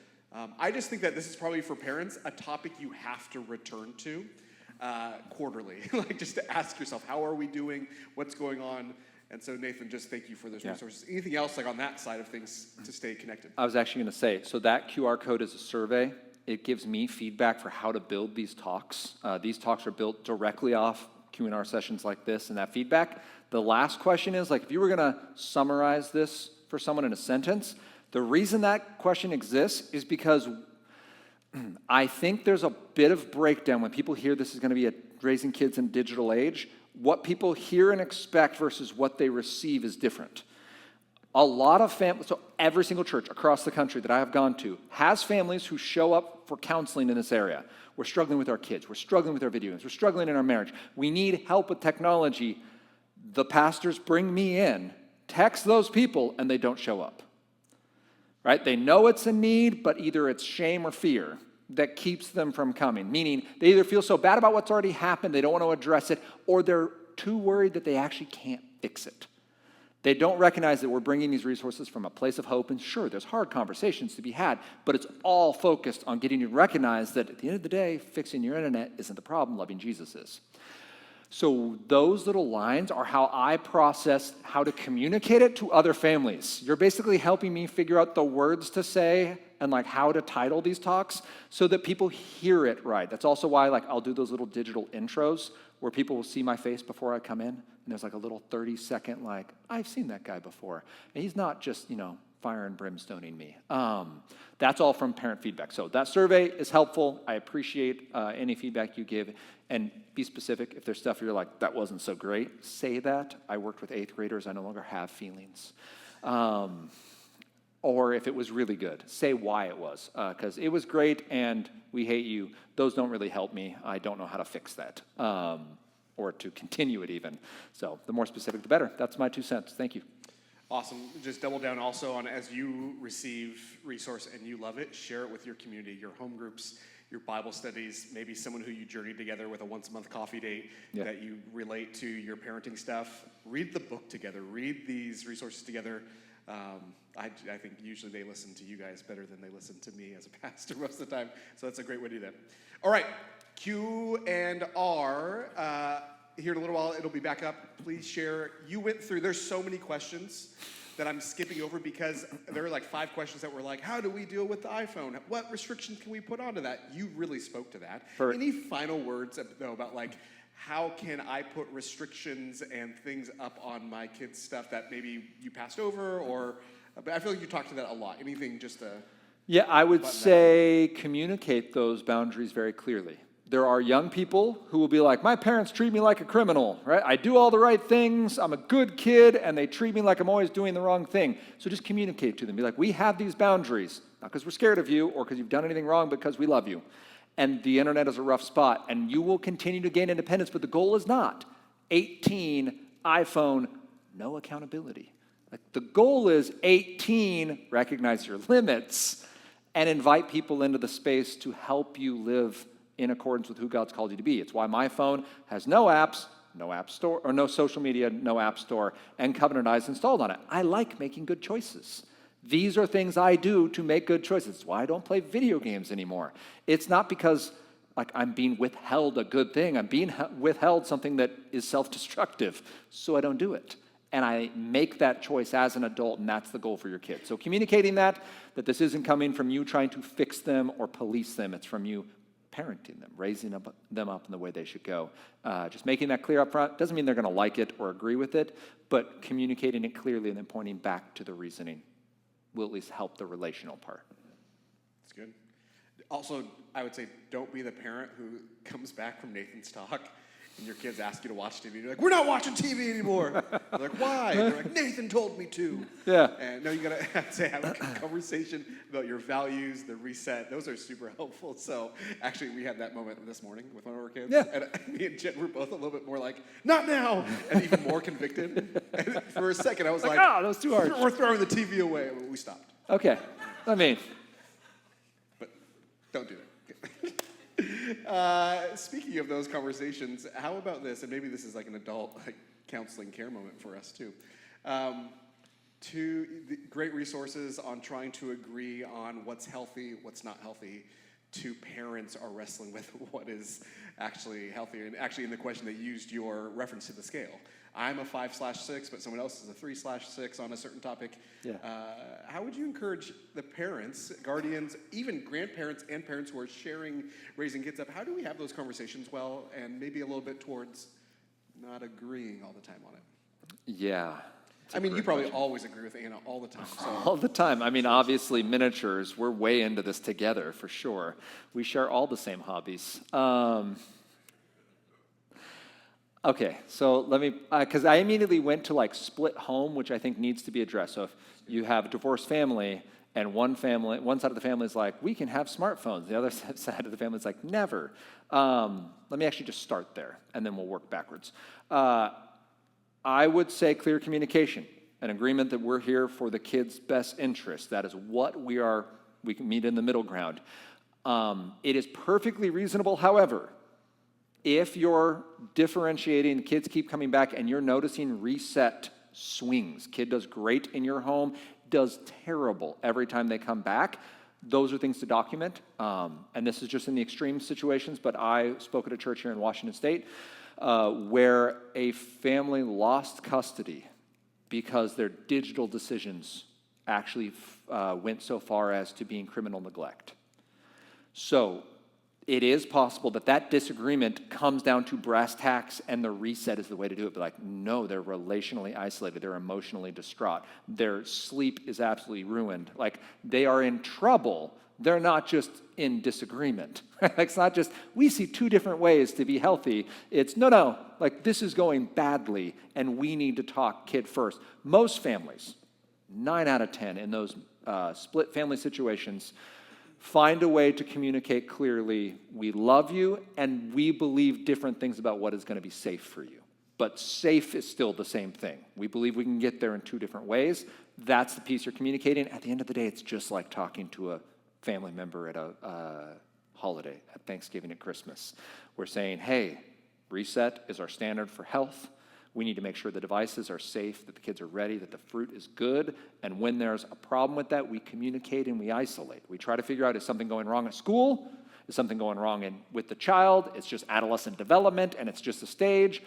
I just think that this is probably for parents a topic you have to return to quarterly, like just to ask yourself, how are we doing? What's going on? And so, Nathan, just thank you for those resources. Anything else like on that side of things to stay connected? I was actually going to say, so that QR code is a survey. It gives me feedback for how to build these talks. These talks are built directly off Q&R sessions like this and that feedback. The last question is, like, if you were going to summarize this for someone in a sentence, the reason that question exists is because I think there's a bit of breakdown when people hear this is going to be a raising kids in a digital age. What people hear and expect versus what they receive is different. A lot of families, so every single church across the country that I have gone to has families who show up for counseling in this area. We're struggling with our kids. We're struggling with our video games. We're struggling in our marriage. We need help with technology. The pastors bring me in, text those people, and they don't show up. Right? They know it's a need, but either it's shame or fear that keeps them from coming, meaning they either feel so bad about what's already happened, they don't want to address it, or they're too worried that they actually can't fix it. They don't recognize that we're bringing these resources from a place of hope, and sure, there's hard conversations to be had, but it's all focused on getting you to recognize that at the end of the day, fixing your internet isn't the problem, loving Jesus is. So those little lines are how I process how to communicate it to other families. You're basically helping me figure out the words to say and like how to title these talks so that people hear it right. That's also why like I'll do those little digital intros where people will see my face before I come in. And there's like a little 30-second, like, I've seen that guy before. And he's not just, fire and brimstoning me. That's all from parent feedback. So that survey is helpful. I appreciate any feedback you give. And be specific. If there's stuff you're like, that wasn't so great, say that. I worked with 8th graders. I no longer have feelings. Or if it was really good, say why it was. Because it was great and we hate you. Those don't really help me. I don't know how to fix that. Or to continue it even. So the more specific, the better. That's my 2 cents. Thank you. Awesome. Just double down also on, as you receive resource and you love it, share it with your community, your home groups, your Bible studies, maybe someone who you journey together with a once-a-month coffee date that you relate to your parenting stuff. Read the book together. Read these resources together. I think usually they listen to you guys better than they listen to me as a pastor most of the time. So that's a great way to do that. All right, Q and R. Here in a little while, it'll be back up. Please share. You went through, there's so many questions that I'm skipping over because there are like 5 questions that were like, how do we deal with the iPhone? What restrictions can we put onto that? You really spoke to that. Any final words, though, about like, how can I put restrictions and things up on my kids' stuff that maybe you passed over? But I feel like you talked to that a lot. Anything just to... Yeah, I would say communicate those boundaries very clearly. There are young people who will be like, my parents treat me like a criminal, right? I do all the right things, I'm a good kid, and they treat me like I'm always doing the wrong thing. So just communicate to them. Be like, we have these boundaries, not because we're scared of you or because you've done anything wrong, but because we love you. And the internet is a rough spot, and you will continue to gain independence, but the goal is not 18, iPhone, no accountability. Like the goal is 18, recognize your limits, and invite people into the space to help you live in accordance with who God's called you to be. It's why my phone has no apps, no app store, or no social media, no app store, and Covenant Eyes installed on it. I like making good choices. These are things I do to make good choices. It's why I don't play video games anymore. It's not because like I'm being withheld a good thing. I'm being withheld something that is self-destructive, so I don't do it. And I make that choice as an adult, and that's the goal for your kids. So communicating that this isn't coming from you trying to fix them or police them. It's from you parenting them, raising them up in the way they should go. Just making that clear up front doesn't mean they're going to like it or agree with it, but communicating it clearly and then pointing back to the reasoning will at least help the relational part. That's good. Also, I would say don't be the parent who comes back from Nathan's talk and your kids ask you to watch TV. You're like, we're not watching TV anymore. They're like, why? They're like, Nathan told me to. Yeah. And no, you got to have a conversation about your values, the reset. Those are super helpful. So actually, we had that moment this morning with one of our kids. Yeah. And me and Jen were both a little bit more like, not now, and even more convicted. And for a second, I was like, that was too hard. We're throwing the TV away. We stopped. Okay. But don't do that. Speaking of those conversations, how about this? And maybe this is like an adult counseling care moment for us too. Great resources on trying to agree on what's healthy, what's not healthy. Two parents are wrestling with what is actually healthier. And actually in the question they used your reference to the scale. I'm a 5/6, but someone else is a 3/6 on a certain topic. Yeah. How would you encourage the parents, guardians, even grandparents and parents who are raising kids up? How do we have those conversations well and maybe a little bit towards not agreeing all the time on it? Yeah. I mean, you probably always agree with Anna all the time. So. All the time. I mean, obviously, miniatures, we're way into this together, for sure. We share all the same hobbies. Okay, so let me, because I immediately went to like split home, which I think needs to be addressed. So if you have a divorced family, and one side of the family is like, we can have smartphones. The other side of the family is like, never. Let me actually just start there, and then we'll work backwards. I would say clear communication, an agreement that we're here for the kids' best interest. That is what we can meet in the middle ground. It is perfectly reasonable, however, if you're differentiating, kids keep coming back, and you're noticing reset swings. Kid does great in your home, does terrible every time they come back. Those are things to document. And this is just in the extreme situations, but I spoke at a church here in Washington State where a family lost custody because their digital decisions actually went so far as to being criminal neglect. So it is possible that that disagreement comes down to brass tacks and the reset is the way to do it. But like, no, they're relationally isolated. They're emotionally distraught. Their sleep is absolutely ruined. Like, they are in trouble. They're not just in disagreement. It's not just, we see two different ways to be healthy. It's, no, like, this is going badly and we need to talk kid first. Most families, 9 out of 10 in those split family situations, find a way to communicate clearly, we love you, and we believe different things about what is going to be safe for you. But safe is still the same thing. We believe we can get there in two different ways. That's the piece you're communicating. At the end of the day, it's just like talking to a family member at a holiday, at Thanksgiving, at Christmas. We're saying, hey, reset is our standard for health. We need to make sure the devices are safe, that the kids are ready, that the fruit is good. And when there's a problem with that, we communicate and we isolate. We try to figure out, is something going wrong at school? Is something going wrong with the child? It's just adolescent development and it's just a stage?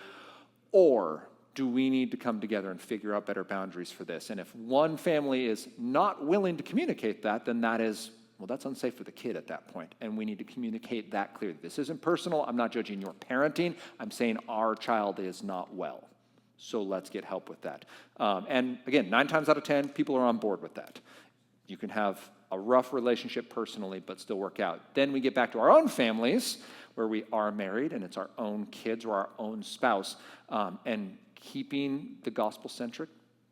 Or do we need to come together and figure out better boundaries for this? And if one family is not willing to communicate that, then that is, well, that's unsafe for the kid at that point. And we need to communicate that clearly. This isn't personal. I'm not judging your parenting. I'm saying our child is not well. So let's get help with that. And again, 9 times out of 10, people are on board with that. You can have a rough relationship personally, but still work out. Then we get back to our own families, where we are married, and it's our own kids or our own spouse, and keeping the gospel-centric,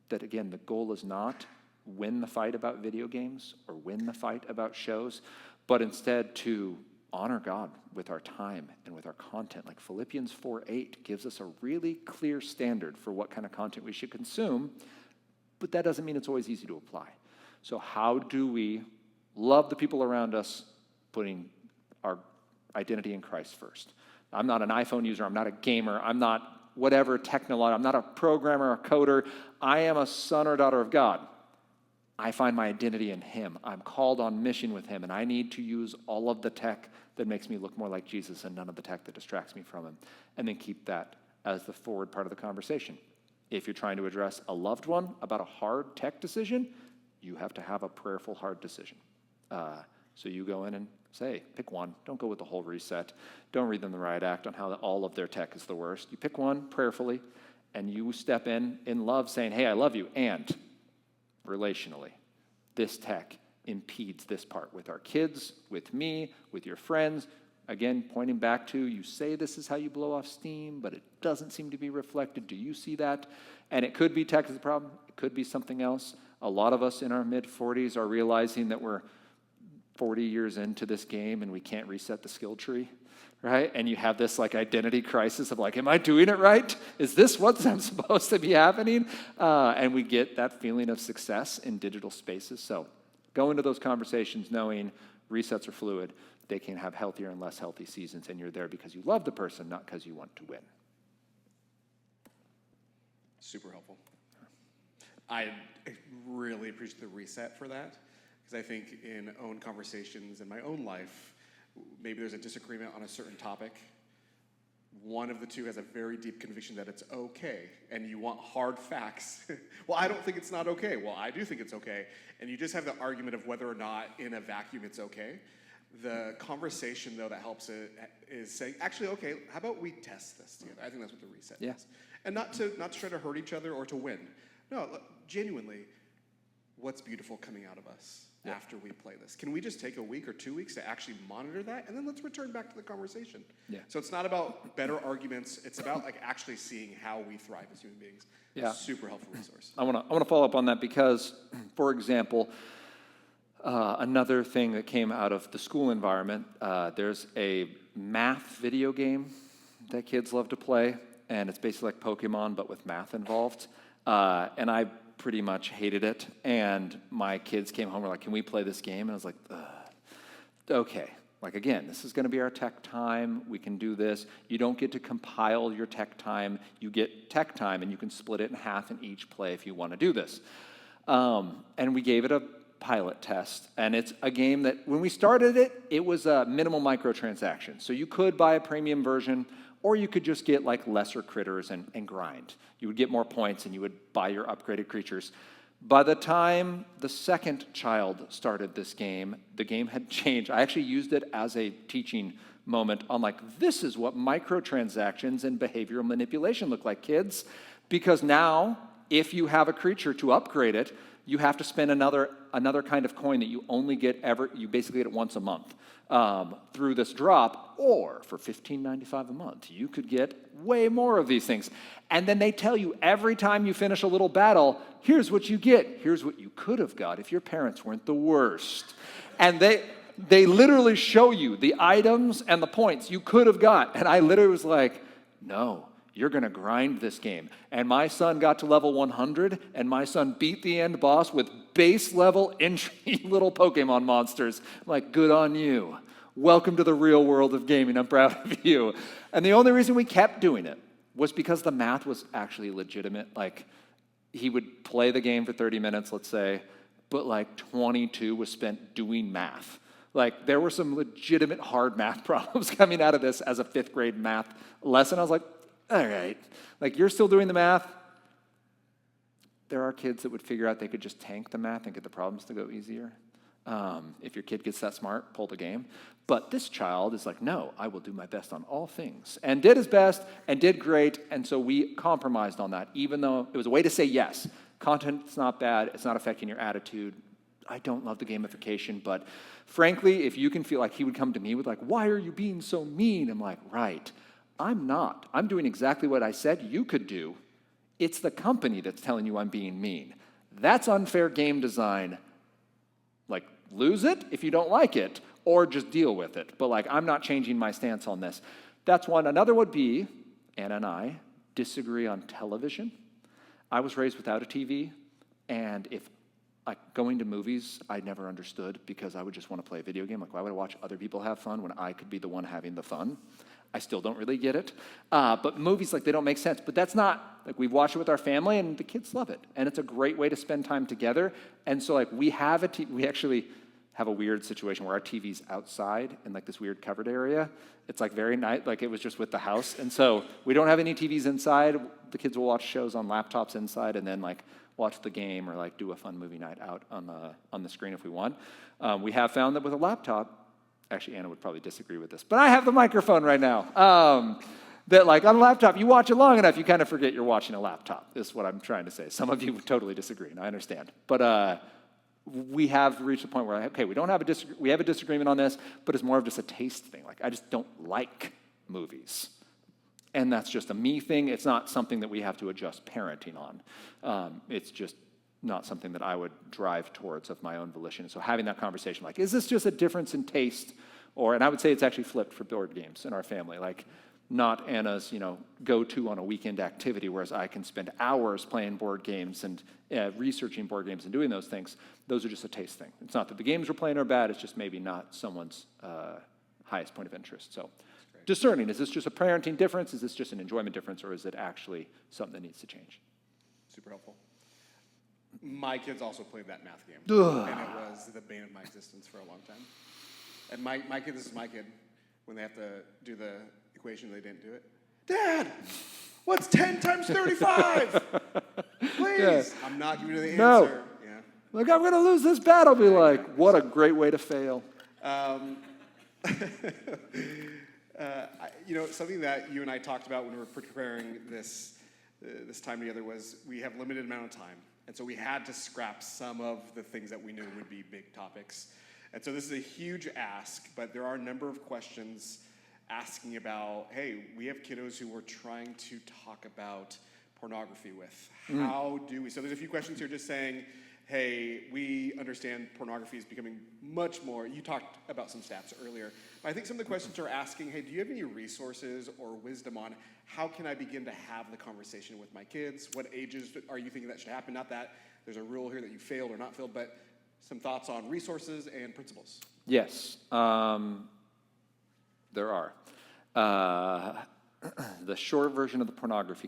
that again, the goal is not win the fight about video games or win the fight about shows, but instead to honor God with our time and with our content. Like Philippians 4:8 gives us a really clear standard for what kind of content we should consume, but that doesn't mean it's always easy to apply. So how do we love the people around us, putting our identity in Christ first? I'm not an iPhone user. I'm not a gamer. I'm not whatever technology. I'm not a programmer or a coder. I am a son or daughter of God. I find my identity in him. I'm called on mission with him, and I need to use all of the tech that makes me look more like Jesus and none of the tech that distracts me from him. And then keep that as the forward part of the conversation. If you're trying to address a loved one about a hard tech decision, you have to have a prayerful, hard decision. So you go in and say, pick one. Don't go with the whole reset. Don't read them the riot act on how all of their tech is the worst. You pick one prayerfully, and you step in love saying, hey, I love you, and relationally, this tech impedes this part with our kids, with me, with your friends. Again, pointing back to, you say this is how you blow off steam, but it doesn't seem to be reflected. Do you see that? And it could be tech is the problem. It could be something else. A lot of us in our mid-40s are realizing that we're 40 years into this game and we can't reset the skill tree, right? And you have this like identity crisis of like, am I doing it right? Is this what I'm supposed to be happening? And we get that feeling of success in digital spaces. So go into those conversations knowing resets are fluid. They can have healthier and less healthy seasons, and you're there because you love the person, not because you want to win. Super helpful. I really appreciate the reset for that, because I think in own conversations in my own life, maybe there's a disagreement on a certain topic. One of the two has a very deep conviction that it's okay, and you want hard facts. Well, I don't think it's not okay. Well, I do think it's okay. And you just have the argument of whether or not in a vacuum it's okay. The conversation, though, that helps it is saying, actually, okay, how about we test this together? I think that's what the reset is. And not to try to hurt each other or to win. No, genuinely, what's beautiful coming out of us after we play this? Can we just take a week or 2 weeks to actually monitor that, and then let's return back to the conversation? So it's not about better arguments. It's about like actually seeing how we thrive as human beings. Super helpful resource. I want to follow up on that because, for example, another thing that came out of the school environment, there's a math video game that kids love to play, and it's basically like Pokemon, but with math involved. And I pretty much hated it. And my kids came home and were like, can we play this game? And I was like, okay. Like, again, this is going to be our tech time. We can do this. You don't get to compile your tech time. You get tech time, and you can split it in half in each play if you want to do this. And we gave it a pilot test. And it's a game that, when we started it, it was a minimal microtransaction. So you could buy a premium version, or you could just get like lesser critters and grind. You would get more points and you would buy your upgraded creatures. By the time the second child started this game, the game had changed. I actually used it as a teaching moment on like, this is what microtransactions and behavioral manipulation look like, kids. Because now, if you have a creature to upgrade it, you have to spend another kind of coin that you only get you basically get it once a month through this drop, or for $15.95 a month, you could get way more of these things. And then they tell you every time you finish a little battle, here's what you get, here's what you could have got if your parents weren't the worst. And they literally show you the items and the points you could have got. And I literally was like, no. You're going to grind this game. And my son got to level 100, and my son beat the end boss with base level entry little Pokemon monsters. I'm like, good on you. Welcome to the real world of gaming. I'm proud of you. And the only reason we kept doing it was because the math was actually legitimate. Like, he would play the game for 30 minutes, let's say, but like 22 was spent doing math. Like, there were some legitimate hard math problems coming out of this as a 5th grade math lesson. I was like, all right, like you're still doing the math. There are kids that would figure out they could just tank the math and get the problems to go easier. If your kid gets that smart, pull the game. But this child is like, no, I will do my best on all things. And did his best and did great. And so we compromised on that, even though it was a way to say yes. Content's not bad. It's not affecting your attitude. I don't love the gamification. But frankly, if you can feel like he would come to me with like, why are you being so mean? I'm like, right. I'm not. I'm doing exactly what I said you could do. It's the company that's telling you I'm being mean. That's unfair game design. Like, lose it if you don't like it, or just deal with it. But like, I'm not changing my stance on this. That's one. Another would be, Anna and I disagree on television. I was raised without a TV, and if like going to movies, I never understood because I would just want to play a video game. Like, why would I watch other people have fun when I could be the one having the fun? I still don't really get it. But movies, like, they don't make sense. But that's not, like, we watch it with our family, and the kids love it. And it's a great way to spend time together. And so, like, we actually have a weird situation where our TV's outside in, like, this weird covered area. It's, like, very nice. Like, it was just with the house. And so we don't have any TVs inside. The kids will watch shows on laptops inside and then, like, watch the game or, like, do a fun movie night out on the screen if we want. We have found that with a laptop, actually, Anna would probably disagree with this, but I have the microphone right now. That like on a laptop, you watch it long enough, you kind of forget you're watching a laptop, is what I'm trying to say. Some of you would totally disagree, and I understand. But we have reached a point where, okay, we have a disagreement on this, but it's more of just a taste thing. Like, I just don't like movies. And that's just a me thing. It's not something that we have to adjust parenting on. It's just not something that I would drive towards of my own volition. So having that conversation, like, is this just a difference in taste? And I would say it's actually flipped for board games in our family. Like, not Anna's, go-to on a weekend activity, whereas I can spend hours playing board games and researching board games and doing those things. Those are just a taste thing. It's not that the games we're playing are bad. It's just maybe not someone's highest point of interest. So discerning, is this just a parenting difference? Is this just an enjoyment difference? Or is it actually something that needs to change? Super helpful. My kids also played that math game, Ugh. and it was the bane of my existence for a long time. And my kid, this is my kid, when they have to do the equation, they didn't do it. Dad, what's 10 times 35? Please. Yeah. I'm not giving you the No. answer. Yeah. Like, I'm going to lose this battle. Be like, what a great way to fail. Something that you and I talked about when we were preparing this time together was we have limited amount of time. And so we had to scrap some of the things that we knew would be big topics. And so this is a huge ask, but there are a number of questions asking about, hey, we have kiddos who we're trying to talk about pornography with. How do we? So there's a few questions here just saying, hey, we understand pornography is becoming much more, you talked about some stats earlier, but I think some of the questions are asking, hey, do you have any resources or wisdom on how can I begin to have the conversation with my kids? What ages are you thinking that should happen? Not that there's a rule here that you failed or not failed, but some thoughts on resources and principles. Yes, there are. The short version of the pornography,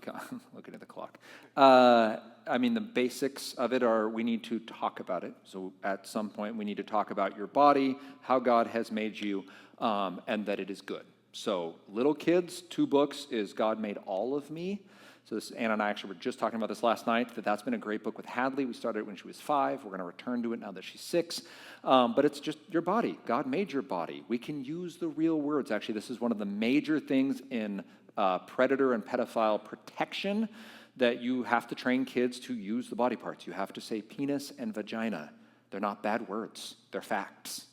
looking at the clock. The basics of it are we need to talk about it. So at some point, we need to talk about your body, how God has made you, and that it is good. So little kids, 2 books is God Made All of Me. So Anna and I actually were just talking about this last night, that's been a great book with Hadley. We started it when she was 5. We're going to return to it now that she's 6. But it's just your body. God made your body. We can use the real words. Actually, this is one of the major things in predator and pedophile protection, that you have to train kids to use the body parts. You have to say penis and vagina. They're not bad words. They're facts.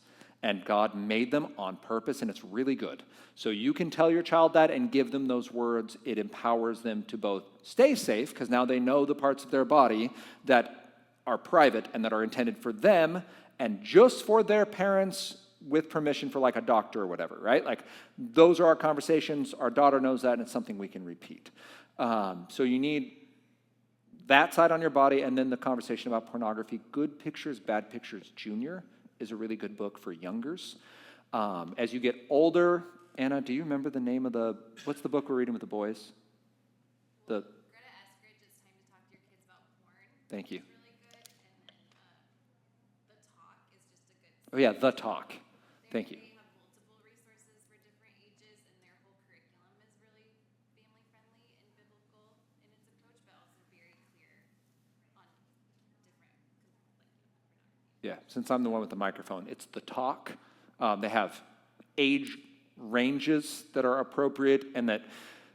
And God made them on purpose, and it's really good. So you can tell your child that and give them those words. It empowers them to both stay safe, because now they know the parts of their body that are private and that are intended for them and just for their parents with permission for like a doctor or whatever, right? Like those are our conversations. Our daughter knows that, and it's something we can repeat. So you need that side on your body, and then the conversation about pornography. Good Pictures, Bad Pictures Junior is a really good book for youngers. As you get older, Anna, do you remember the name of what's the book we're reading with the boys? Greta Eskridge, It's Time to Talk to Your Kids About Porn. Thank you. It's really good. And then The Talk is just a good. Oh yeah, The Talk. Thank you. They have multiple resources for different ages, and their whole curriculum is really family-friendly and biblical in its approach, but also very clear on different, Yeah, since I'm the one with the microphone, it's The Talk. They have age ranges that are appropriate and that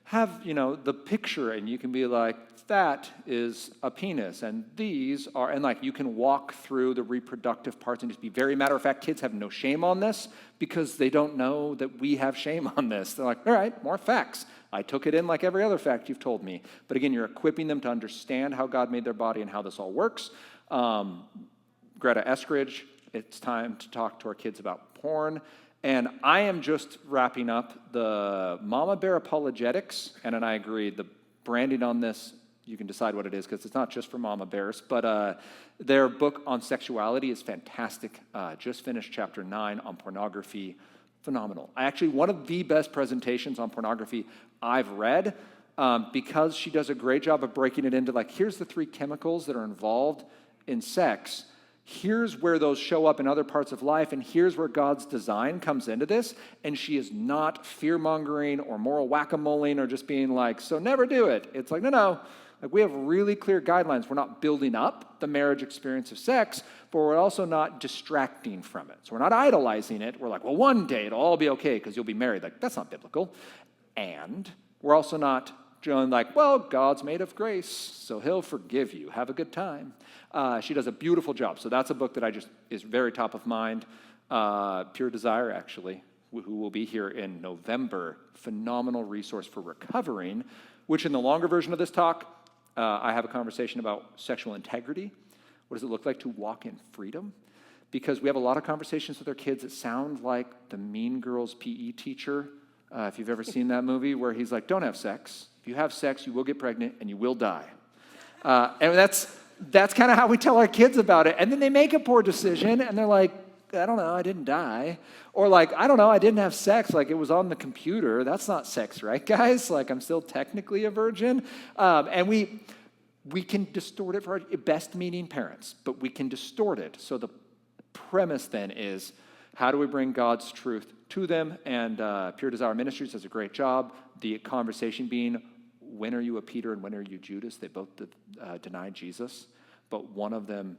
have, the picture, and you can be like, that is a penis, and these are, and like you can walk through the reproductive parts and just be very matter of fact. Kids have no shame on this because they don't know that we have shame on this. They're like, all right, more facts. I took it in like every other fact you've told me. But again, you're equipping them to understand how God made their body and how this all works. Greta Eskridge, It's Time to Talk to Our Kids About Porn. And I am just wrapping up the Mama Bear Apologetics, and I agree, the branding on this, you can decide what it is, because it's not just for mama bears, but their book on sexuality is fantastic. Just finished chapter 9 on pornography. Phenomenal. One of the best presentations on pornography I've read, because she does a great job of breaking it into, like, here's the 3 chemicals that are involved in sex. Here's where those show up in other parts of life, and here's where God's design comes into this. And she is not fear-mongering or moral whack-a-moling or just being like, so never do it. It's like, no. Like, we have really clear guidelines. We're not building up the marriage experience of sex, but we're also not distracting from it. So we're not idolizing it. We're like, well, one day it'll all be okay because you'll be married. Like, that's not biblical. And we're also not like, well, God's made of grace, so he'll forgive you. Have a good time. She does a beautiful job. So that's a book that is very top of mind. Pure Desire, actually, who will be here in November. Phenomenal resource for recovering, which in the longer version of this talk, I have a conversation about sexual integrity. What does it look like to walk in freedom? Because we have a lot of conversations with our kids that sound like the Mean Girls PE teacher. If you've ever seen that movie, where he's like, don't have sex. If you have sex, you will get pregnant and you will die. And that's kind of how we tell our kids about it. And then they make a poor decision and they're like, I don't know, I didn't die. Or like, I don't know, I didn't have sex. Like, it was on the computer. That's not sex, right, guys? Like, I'm still technically a virgin. And we can distort it for our best-meaning parents, but we can distort it. So the premise then is, how do we bring God's truth to them? And Pure Desire Ministries does a great job. The conversation being, when are you a Peter and when are you Judas? They both denied Jesus, but one of them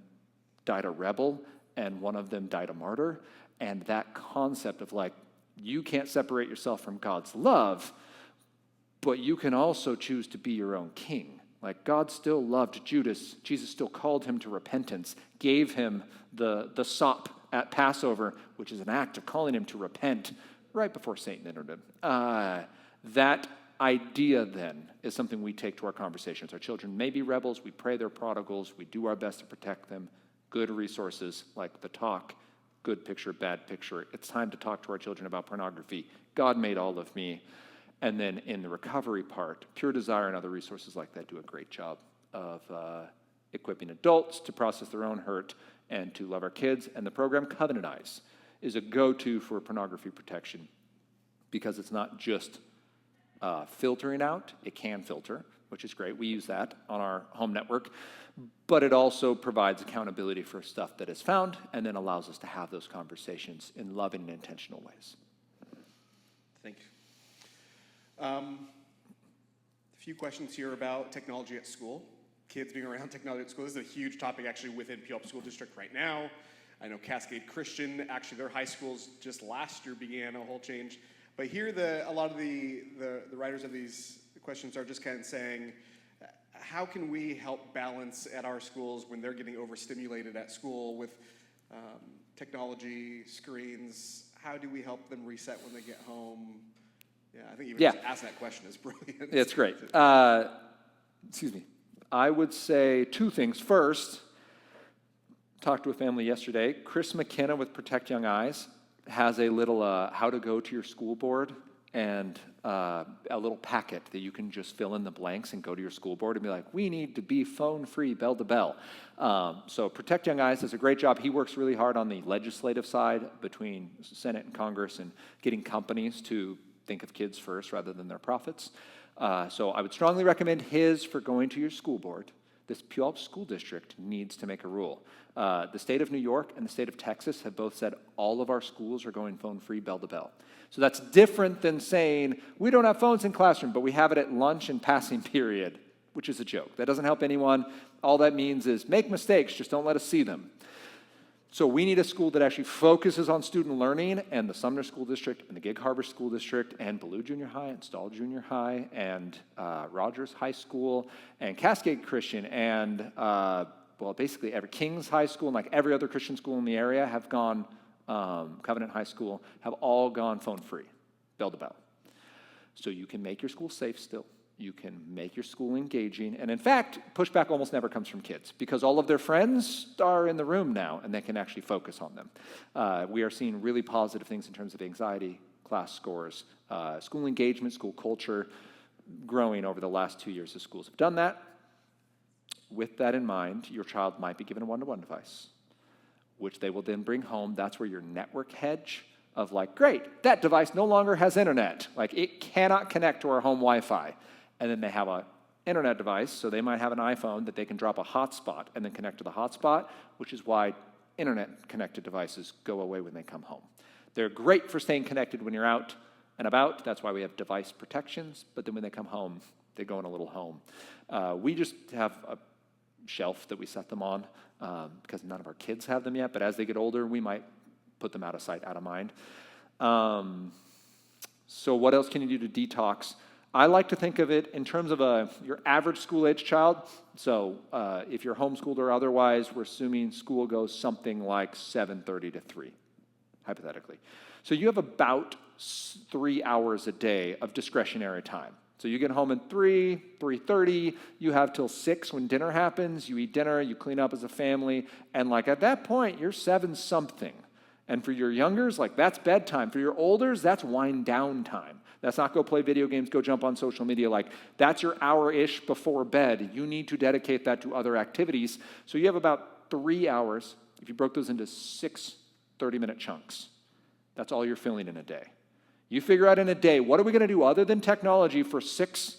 died a rebel and one of them died a martyr. And that concept of like, you can't separate yourself from God's love, but you can also choose to be your own king. Like, God still loved Judas. Jesus still called him to repentance, gave him the sop at Passover, which is an act of calling him to repent right before Satan entered him. That idea, then, is something we take to our conversations. Our children may be rebels. We pray they're prodigals. We do our best to protect them. Good resources like The Talk, Good Picture, Bad Picture. It's time to talk to our children about pornography. God made all of me. And then in the recovery part, Pure Desire and other resources like that do a great job of equipping adults to process their own hurt and to love our kids. And the program Covenant Eyes is a go-to for pornography protection because it's not just filtering out. It can filter, which is great. We use that on our home network. But it also provides accountability for stuff that is found and then allows us to have those conversations in loving and intentional ways. Thank you. A few questions here about technology at school. Kids being around technology at school. This is a huge topic actually within Puyallup School District right now. I know Cascade Christian, actually their high schools just last year began a whole change. But here a lot of the writers of these questions are just kind of saying, how can we help balance at our schools when they're getting overstimulated at school with technology, screens? How do we help them reset when they get home? Yeah, I think even just asking that question is brilliant. It's great. Excuse me. I would say two things. First, talked to a family yesterday. Chris McKenna with Protect Young Eyes has a little how to go to your school board and a little packet that you can just fill in the blanks and go to your school board and be like, we need to be phone-free, bell to bell. So Protect Young Eyes does a great job. He works really hard on the legislative side between Senate and Congress and getting companies to think of kids first rather than their profits. So I would strongly recommend his for going to your school board. This Puyallup School District needs to make a rule. The state of New York and the state of Texas have both said all of our schools are going phone-free, bell to bell. So that's different than saying, we don't have phones in classroom, but we have it at lunch and passing period, which is a joke. That doesn't help anyone. All that means is make mistakes, just don't let us see them. So we need a school that actually focuses on student learning, and the Sumner School District and the Gig Harbor School District and Ballou Junior High and Stahl Junior High and Rogers High School and Cascade Christian and, basically every King's High School and like every other Christian school in the area have gone, Covenant High School, have all gone phone-free, bell to bell. So you can make your school safe still. You can make your school engaging. And in fact, pushback almost never comes from kids because all of their friends are in the room now and they can actually focus on them. We are seeing really positive things in terms of anxiety, class scores, school engagement, school culture growing over the last 2 years as schools have done that. With that in mind, your child might be given a one-to-one device, which they will then bring home. That's where your network hedge of like, great, that device no longer has internet. Like it cannot connect to our home Wi-Fi. And then they have an internet device, so they might have an iPhone that they can drop a hotspot and then connect to the hotspot, which is why internet-connected devices go away when they come home. They're great for staying connected when you're out and about. That's why we have device protections. But then when they come home, they go in a little home. We just have a shelf that we set them on because none of our kids have them yet. But as they get older, we might put them out of sight, out of mind. So what else can you do to detox? I like to think of it in terms of your average school-age child. So if you're homeschooled or otherwise, we're assuming school goes something like 7:30 to 3, hypothetically. So you have about 3 hours a day of discretionary time. So you get home at 3, 3:30, you have till 6 when dinner happens, you eat dinner, you clean up as a family, and like at that point, you're 7-something. And for your youngers, like that's bedtime. For your olders, that's wind down time. That's not go play video games, go jump on social media. Like that's your hour-ish before bed. You need to dedicate that to other activities. So you have about 3 hours. If you broke those into 6 30-minute chunks, that's all you're filling in a day. You figure out in a day, what are we going to do other than technology for 6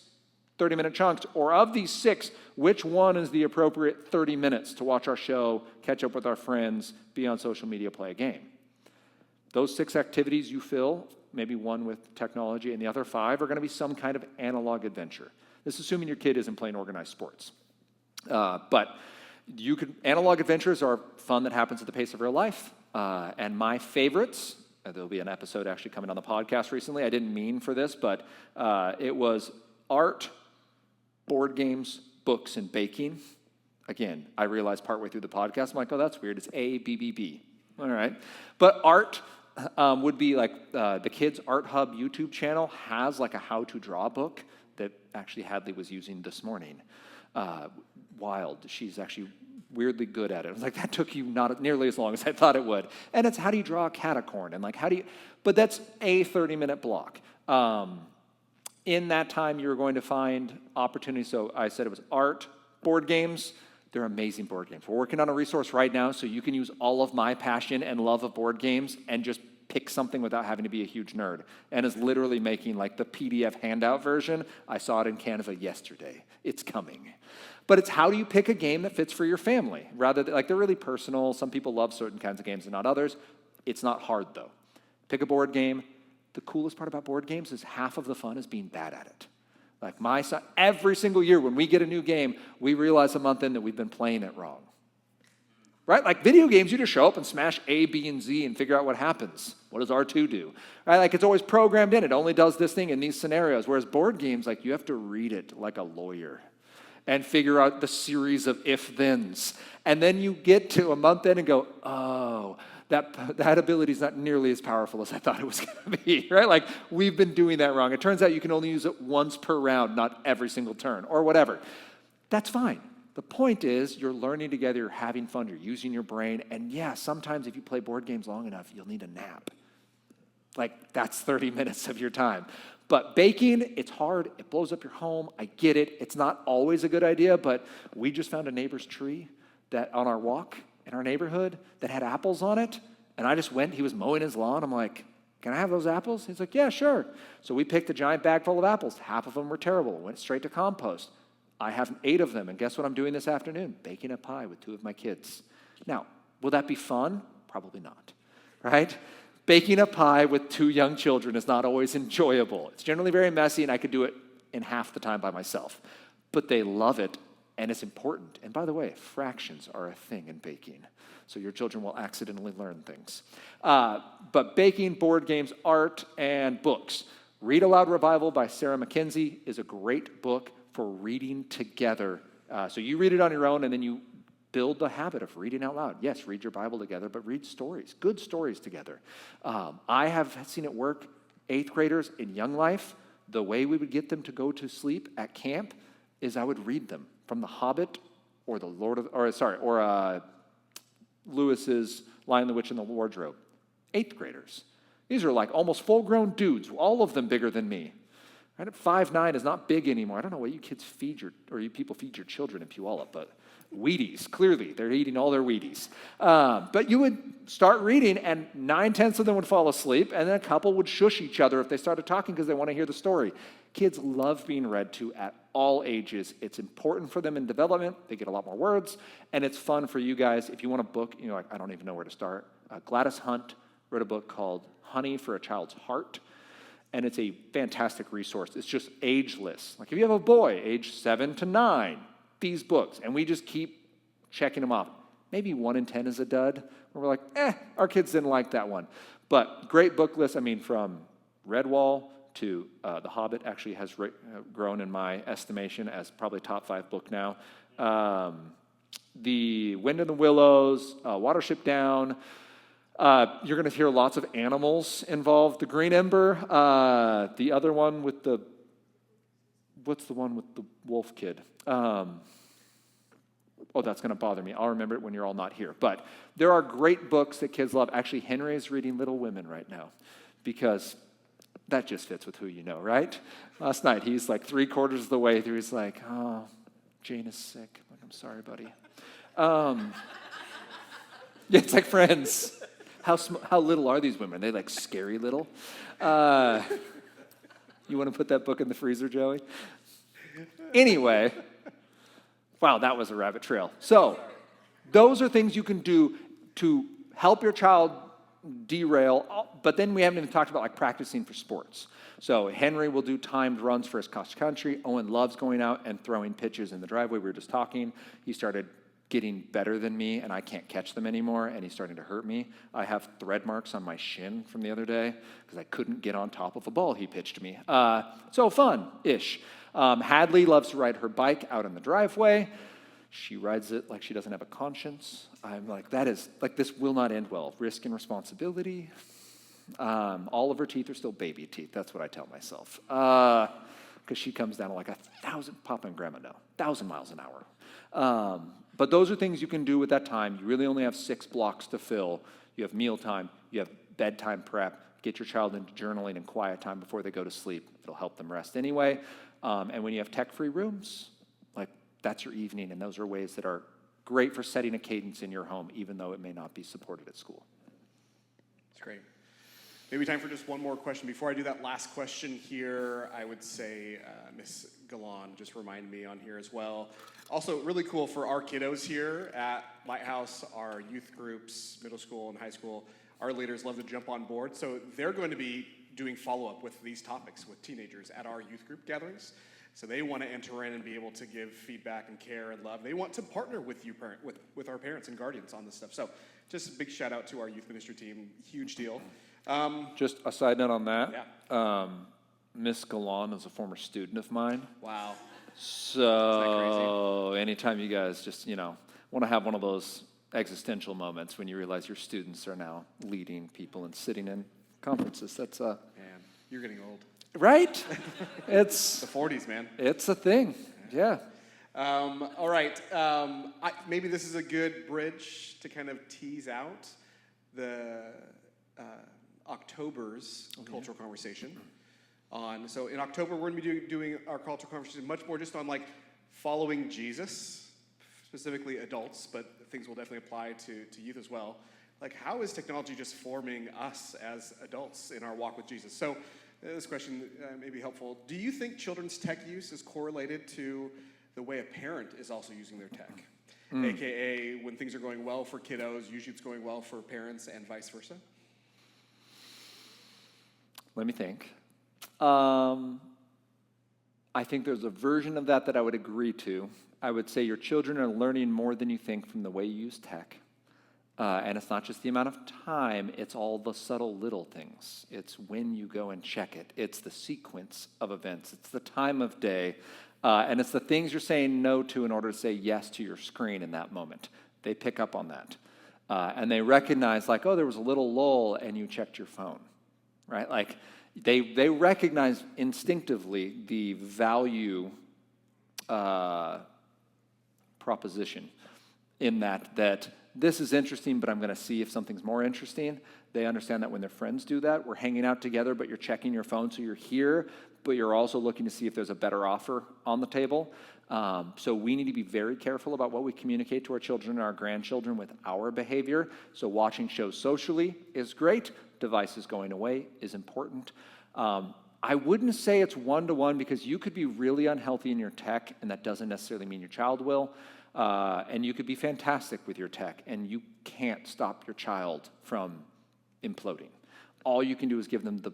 30-minute chunks? Or of these 6, which one is the appropriate 30 minutes to watch our show, catch up with our friends, be on social media, play a game? Those 6 activities you fill, maybe one with technology, and the other 5 are going to be some kind of analog adventure. This is assuming your kid isn't playing organized sports. But analog adventures are fun that happens at the pace of real life. And my favorites, there'll be an episode actually coming on the podcast recently. I didn't mean for this, but it was art, board games, books, and baking. Again, I realized partway through the podcast, I'm like, oh, that's weird. It's ABBB. All right. But art would be like the Kids Art Hub YouTube channel has like a how-to draw book that actually Hadley was using this morning. Wild. She's actually weirdly good at it. I was like, that took you not nearly as long as I thought it would. And it's how do you draw a catacorn? And like, but that's a 30-minute block. In that time, you're going to find opportunities. So I said it was art, board games. They're amazing board games. We're working on a resource right now so you can use all of my passion and love of board games and just pick something without having to be a huge nerd. And is literally making like the PDF handout version. I saw it in Canva yesterday. It's coming. But it's how do you pick a game that fits for your family? Rather than, like they're really personal. Some people love certain kinds of games and not others. It's not hard though. Pick a board game. The coolest part about board games is half of the fun is being bad at it. Like my son, every single year when we get a new game, we realize a month in that we've been playing it wrong. Right? Like video games, you just show up and smash A, B, and Z and figure out what happens. What does R2 do? Right? Like it's always programmed in. It only does this thing in these scenarios. Whereas board games, like you have to read it like a lawyer and figure out the series of if-thens. And then you get to a month in and go, oh, that ability is not nearly as powerful as I thought it was going to be, right? Like, we've been doing that wrong. It turns out you can only use it once per round, not every single turn, or whatever. That's fine. The point is, you're learning together, you're having fun, you're using your brain, and yeah, sometimes if you play board games long enough, you'll need a nap. Like, that's 30 minutes of your time. But baking, it's hard. It blows up your home. I get it. It's not always a good idea, but we just found a neighbor's tree that on our walk in our neighborhood that had apples on it. And I just went. He was mowing his lawn. I'm like, can I have those apples? He's like, yeah, sure. So we picked a giant bag full of apples. Half of them were terrible. Went straight to compost. I have 8 of them. And guess what I'm doing this afternoon? Baking a pie with 2 of my kids. Now, will that be fun? Probably not, right? Baking a pie with 2 young children is not always enjoyable. It's generally very messy, and I could do it in half the time by myself. But they love it, and it's important. And by the way, fractions are a thing in baking, so your children will accidentally learn things. But baking, board games, art, and books. Read Aloud Revival by Sarah McKenzie is a great book for reading together. So you read it on your own, and then you build the habit of reading out loud. Yes, read your Bible together, but read stories, good stories together. I have seen it work. 8th graders in Young Life, the way we would get them to go to sleep at camp is I would read them from The Hobbit or Lewis's Lion, the Witch, and the Wardrobe. 8th graders. These are like almost full-grown dudes, all of them bigger than me. Right? 5'9" is not big anymore. I don't know what you people feed your children in Puyallup, but Wheaties, clearly, they're eating all their Wheaties. But you would start reading, and 9/10 of them would fall asleep, and then a couple would shush each other if they started talking because they want to hear the story. Kids love being read to at all ages. It's important for them in development. They get a lot more words, and it's fun for you guys. If you want a book, like, I don't even know where to start. Gladys Hunt wrote a book called Honey for a Child's Heart, and it's a fantastic resource. It's just ageless. Like if you have a boy, age 7 to 9, these books, and we just keep checking them off. Maybe 1 in 10 is a dud, where we're like, our kids didn't like that one. But great book list, from Redwall to The Hobbit actually has grown in my estimation as probably top 5 book now. The Wind in the Willows, Watership Down. You're going to hear lots of animals involved. The Green Ember, the other one with what's the one with the wolf kid? That's going to bother me. I'll remember it when you're all not here. But there are great books that kids love. Actually, Henry is reading Little Women right now because that just fits with who you know, right? Last night, he's like 3/4 of the way through. He's like, oh, Jane is sick. I'm like, I'm sorry, buddy. Yeah, it's like Friends. How little are these women? Are they like scary little? You want to put that book in the freezer, Joey? Anyway, wow, that was a rabbit trail. So those are things you can do to help your child derail, but then we haven't even talked about like practicing for sports. So Henry will do timed runs for his cross country. Owen loves going out and throwing pitches in the driveway. We were just talking. He started getting better than me, and I can't catch them anymore, and he's starting to hurt me. I have thread marks on my shin from the other day because I couldn't get on top of a ball he pitched me. So fun-ish. Hadley loves to ride her bike out in the driveway. She rides it like she doesn't have a conscience. I'm like, this will not end well. Risk and responsibility. All of her teeth are still baby teeth. That's what I tell myself. Because she comes down to like 1,000, Papa and Grandma know, 1,000 miles an hour. But those are things you can do with that time. You really only have 6 blocks to fill. You have mealtime. You have bedtime prep. Get your child into journaling and quiet time before they go to sleep. It'll help them rest anyway. And when you have tech-free rooms, like that's your evening, and those are ways that are great for setting a cadence in your home, even though it may not be supported at school. That's great. Maybe time for just one more question. Before I do that last question here, I would say Miss Galan just reminded me on here as well. Also, really cool for our kiddos here at Lighthouse, our youth groups, middle school and high school, our leaders love to jump on board. So they're going to be doing follow-up with these topics with teenagers at our youth group gatherings. So they want to enter in and be able to give feedback and care and love. They want to partner with you, with our parents and guardians on this stuff. So just a big shout out to our youth ministry team. Huge deal. Just a side note on that. Yeah. Miss Galan is a former student of mine. Wow. So anytime you guys just, want to have one of those existential moments when you realize your students are now leading people and sitting in conferences, that's Man, you're getting old. right? It's The 40s, man. it's a thing. Yeah. All right. Maybe this is a good bridge to kind of tease out the October's cultural conversation. So in October, we're going to be doing our cultural conversation much more just on like following Jesus, specifically adults, but things will definitely apply to youth as well. Like, how is technology just forming us as adults in our walk with Jesus? So this question may be helpful. Do you think children's tech use is correlated to the way a parent is also using their tech? AKA, when things are going well for kiddos, usually it's going well for parents and vice versa? Let me think. I think there's a version of that I would agree to. I would say your children are learning more than you think from the way you use tech. And it's not just the amount of time, it's all the subtle little things. It's when you go and check it. It's the sequence of events. It's the time of day. And it's the things you're saying no to in order to say yes to your screen in that moment. They pick up on that. And they recognize, like, oh, there was a little lull and you checked your phone, right? Like, they recognize instinctively the value proposition in that this is interesting, but I'm going to see if something's more interesting. They understand that when their friends do that, we're hanging out together, but you're checking your phone, so you're here, but you're also looking to see if there's a better offer on the table. So we need to be very careful about what we communicate to our children and our grandchildren with our behavior. So watching shows socially is great. Devices going away is important. I wouldn't say it's one-to-one because you could be really unhealthy in your tech, and that doesn't necessarily mean your child will. And you could be fantastic with your tech, and you can't stop your child from imploding. All you can do is give them the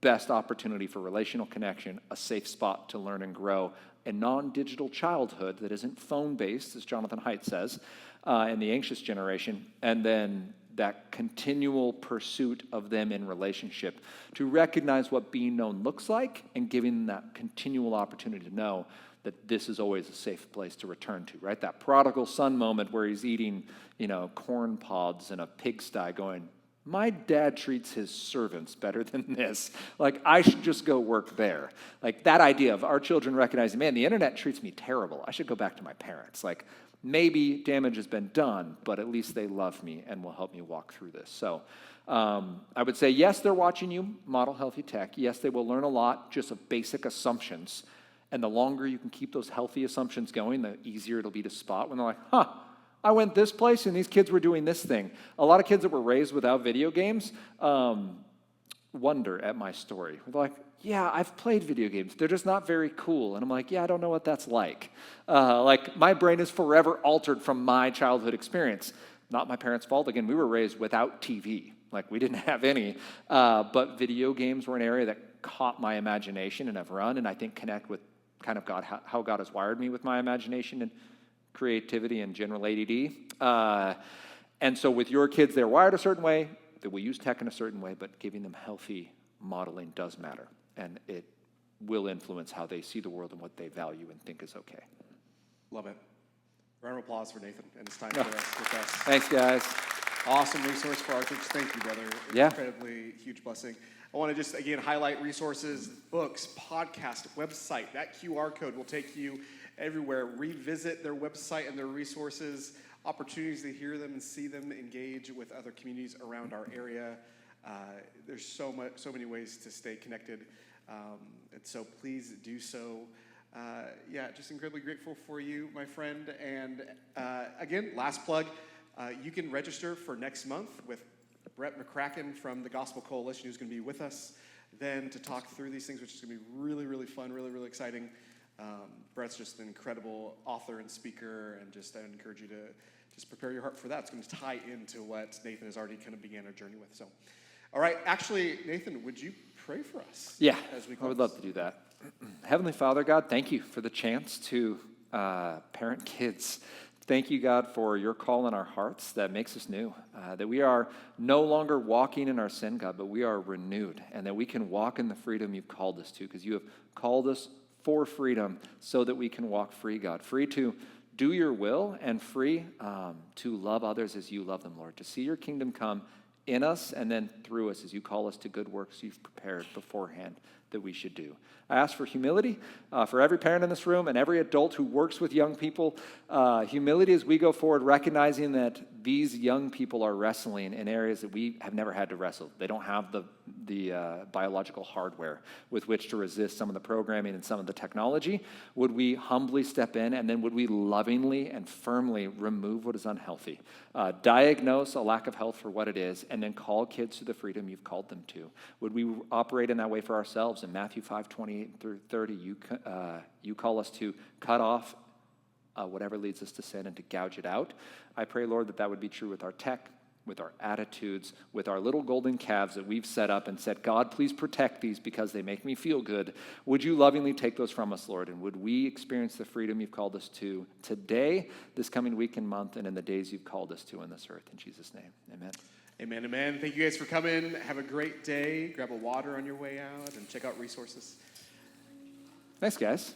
best opportunity for relational connection, a safe spot to learn and grow, a non-digital childhood that isn't phone-based, as Jonathan Haidt says, in the anxious generation, and then that continual pursuit of them in relationship to recognize what being known looks like and giving them that continual opportunity to know that this is always a safe place to return to, right? That prodigal son moment where he's eating, corn pods in a pigsty going, my dad treats his servants better than this. Like, I should just go work there. Like, that idea of our children recognizing, man, the internet treats me terrible. I should go back to my parents. Like, maybe damage has been done, but at least they love me and will help me walk through this. So I would say, yes, they're watching you model healthy tech. Yes, they will learn a lot just of basic assumptions. And the longer you can keep those healthy assumptions going, the easier it'll be to spot when they're like, I went this place and these kids were doing this thing. A lot of kids that were raised without video games wonder at my story. They're like, yeah, I've played video games. They're just not very cool. And I'm like, yeah, I don't know what that's like. Like, my brain is forever altered from my childhood experience. Not my parents' fault. Again, we were raised without TV. Like, we didn't have any. But video games were an area that caught my imagination and have run, and I think connect with kind of God, how God has wired me with my imagination and creativity and general ADD. And so with your kids, they're wired a certain way. They will use tech in a certain way, but giving them healthy modeling does matter. And it will influence how they see the world and what they value and think is okay. Love it. Round of applause for Nathan and his time with us. Thanks, guys. Awesome resource for our church. Thank you, brother. Yeah. Incredibly huge blessing. I want to just, again, highlight resources, books, podcast, website. That QR code will take you everywhere. Revisit their website and their resources, opportunities to hear them and see them, engage with other communities around our area. There's so many ways to stay connected, and so please do so. Just incredibly grateful for you, my friend. And again, last plug, you can register for next month with Brett McCracken from the Gospel Coalition, who's going to be with us then to talk through these things, which is going to be really, really fun, really, really exciting. Brett's just an incredible author and speaker, and I would encourage you to just prepare your heart for that. It's going to tie into what Nathan has already kind of began our journey with. So, all right, actually, Nathan, would you pray for us. Yeah, as we I would close. love to do that. Heavenly Father, God, thank you for the chance to parent kids. Thank you, God, for your call in our hearts that makes us new, that we are no longer walking in our sin, God, but we are renewed, and that we can walk in the freedom you've called us to, because you have called us for freedom so that we can walk free, God, free to do your will and free to love others as you love them, Lord, to see your kingdom come in us and then through us as you call us to good works you've prepared beforehand that we should do. I ask for humility for every parent in this room and every adult who works with young people. Humility as we go forward, recognizing that these young people are wrestling in areas that we have never had to wrestle. They don't have the biological hardware with which to resist some of the programming and some of the technology. Would we humbly step in, and then would we lovingly and firmly remove what is unhealthy? Diagnose a lack of health for what it is, and then call kids to the freedom you've called them to. Would we operate in that way for ourselves? In Matthew 5:28 through 30, you call us to cut off whatever leads us to sin and to gouge it out. I pray, Lord, that would be true with our tech, with our attitudes, with our little golden calves that we've set up and said, God, please protect these because they make me feel good. Would you lovingly take those from us, Lord? And would we experience the freedom you've called us to today, this coming week and month, and in the days you've called us to on this earth? In Jesus' name, amen. Amen, amen. Thank you guys for coming. Have a great day. Grab a water on your way out and check out resources. Thanks, guys.